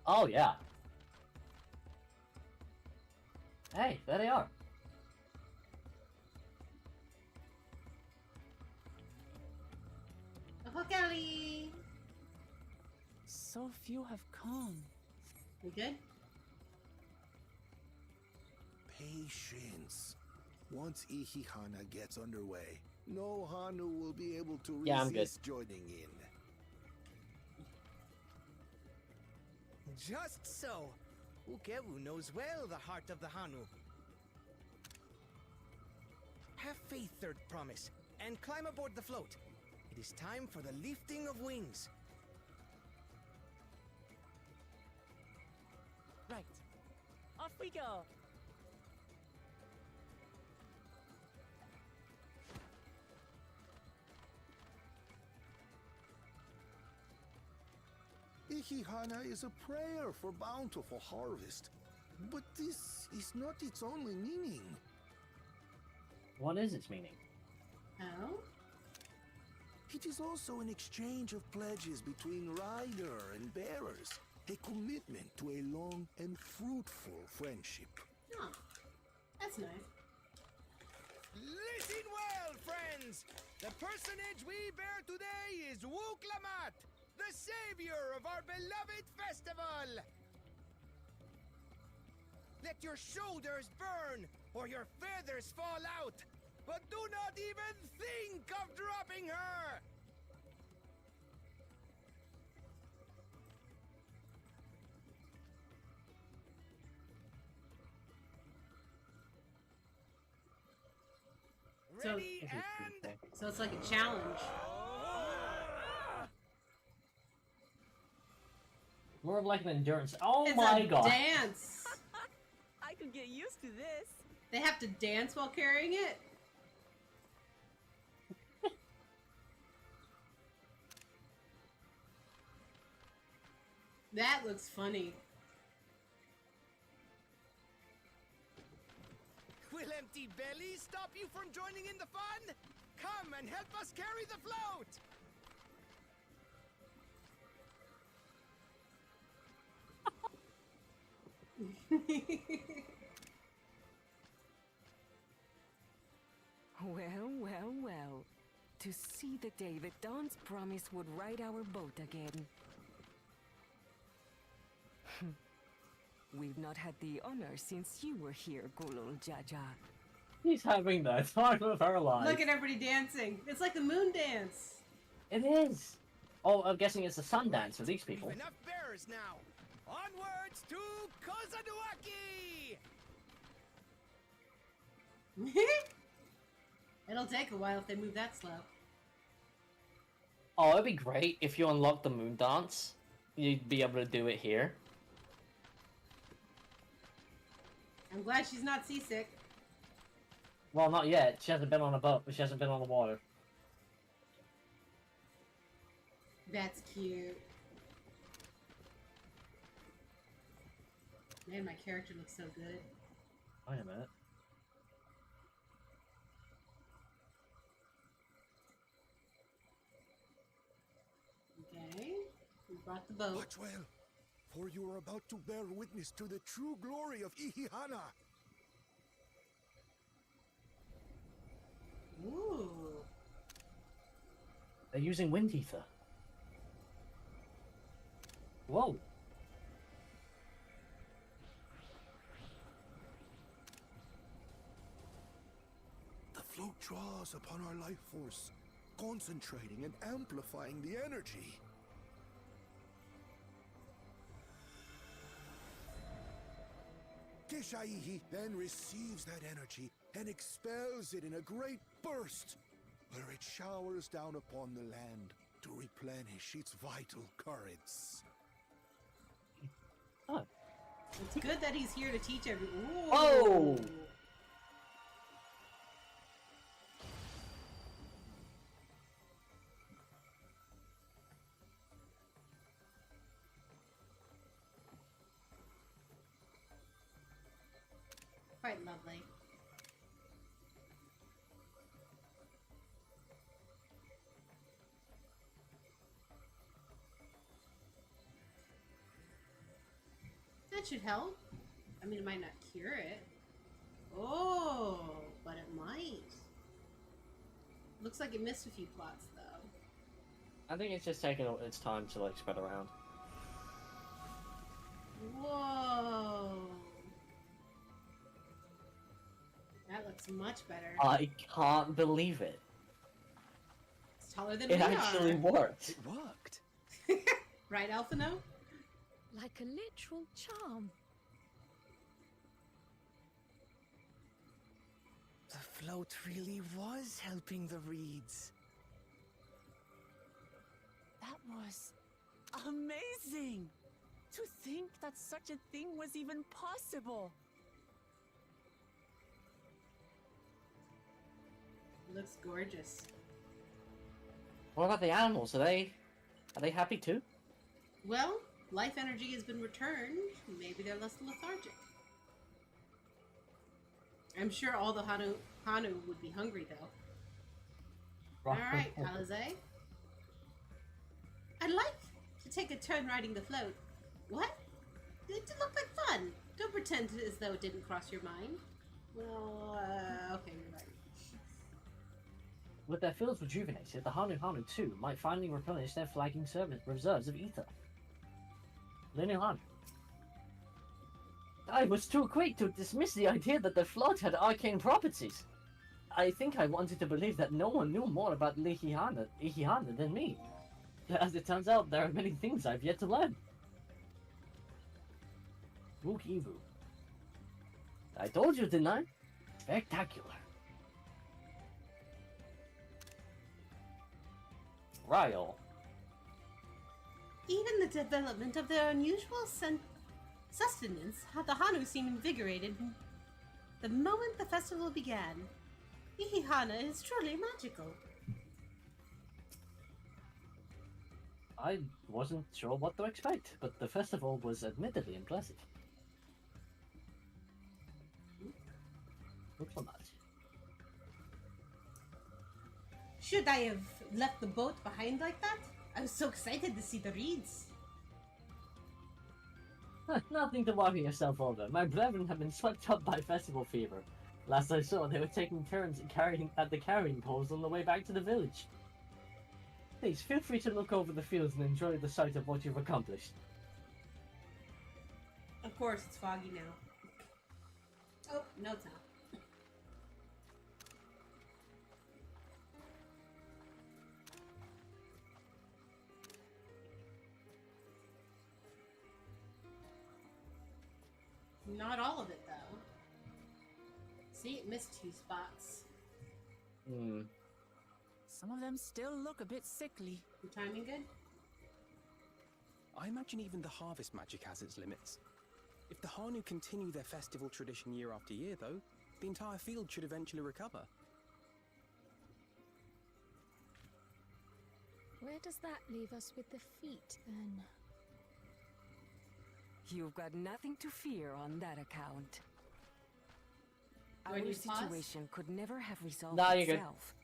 Oh, yeah. Hey, there they are. Oh, Kelly! So few have come. We good? Patience. Once Ihihana gets underway, no Hanu will be able to Yeah, I'm good. resist joining in. Just so. Ukewu knows well the heart of the Hanu. Have faith, Third Promise, and climb aboard the float. It is time for the lifting of wings. Right. Off we go. Ihihana is a prayer for bountiful harvest. But this is not its only meaning. What is its meaning? Oh? It is also an exchange of pledges between rider and bearers. A commitment to a long and fruitful friendship. Oh, that's nice. Listen well, friends! The personage we bear today is Wook Lamat, the savior of our beloved festival! Let your shoulders burn, or your feathers fall out, but do not even think of dropping her! Ready and... So it's like a challenge. More of like an endurance. Oh It's my a god. dance! I could get used to this. They have to dance while carrying it? That looks funny. Will empty bellies stop you from joining in the fun? Come and help us carry the float! Well, well, well. To see the day that Dawn's promise would ride our boat again. We've not had the honor since you were here, Gulul Jaja. He's having the time of her life. Look at everybody dancing. It's like the moon dance. It is. Oh, I'm guessing it's a sun dance for these people. We've enough bearers now. Onwards to Kozaduaki! It'll take a while if they move that slow. Oh, it'd be great if you unlock the moon dance you'd be able to do it here. I'm glad she's not seasick. Well, not yet. She hasn't been on a boat, but she hasn't been on the water. That's cute. Man, my character looks so good. Wait a minute. Okay. We brought the boat. Watch well, for you are about to bear witness to the true glory of Ihihana. Ooh. They're using wind ether. Whoa. The float draws upon our life force, concentrating and amplifying the energy. Keshaihi then receives that energy and expels it in a great burst, where it showers down upon the land to replenish its vital currents. Oh. It's good that he's here to teach everyone. Oh! Quite lovely. That should help. I mean, it might not cure it. Oh, but it might. Looks like it missed a few plots, though. I think it's just taking its time to like spread around. Whoa. That looks much better. I can't believe it. It's taller than It we actually are. worked. It worked. Right, Alphino? Like a literal charm. The float really was helping the reeds. That was amazing! To think that such a thing was even possible. Looks gorgeous. What about the animals? Are they happy too? Well, life energy has been returned. Maybe they're less lethargic. I'm sure all the Hanu would be hungry, though. Alright, Alize. I'd like to take a turn riding the float. What? It looked like fun. Don't pretend as though it didn't cross your mind. Well, okay, you're right. With their fields rejuvenated, the Hanu too might finally replenish their flagging reserves of ether. Lineal Hanu. I was too quick to dismiss the idea that the float had arcane properties. I think I wanted to believe that no one knew more about Ihihana than me. As it turns out, there are many things I've yet to learn. Wukivu. I told you, didn't I? Spectacular. Ryle. Even the development of their unusual sustenance had the Hanu seem invigorated the moment the festival began. Ihihana is truly magical. I wasn't sure what to expect, but the festival was admittedly impressive. Looks like that. Should I have left the boat behind like that? I was so excited to see the reeds. Nothing to worry yourself over. My brethren have been swept up by festival fever. Last I saw, they were taking turns at the carrying poles on the way back to the village. Please, feel free to look over the fields and enjoy the sight of what you've accomplished. Of course, it's foggy now. Oh, no it's not. Not all of it, though. See, it missed 2 spots. Hmm. Some of them still look a bit sickly. Your timing good? I imagine even the harvest magic has its limits. If the Hanu continue their festival tradition year after year, though, the entire field should eventually recover. Where does that leave us with the feet, then? You've got nothing to fear on that account. Do I Our need to pause? situation could never have resolved No, you're good. itself.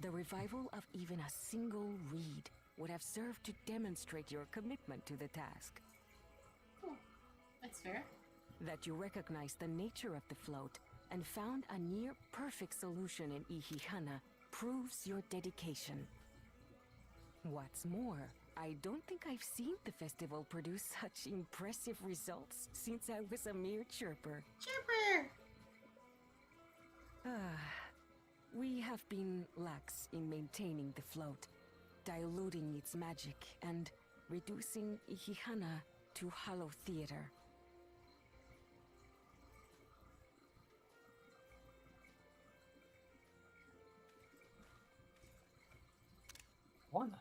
The revival of even a single reed would have served to demonstrate your commitment to the task. Cool. That's fair. That you recognize the nature of the float and found a near-perfect solution in Ihihana proves your dedication. What's more, I don't think I've seen the festival produce such impressive results since I was a mere chirper. Chirper! We have been lax in maintaining the float, diluting its magic, and reducing Ihihana to hollow theater. Wanda.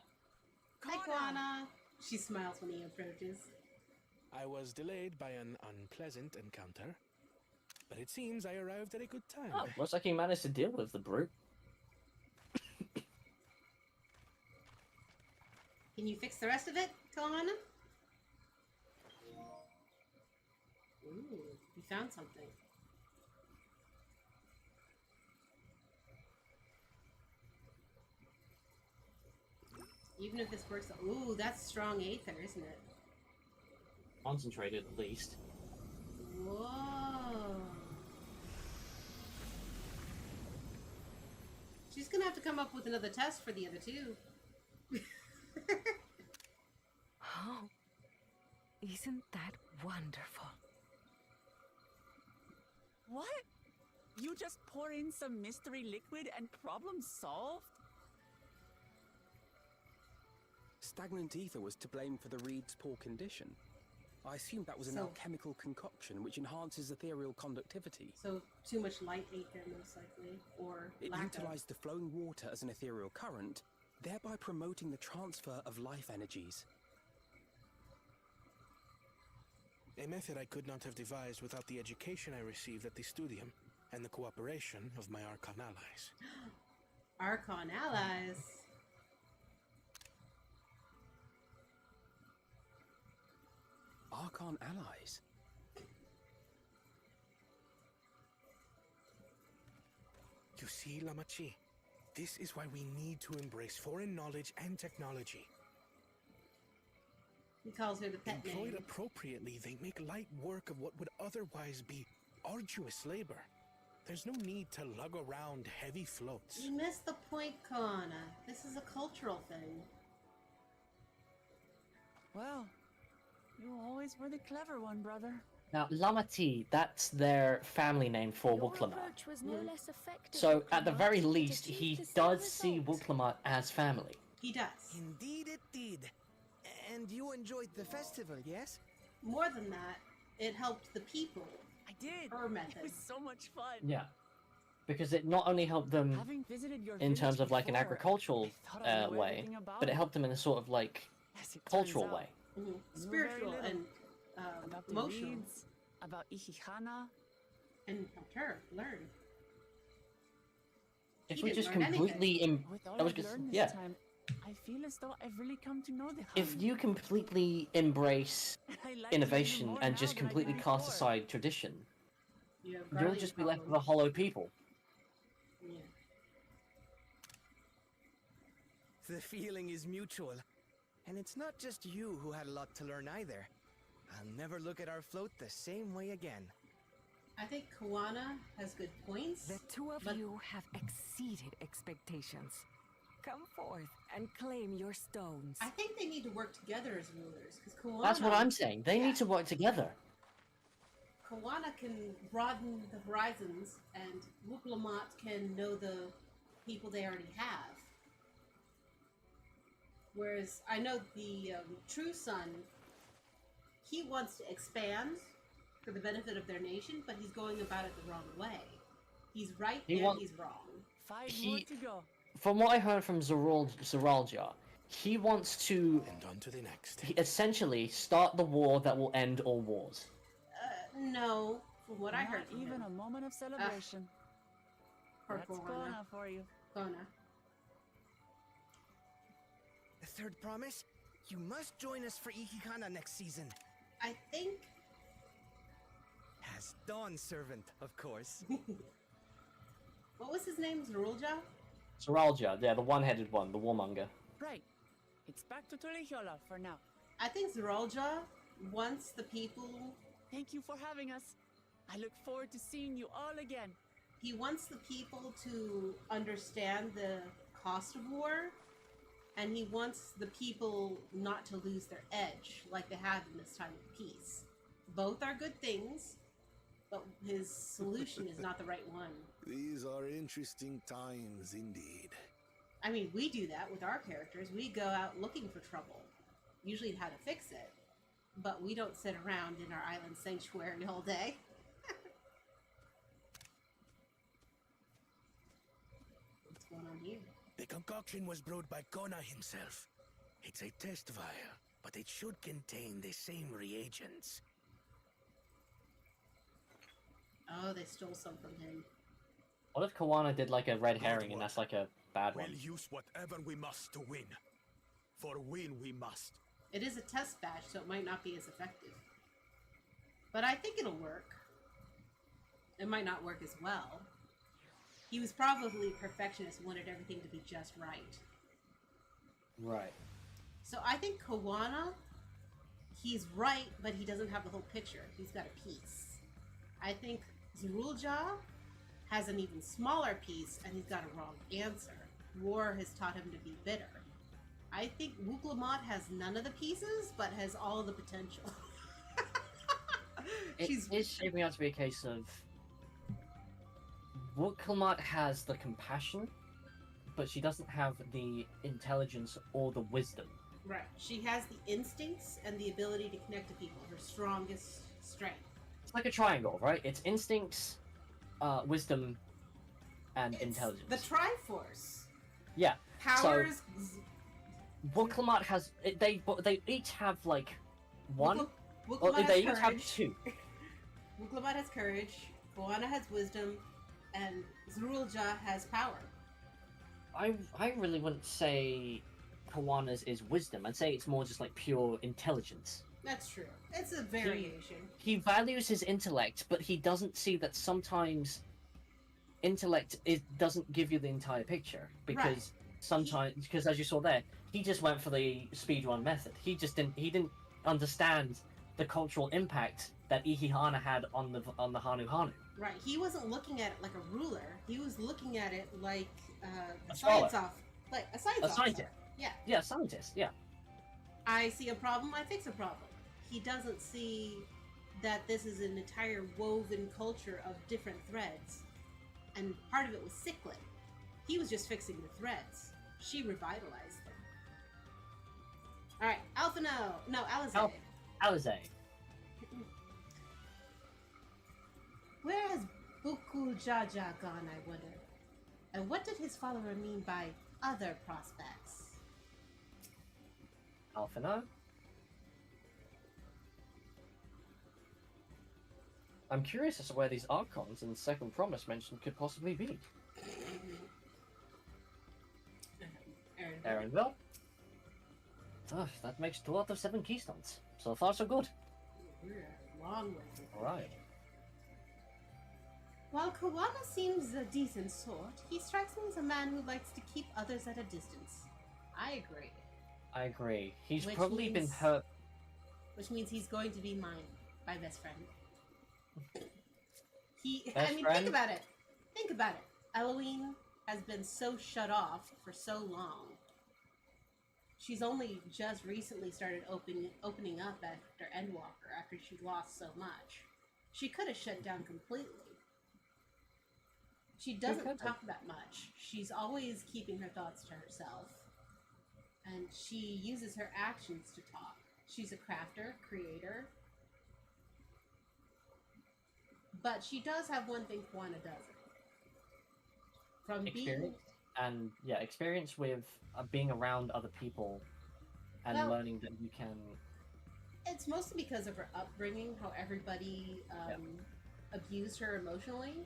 Hi, Kwana. She smiles when he approaches. I was delayed by an unpleasant encounter, but it seems I arrived at a good time. Oh, looks like he managed to deal with the brute. Can you fix the rest of it, Kwana? Ooh, you found something. Even if this works, ooh, that's strong aether, isn't it? Concentrated, at least. Whoa. She's gonna have to come up with another test for the other two. Oh, isn't that wonderful? What? You just pour in some mystery liquid and problem solved? Stagnant ether was to blame for the reed's poor condition. I assume that was an So- alchemical concoction which enhances ethereal conductivity. So, too much light aether, most likely. Or It lack of. utilized the flowing water as an ethereal current, thereby promoting the transfer of life energies. A method I could not have devised without the education I received at the studium and the cooperation of my Archon allies. Archon allies. Archon allies? You see, Lamachi, this is why we need to embrace foreign knowledge and technology. He calls her the pet Employed name. appropriately, they make light work of what would otherwise be arduous labor. There's no need to lug around heavy floats. You missed the point, Kana. This is a cultural thing. Well, you always were the clever one, brother. Now, Lamati, that's their family name for Your Wuklamat. approach was no less effective, So, at the Wuklamat. very It least, achieved he the same does see results. Wuklamat as family. He does. Indeed it did. And you enjoyed the festival, yes? More than that, it helped the people. I did. Her method. It was so much fun. Yeah. Because it not only helped them Having visited your in terms village of like an before, agricultural I thought I knew way, everything about but it it. helped them in a sort of like As it turns cultural out, way. Mhm. Knew Spiritual very and about the emotional. reeds, about Ihihana. And helped her learn. If He we didn't just learn anything. completely With all I was I've just learned this yeah. time, I feel as though I've really come to know the If Hanu. you completely embrace I like it even innovation more and now just than I completely did cast before. aside tradition, You have you'll guardian just be left with a problems. hollow people. Yeah. The feeling is mutual. And it's not just you who had a lot to learn either. I'll never look at our float the same way again. I think Kawana has good points. The two of but you have exceeded expectations. Come forth and claim your stones. I think they need to work together as rulers. Because Kawana. That's what I'm saying. They need to work together. Kawana can broaden the horizons, and Wuklamat can know the people they already have. Whereas I know the True Son, he wants to expand for the benefit of their nation, but he's going about it the wrong way. He's right He and want- he's wrong. 5 more He- to go. From what I heard from Zeralja, he wants to And on to the next. essentially start the war that will end all wars. No. From what I Not heard from even him. a moment of celebration. Poor That's Koana. Kona for you. Koana. The third promise? You must join us for Ihikana next season. I think... As Dawn servant, of course. What was his name? Zerulja? Zeralja, yeah, the one-headed one, the warmonger. Right. It's back to Turihiola for now. I think Zerulja wants the people... Thank you for having us. I look forward to seeing you all again. He wants the people to understand the cost of war, and he wants the people not to lose their edge like they have in this time of peace. Both are good things, but his solution is not the right one. These are interesting times indeed. I mean, we do that with our characters. We go out looking for trouble, usually how to fix it, but we don't sit around in our island sanctuary all day. What's going on here? The concoction was brewed by Kona himself. It's a test vial, but it should contain the same reagents. Oh, they stole some from him. What if Kawana did like a red herring and that's like a bad one? We'll use whatever we must to win. For win we must. It is a test batch, so it might not be as effective. But I think it'll work. It might not work as well. He was probably perfectionist, wanted everything to be just right. Right. So I think Kawana, he's right, but he doesn't have the whole picture. He's got a piece. I think Zerulja has an even smaller piece, and he's got a wrong answer. War has taught him to be bitter. I think Wuklamat has none of the pieces, but has all the potential. It is shaping out to be a case of Wuklamat has the compassion, but she doesn't have the intelligence or the wisdom. Right. She has the instincts and the ability to connect to people, her strongest strength. It's like a triangle, right? It's instincts, wisdom, and intelligence. The Triforce. Yeah. Powers. So, Wuklamat has they each have like one. Or they each have two. Wuklamat has courage. Koana has wisdom, and Zerulja has power. I really wouldn't say Kawana's is wisdom. I'd say it's more just like pure intelligence. That's true. It's a variation. He values his intellect, but he doesn't see that sometimes intellect doesn't give you the entire picture, because sometimes, because as you saw there, he just went for the speedrun method. He didn't understand the cultural impact that Ihihana had on the Hanu Hanu. Right. He wasn't looking at it like a ruler. He was looking at it like A scholar. a scientist. Yeah. Yeah, scientist. Yeah. I see a problem, I fix a problem. He doesn't see that this is an entire woven culture of different threads, and part of it was cyclic. He was just fixing the threads. She revitalized them. All right, Alphino. No, Alizé. Alizé. Where has Buku Jaja gone, I wonder? And what did his follower mean by other prospects? Alphino? I'm curious as to where these Archons and Second Promise mentioned could possibly be. Aaronville? Oh, that makes 2 out of 7 keystones. So far, so good. We're a long way. Alright. While Kawana seems a decent sort, he strikes me as a man who likes to keep others at a distance. I agree. I agree. He's Which probably been means- hurt. Which means he's going to be mine, my best friend. Best friend? Think about it. Think about it. Eloine has been so shut off for so long. She's only just recently started opening up after Endwalker, after she lost so much. She could have shut down completely. She doesn't talk that much. She's always keeping her thoughts to herself. And she uses her actions to talk. She's a crafter, creator. But she does have one thing Kwana doesn't. From being Experience and yeah, experience with being around other people and Well- learning that you can. It's mostly because of her upbringing, how everybody abused her emotionally.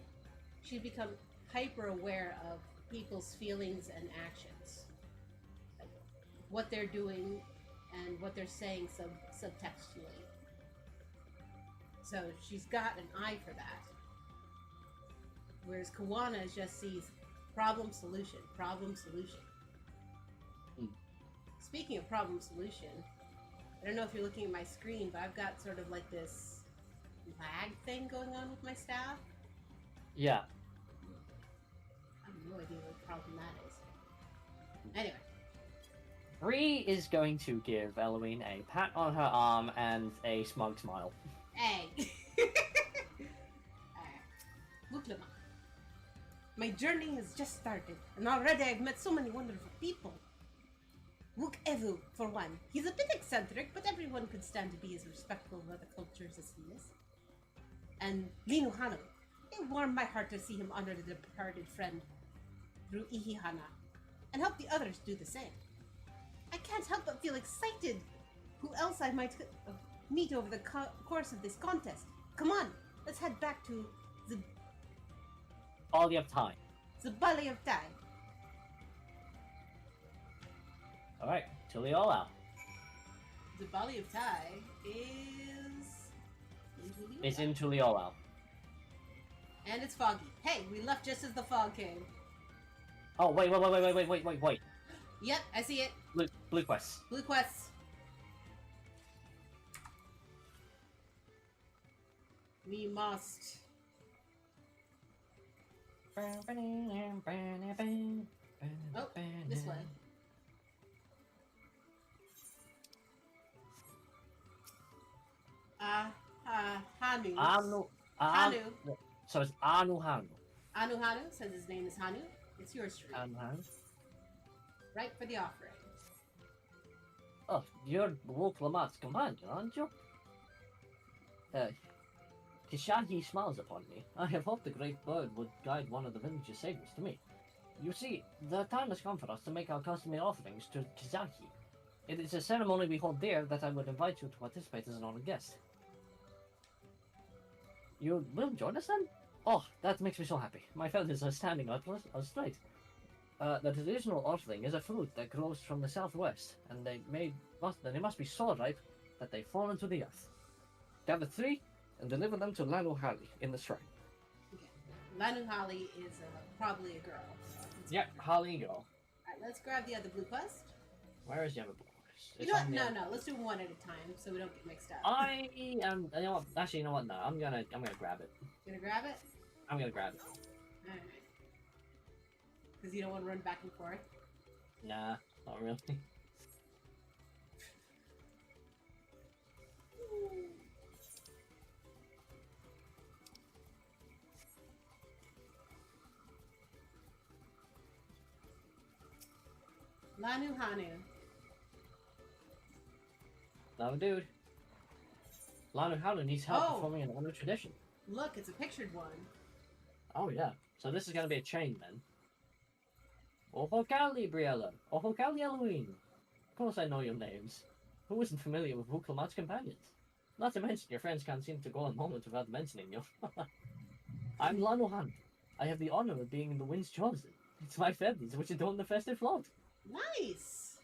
She's become hyper aware of people's feelings and actions, like what they're doing and what they're saying subtextually. So she's got an eye for that. Whereas Kawana just sees problem solution, problem solution. Speaking of problem solution, I don't know if you're looking at my screen, but I've got sort of like this lag thing going on with my staff. Yeah. I have no idea what problem that is. Anyway. Bree is going to give Eloine a pat on her arm and a smug smile. Hey! Wuklama. My journey has just started, and already I've met so many wonderful people. Wook Evu, for one. He's a bit eccentric, but everyone could stand to be as respectful of other cultures as he is. And Linu Hano. It warmed my heart to see him honor the departed friend through Ihihana, and help the others do the same. I can't help but feel excited. Who else I might meet over the course of this contest. Come on, let's head back to the Bali of Time. Bali of Tai. Alright, Tuliola. The Bali of Tai is... It's in Tuliola. And it's foggy. Hey, we left just as the fog came. Oh, wait. Yep, I see it. Blue Quest. Blue Quest. We must. Oh, this way. Hanu. Hanu. So it's Anu Hanu. Anu Hanu says his name is Hanu. It's your street. Anu Hanu. Right for the offering. Oh, you're Woklamat's companion, aren't you? Kishahi smiles upon me. I have hoped the great bird would guide one of the village's saviors to me. You see, the time has come for us to make our customary offerings to Kizahi. It is a ceremony we hold there that I would invite you to participate as an honored guest. You will join us then? Oh, that makes me so happy. My feathers are standing up straight. The traditional offering is a fruit that grows from the southwest, and they must be so ripe that they fall into the earth. Gather 3 and deliver them to Lanu Hali in the shrine. Okay. Lanu Hali is probably a girl. So Yep, Hali girl. Alright, let's grab the other blue quest. Where is the other blue quest? You know what? No, let's do one at a time so we don't get mixed up. I am. You know what? Actually, you know what? No, I'm gonna grab it. You gonna grab it? I'm gonna grab it. Alright. Because you don't want to run back and forth? Nah, not really. Lanu Hanu. No, dude. Lanu Hanu needs help performing an honor tradition. Look, it's a pictured one. Oh, yeah. So this is gonna be a chain, then. Ohokali, Briella. Ohokali, Eloine. Of course I know your names. Who isn't familiar with Wuklamat's companions? Not to mention, your friends can't seem to go a moment without mentioning you. I'm Lanu Hanu. I have the honor of being the wind's chosen. It's my feathers which adorn the festive float. Nice!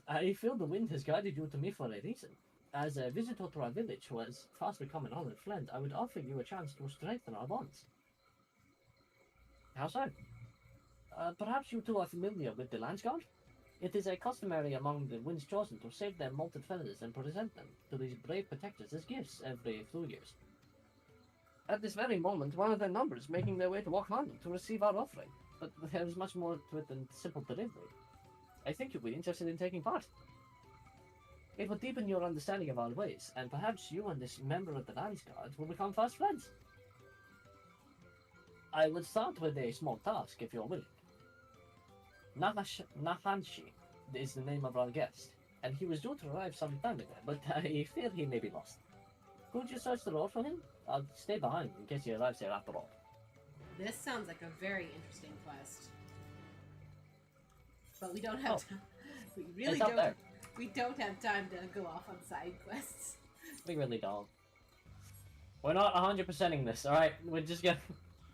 I feel the wind has guided you to me for a reason. As a visitor to our village who has fast become an honored friend, I would offer you a chance to strengthen our bonds. How so? Perhaps you two are familiar with the Lance Guard? It is a customary among the Wind's Chosen to save their molted feathers and present them to these brave protectors as gifts every few years. At this very moment, one of their number is making their way to Wakhan to receive our offering, but there is much more to it than simple delivery. I think you'd be interested in taking part. It would deepen your understanding of our ways, and perhaps you and this member of the Lance Guard will become fast friends. I would start with a small task, if you're willing. Nahanshi is the name of our guest, and he was due to arrive some time ago, but I fear he may be lost. Could you search the road for him? I'll stay behind in case he arrives here after all. This sounds like a very interesting quest. But we don't have Oh. time. We really It's up don't. there. We don't have time to go off on side quests. We really don't. We're not 100%ing this, alright? We're just gonna...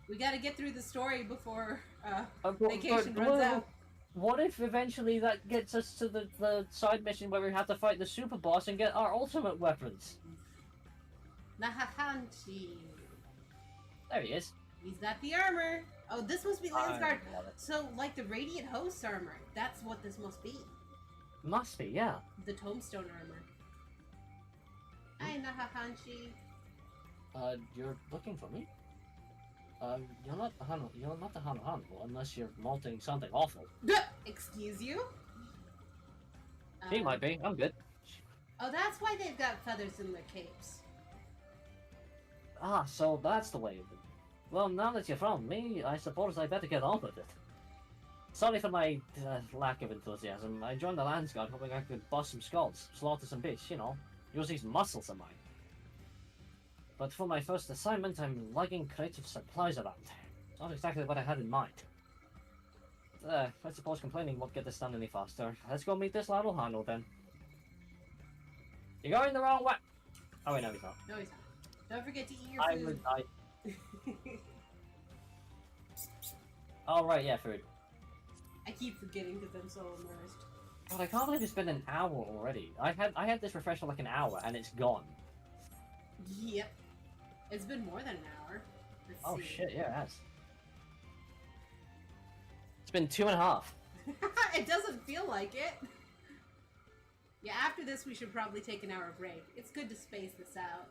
We gotta get through the story before But- vacation but runs out. What if eventually that gets us to the side mission where we have to fight the super boss and get our ultimate weapons? Nahahanchi. There he is. He's got the armor. Oh, this must be Landsguard. I love it. So, like the Radiant Host's armor. That's what this must be. Must be, yeah. The Tombstone armor. Hi, Nahahanchi. You're looking for me? You're not the Hanu unless you're malting something awful. Excuse you? He might be. I'm good. Oh, that's why they've got feathers in their capes. Ah, so that's the way of it. Well, now that you found me, I suppose I better get on with it. Sorry for my lack of enthusiasm. I joined the Landsguard hoping I could bust some skulls, slaughter some beasts, you know, use these muscles of mine. But for my first assignment, I'm lugging crates of supplies around. Not exactly what I had in mind. I suppose complaining won't get this done any faster. Let's go meet this little Hano then. You're going the wrong way! Oh wait, no he's not. No, he's not. Don't forget to eat your food. Oh right, yeah, food. I keep forgetting because I'm so immersed. God, I can't believe it's been an hour already. I had this refresh for like an hour and it's gone. Yep. It's been more than an hour. Let's Oh see. shit, yeah, it has. It's been 2.5. It doesn't feel like it. Yeah, after this we should probably take an hour break. It's good to space this out.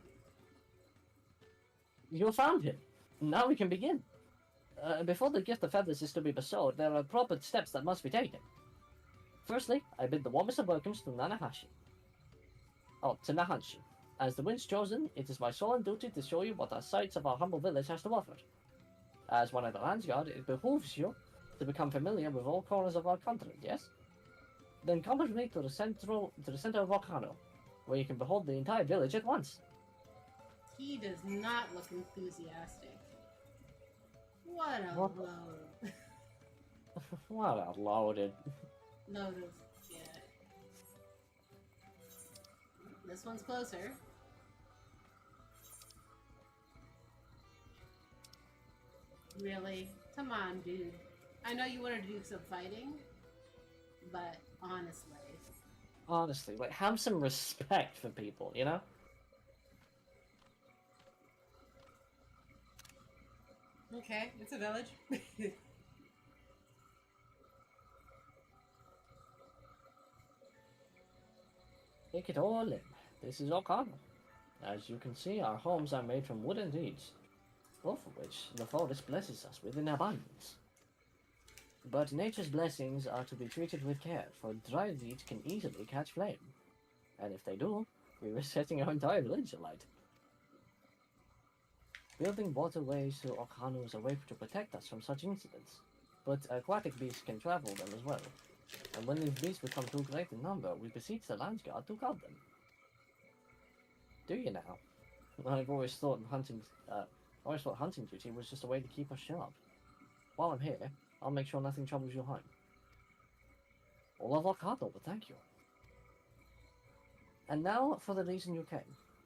You found him. Now we can begin. Before the gift of feathers is to be bestowed, there are proper steps that must be taken. Firstly, I bid the warmest of welcomes to Nahanshi. As the wind's chosen, it is my solemn duty to show you what the sights of our humble village has to offer. As one of the Landsguard, it behooves you to become familiar with all corners of our continent, yes? Then come with me to the center of Volcano, where you can behold the entire village at once. He does not look enthusiastic. What a What? load. What a loaded. Load of shit. This one's closer. Really? Come on, dude. I know you wanted to do some fighting, but honestly. Honestly, like, have some respect for people, you know? Okay, it's a village. Take it all in. This is Okano. As you can see, our homes are made from wood and reeds, both of which the forest blesses us with in abundance. But nature's blessings are to be treated with care, for dry reeds can easily catch flame. And if they do, we risk setting our entire village alight. Building waterways to Okano is a way to protect us from such incidents, but aquatic beasts can travel them as well. And when these beasts become too great in number, we beseech the Landsguard to guard them. Do you now? I've always thought hunting duty was just a way to keep us sharp. While I'm here, I'll make sure nothing troubles your home. All of Okado will thank you. And now for the reason you came.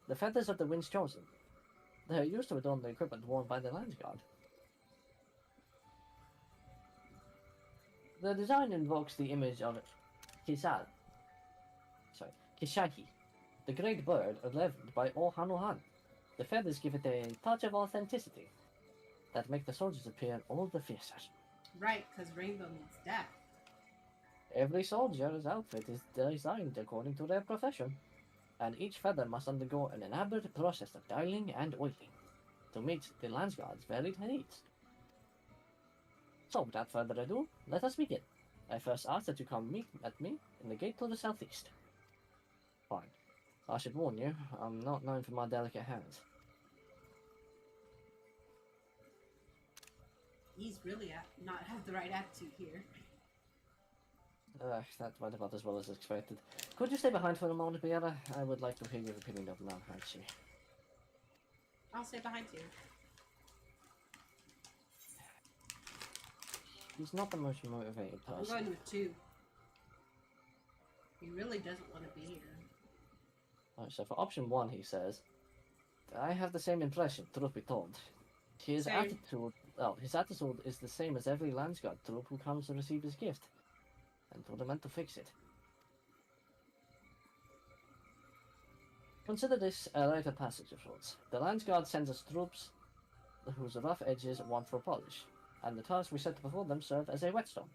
The feathers of the wind's chosen. They are used to adorn the equipment worn by the Landsguard. The design invokes the image of Kishahi, the great bird revered by all Hanuhan. The feathers give it a touch of authenticity that make the soldiers appear all the fiercer. Right, because Rainbow means death. Every soldier's outfit is designed according to their profession, and each feather must undergo an elaborate process of dialing and oiling to meet the Landsguard's varied needs. So, without further ado, let us begin. I first ask that you come meet at me in the gate to the southeast. Fine. I should warn you, I'm not known for my delicate hands. He's really not have the right attitude here. That went about as well as expected. Could you stay behind for a moment, Biella? I would like to hear your opinion of Nahanshi. I'll stay behind you. He's not the most motivated I'm person. going with 2. He really doesn't want to be here. Alright, so for option 1, he says, I have the same impression, truth be told. His Same. attitude is the same as every Landsguard troop who comes to receive his gift. And we're meant to fix it. Consider this a rite of passage of sorts. The Landsguard sends us troops whose rough edges want for polish, and the tasks we set before them serve as a whetstone.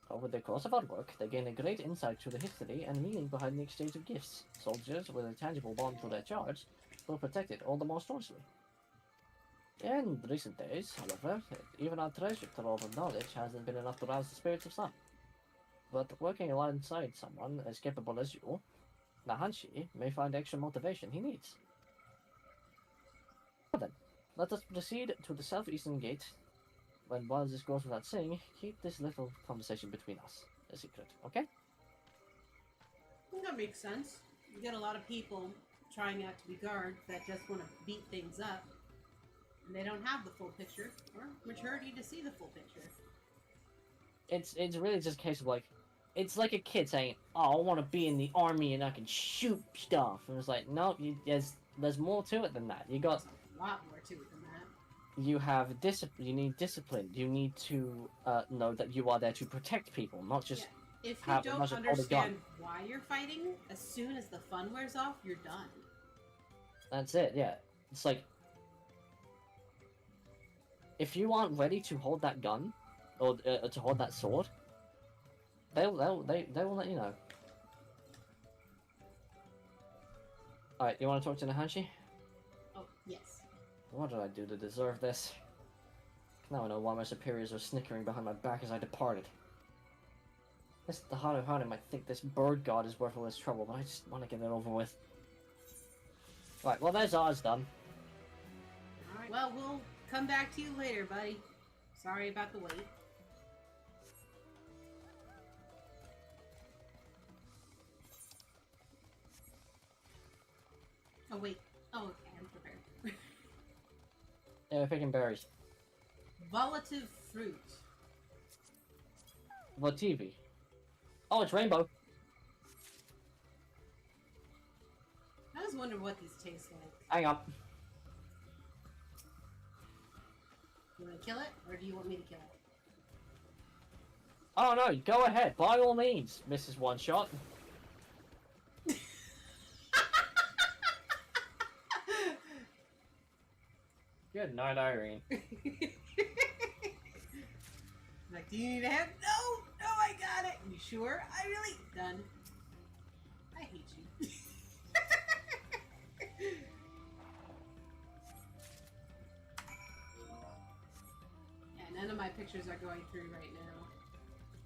Over the course of our work, they gain a great insight to the history and meaning behind the exchange of gifts. Soldiers with a tangible bond to their charge will protect it all the more staunchly. In recent days, however, even our treasure trove of knowledge hasn't been enough to rouse the spirits of some. But working alongside someone as capable as you, Nahanshi may find extra motivation he needs. Well then, let us proceed to the southeastern gate. When while this goes without saying, keep this little conversation between us a secret, okay? I think that makes sense. You get a lot of people trying out to be guards that just want to beat things up, and they don't have the full picture or maturity to see the full picture. It's really just a case of like, it's like a kid saying, "Oh, I want to be in the army and I can shoot stuff," and it's like, no, there's more to it than that. You got a lot more to it than that. You have discipline. You need discipline. You need to know that you are there to protect people, not just. Yeah. If you don't understand why you're fighting, as soon as the fun wears off, you're done. That's it. Yeah, it's like if you aren't ready to hold that gun or to hold that sword, they will let you know. All right, you want to talk to Nahanshi? Oh yes. What did I do to deserve this? Now I know why my superiors are snickering behind my back as I departed. The Haru might think this bird god is worth all this trouble, but I just want to get it over with. Right, well there's ours done. Alright, well we'll come back to you later, buddy. Sorry about the wait. Oh wait. Oh okay, I'm prepared. Yeah, we're picking berries. Volative fruit. What TV? Oh, it's rainbow. I was wondering what these taste like. Hang on. You want to kill it, or do you want me to kill it? Oh no, go ahead, by all means, Mrs. One Shot. Good night, Irene. Like, do you need a hand? No, I got it. You sure? I really done. I hate you. Yeah, none of my pictures are going through right now.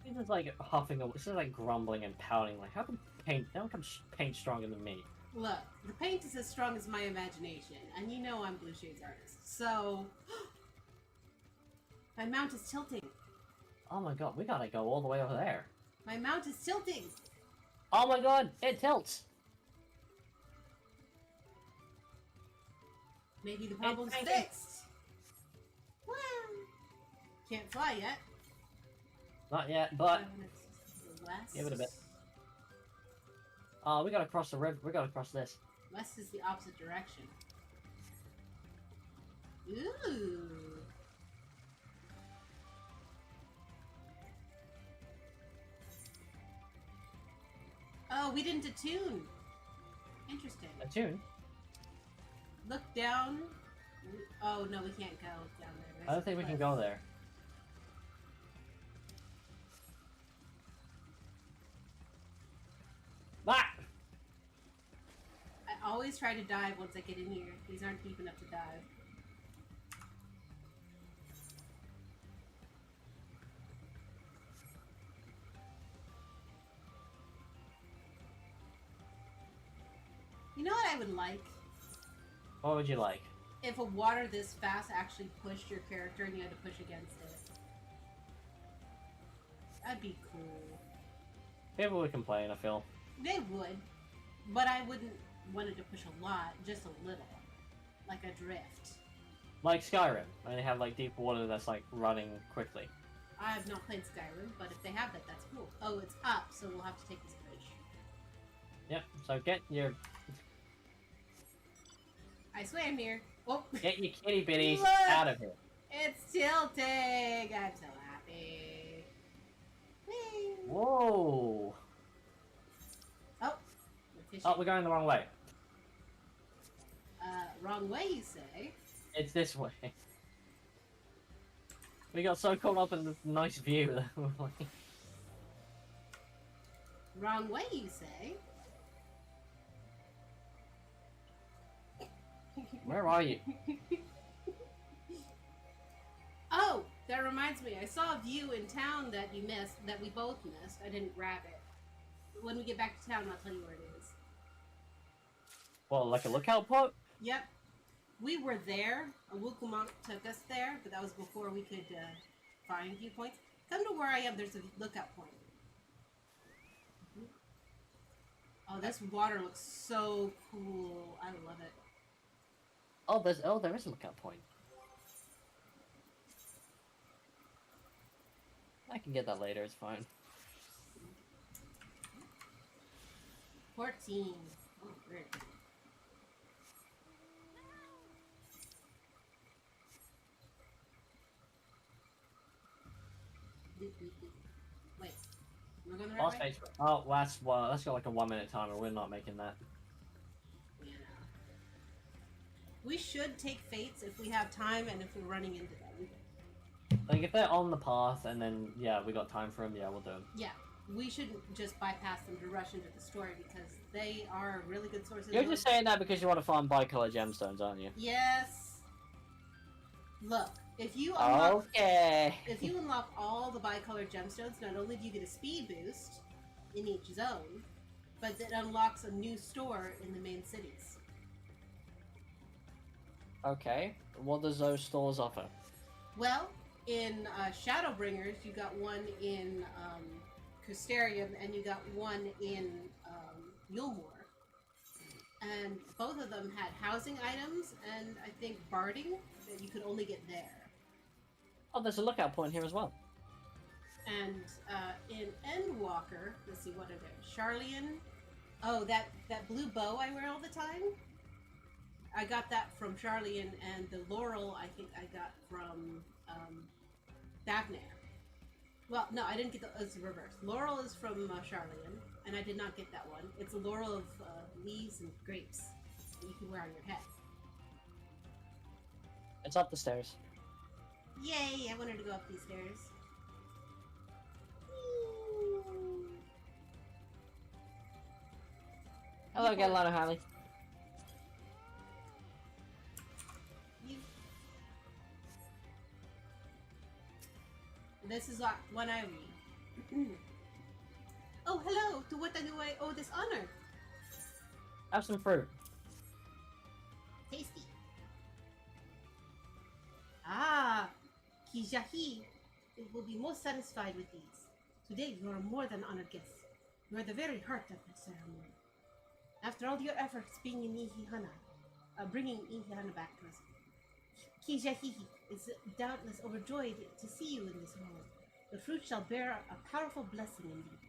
He's just like huffing away. This is like grumbling and pouting. Like, how come paint stronger than me? Look, the paint is as strong as my imagination, and you know I'm Blue Shades artist, so my mount is tilting. Oh my god, we gotta go all the way over there. My mount is tilting. Oh my god, it tilts. Maybe the problem's fixed. Well, can't fly yet. Not yet, but west. give it a bit. We gotta cross the river. We gotta cross this. West is the opposite direction. Ooh. Oh, we didn't attune. Interesting. Attune? Look down. Oh no, we can't go down there. I don't think we can go there. Ah! I always try to dive once I get in here. These aren't deep enough to dive. You know what I would like? What would you like? If a water this fast actually pushed your character and you had to push against it. That'd be cool. People would complain, I feel. They would, but I wouldn't want it to push a lot, just a little. Like a drift. Like Skyrim, when they have like deep water that's like running quickly. I have not played Skyrim, but if they have that, that's cool. Oh, it's up, so we'll have to take this bridge. Yep, so get your... I swam here. Oh. Get your kitty bitties Look! out of here. It's tilting! I'm so happy. Whee! Whoa! Oh. Oh, we're going the wrong way. Wrong way, you say? It's this way. We got so caught up in this nice view that we're like... Wrong way, you say? Where are you? Oh, that reminds me. I saw a view in town that you missed, that we both missed. I didn't grab it. When we get back to town, I'll tell you where it is. Well, like a lookout point? Yep. We were there. A Wukumunk took us there, but that was before we could find viewpoints. Come to where I am. There's a lookout point. Oh, this water looks so cool. I love it. Oh, there is a lookout point. I can get that later. It's fine. 14. Oh, great. Wait, we're going the right Boss way? face. Oh, that's got like a 1 minute timer. We're not making that. Yeah. We should take fates if we have time and if we're running into them. Like if they're on the path and then yeah, we got time for them. Yeah, we'll do them. Yeah, we shouldn't just bypass them to rush into the story because they are a really good source of. You're just saying that because you want to farm bicolor gemstones, aren't you? Yes. Look, if you unlock, if you unlock all the bicolor gemstones, not only do you get a speed boost in each zone, but it unlocks a new store in the main cities. Okay. What does those stores offer? Well, in Shadowbringers, you got one in Crystarium, and you got one in Yulmore. And both of them had housing items, and I think barding that you could only get there. Oh, there's a lookout point here as well. And in Endwalker, let's see, what are there? Charlian. Oh, that blue bow I wear all the time? I got that from Charlian, and the laurel I think I got from Davnair. Well, no, I didn't get the. It's reverse. Laurel is from Charlian, and I did not get that one. It's a laurel of leaves and grapes that you can wear on your head. It's up the stairs. Yay! I wanted to go up these stairs. Hello again, Lana Harley. This is one I read. Oh, hello! To what do I owe this honor? Have some fruit. Tasty. Ah, Kijahi will be most satisfied with these. Today you are more than honored guests. You are the very heart of the ceremony. After all your efforts being in Ihihana, bringing Ihihana back to us, Kijahi is doubtless overjoyed to see you in this world. The fruit shall bear a powerful blessing indeed.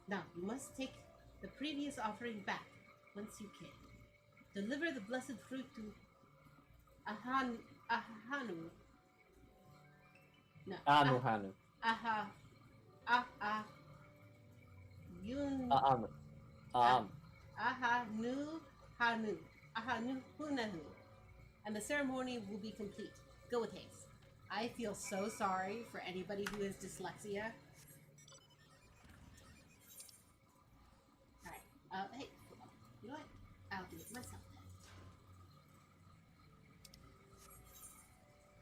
Now, you must take the previous offering back once you can. Deliver the blessed fruit to Ahanu. No. Anuhanu. Ahanu Hunahu. And the ceremony will be complete. Go with haste. I feel so sorry for anybody who has dyslexia. Alright. Hey, you know what? I'll do it myself then.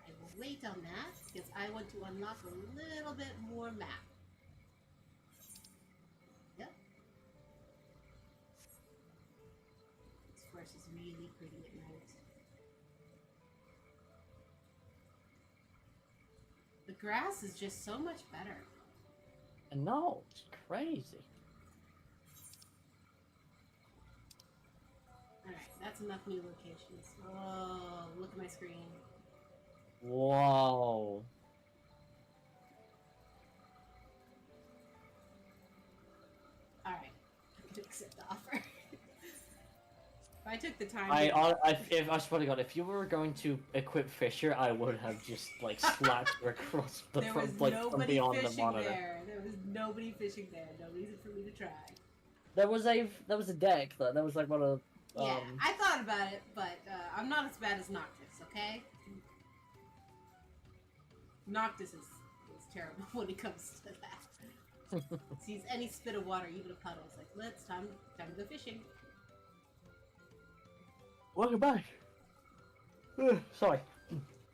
I will wait on that because I want to unlock a little bit more map. Yep. This forest is really pretty at night. The grass is just so much better. No, it's crazy. Alright, that's enough new locations. Oh, look at my screen. Whoa. accept the offer. If I took the time. I swear to God, if you were going to equip Fisher, I would have just like slapped her across the There front, was like from nobody beyond the fishing monitor. there. There was nobody fishing there. No reason for me to try. There was a deck though. There was like one of. Yeah, I thought about it, but I'm not as bad as Noctis. Okay. Noctis is terrible when it comes to that. Sees any spit of water, even a puddle, it's like, let's time to go fishing. Welcome back. Sorry.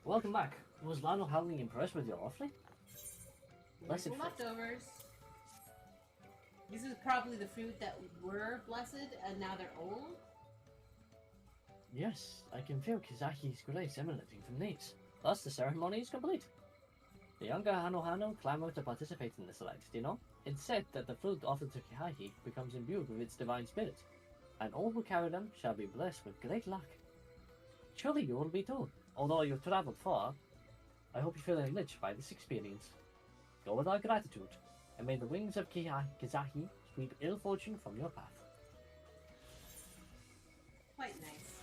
Welcome back. Was Lionel Howling impressed with your offering? Blessed leftovers. This is probably the fruit that were blessed, and now they're old. Yes, I can feel Kizaki's grace emanating from these. Thus, the ceremony is complete. The younger Hano clamor to participate in this rite, you know? It's said that the fruit offered to Kihahi becomes imbued with its divine spirit, and all who carry them shall be blessed with great luck. Surely you will be too. Although you've traveled far, I hope you feel enriched by this experience. Go with our gratitude, and may the wings of Kizahi sweep ill fortune from your path. Quite nice.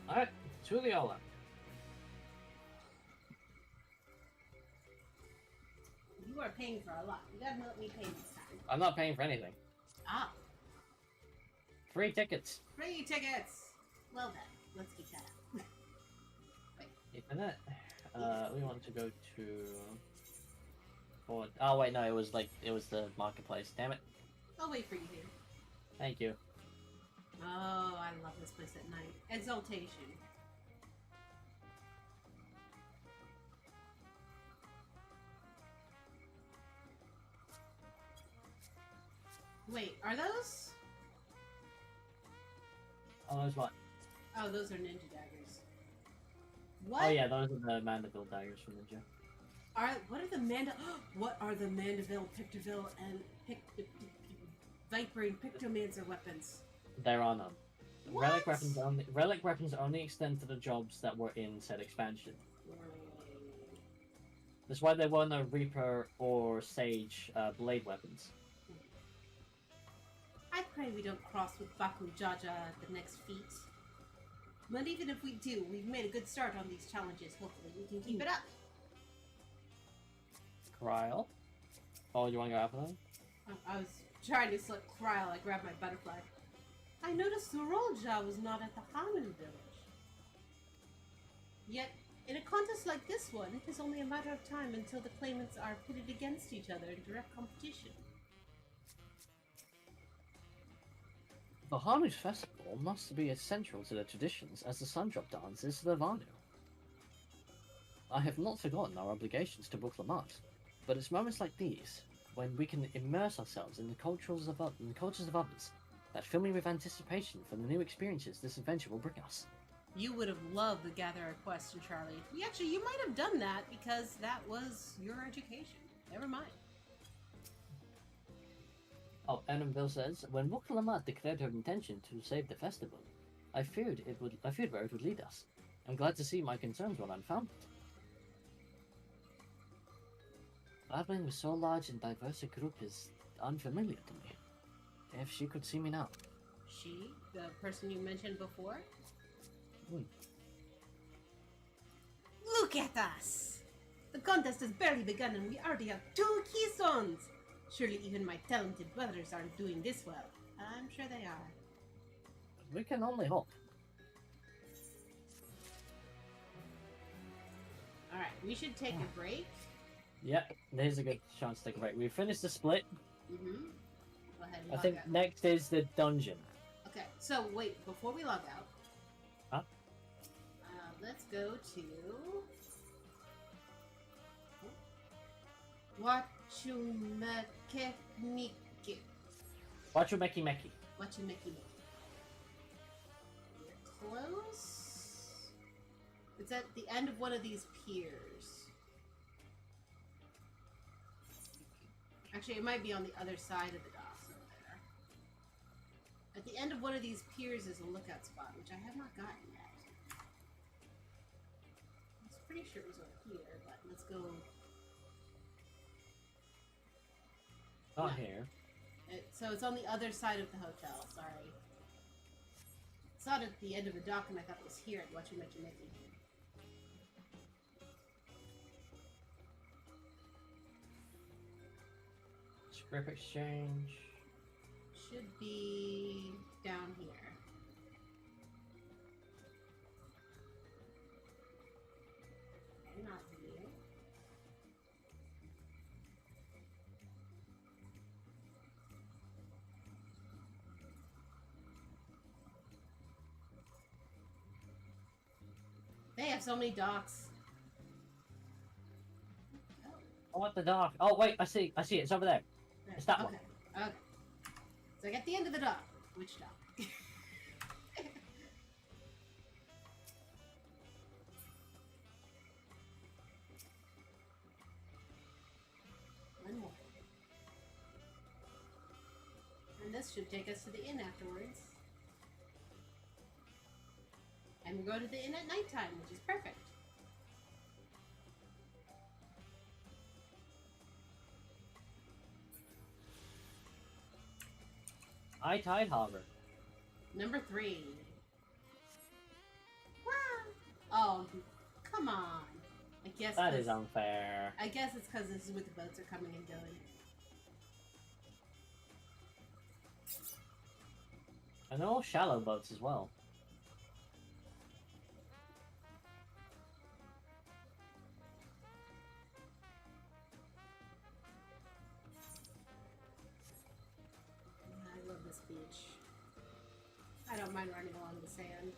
Alright, to the Ola. You are paying for a lot. You gotta let me pay this time. I'm not paying for anything. Ah. Free tickets. Free tickets! Well then, let's keep that up. Wait. Keeping it. We want to go to... Forward. Oh wait, no, it was the marketplace. Damn it. I'll wait for you here. Thank you. Oh, I love this place at night. Exaltation. Wait, are those? Oh, those what? Oh, those are ninja daggers. What? Oh yeah, those are the Mandeville daggers from Ninja. What are the What are the Mandeville, Pictoville, and Viper and Pictomancer weapons? There are none. What? Relic weapons only extend to the jobs that were in said expansion. That's why there were no Reaper or Sage blade weapons. I pray we don't cross with Baku Jaja at the next feat. But even if we do, we've made a good start on these challenges. Hopefully we can keep it up. Kryl? Oh, you want to go after them? I was trying to select Kryl. I grabbed my butterfly. I noticed Sorolja was not at the Hanan village. Yet, in a contest like this one, it is only a matter of time until the claimants are pitted against each other in direct competition. The Hanu's festival must be as central to the traditions as the Sundrop dance is to the Vanu. I have not forgotten our obligations to Buklamat, but it's moments like these, when we can immerse ourselves in the cultures of others, that fill me with anticipation for the new experiences this adventure will bring us. You would have loved the Gatherer quest in Charlie. You might have done that because that was your education. Never mind. Oh, Annabelle says, when Buklamat declared her intention to save the festival, I feared where it would lead us. I'm glad to see my concerns were unfounded. Battling with so large and diverse a group is unfamiliar to me. If she could see me now. She? The person you mentioned before? Look at us! The contest has barely begun and we already have 2 keystones! Surely even my talented brothers aren't doing this well. I'm sure they are. We can only hope. Alright, we should take a break. Yep, there's a good chance to take a break. We finished the split. Mm-hmm. Go ahead and I log think out. next is the dungeon. Okay, so wait, before we log out, Huh? Let's go to Wachumeke Miki. Wachumeki Meki. Wachumeki Miki. We're close. It's at the end of one of these piers. Actually, it might be on the other side of the docks over there. At the end of one of these piers is a lookout spot, which I have not gotten yet. I was pretty sure it was over here, but let's go. Not here. So So it's on the other side of the hotel, sorry. I saw it at the end of the dock and I thought it was here at Watchy Mickey Mickey. Script exchange. Should be down here. Okay, not here. They have so many docks. Oh, what the dock? Oh, wait, I see. It's over there. It's that one. Okay. So I get the end of the dock. Which dock? One more. And this should take us to the inn afterwards. And we go to the inn at nighttime, which is perfect. High Tide Harbor. Number 3. Wow. Oh, come on. I guess That is unfair. I guess it's because this is where the boats are coming and going. And they're all shallow boats as well. I love this beach. I don't mind running along the sand.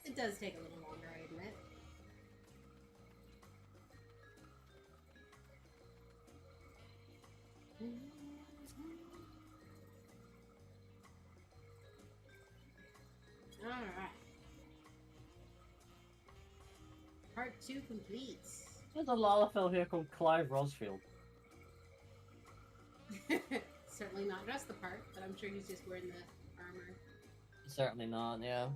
It does take a little longer, I admit. Alright. Part 2 completes. There's a Lalafell here called Clive Rosfield. Certainly not dressed the part, but I'm sure he's just wearing the armor. Certainly not, yeah.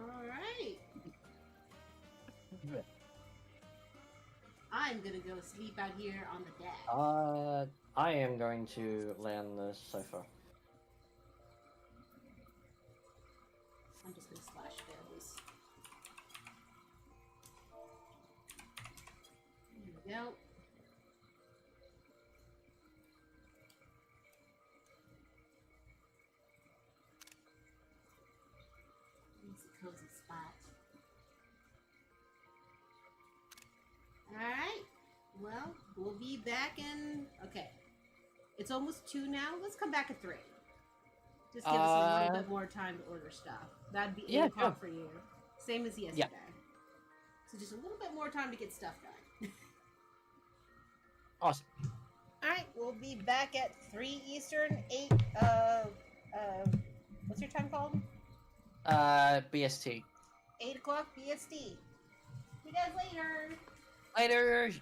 Alright. I'm gonna go sleep out here on the deck. I am going to lay on the sofa. I'm just gonna slash fins. There we go. It's a cozy spot. Alright. Well, we'll be back in... Okay. It's almost 2 now. Let's come back at 3. Just give us a little bit more time to order stuff. That'd be 8 o'clock for you. Same as yesterday. Yeah. So just a little bit more time to get stuff done. Awesome. Alright, we'll be back at 3 Eastern, 8, what's your time called? BST. 8 o'clock BST. See you guys later! Later!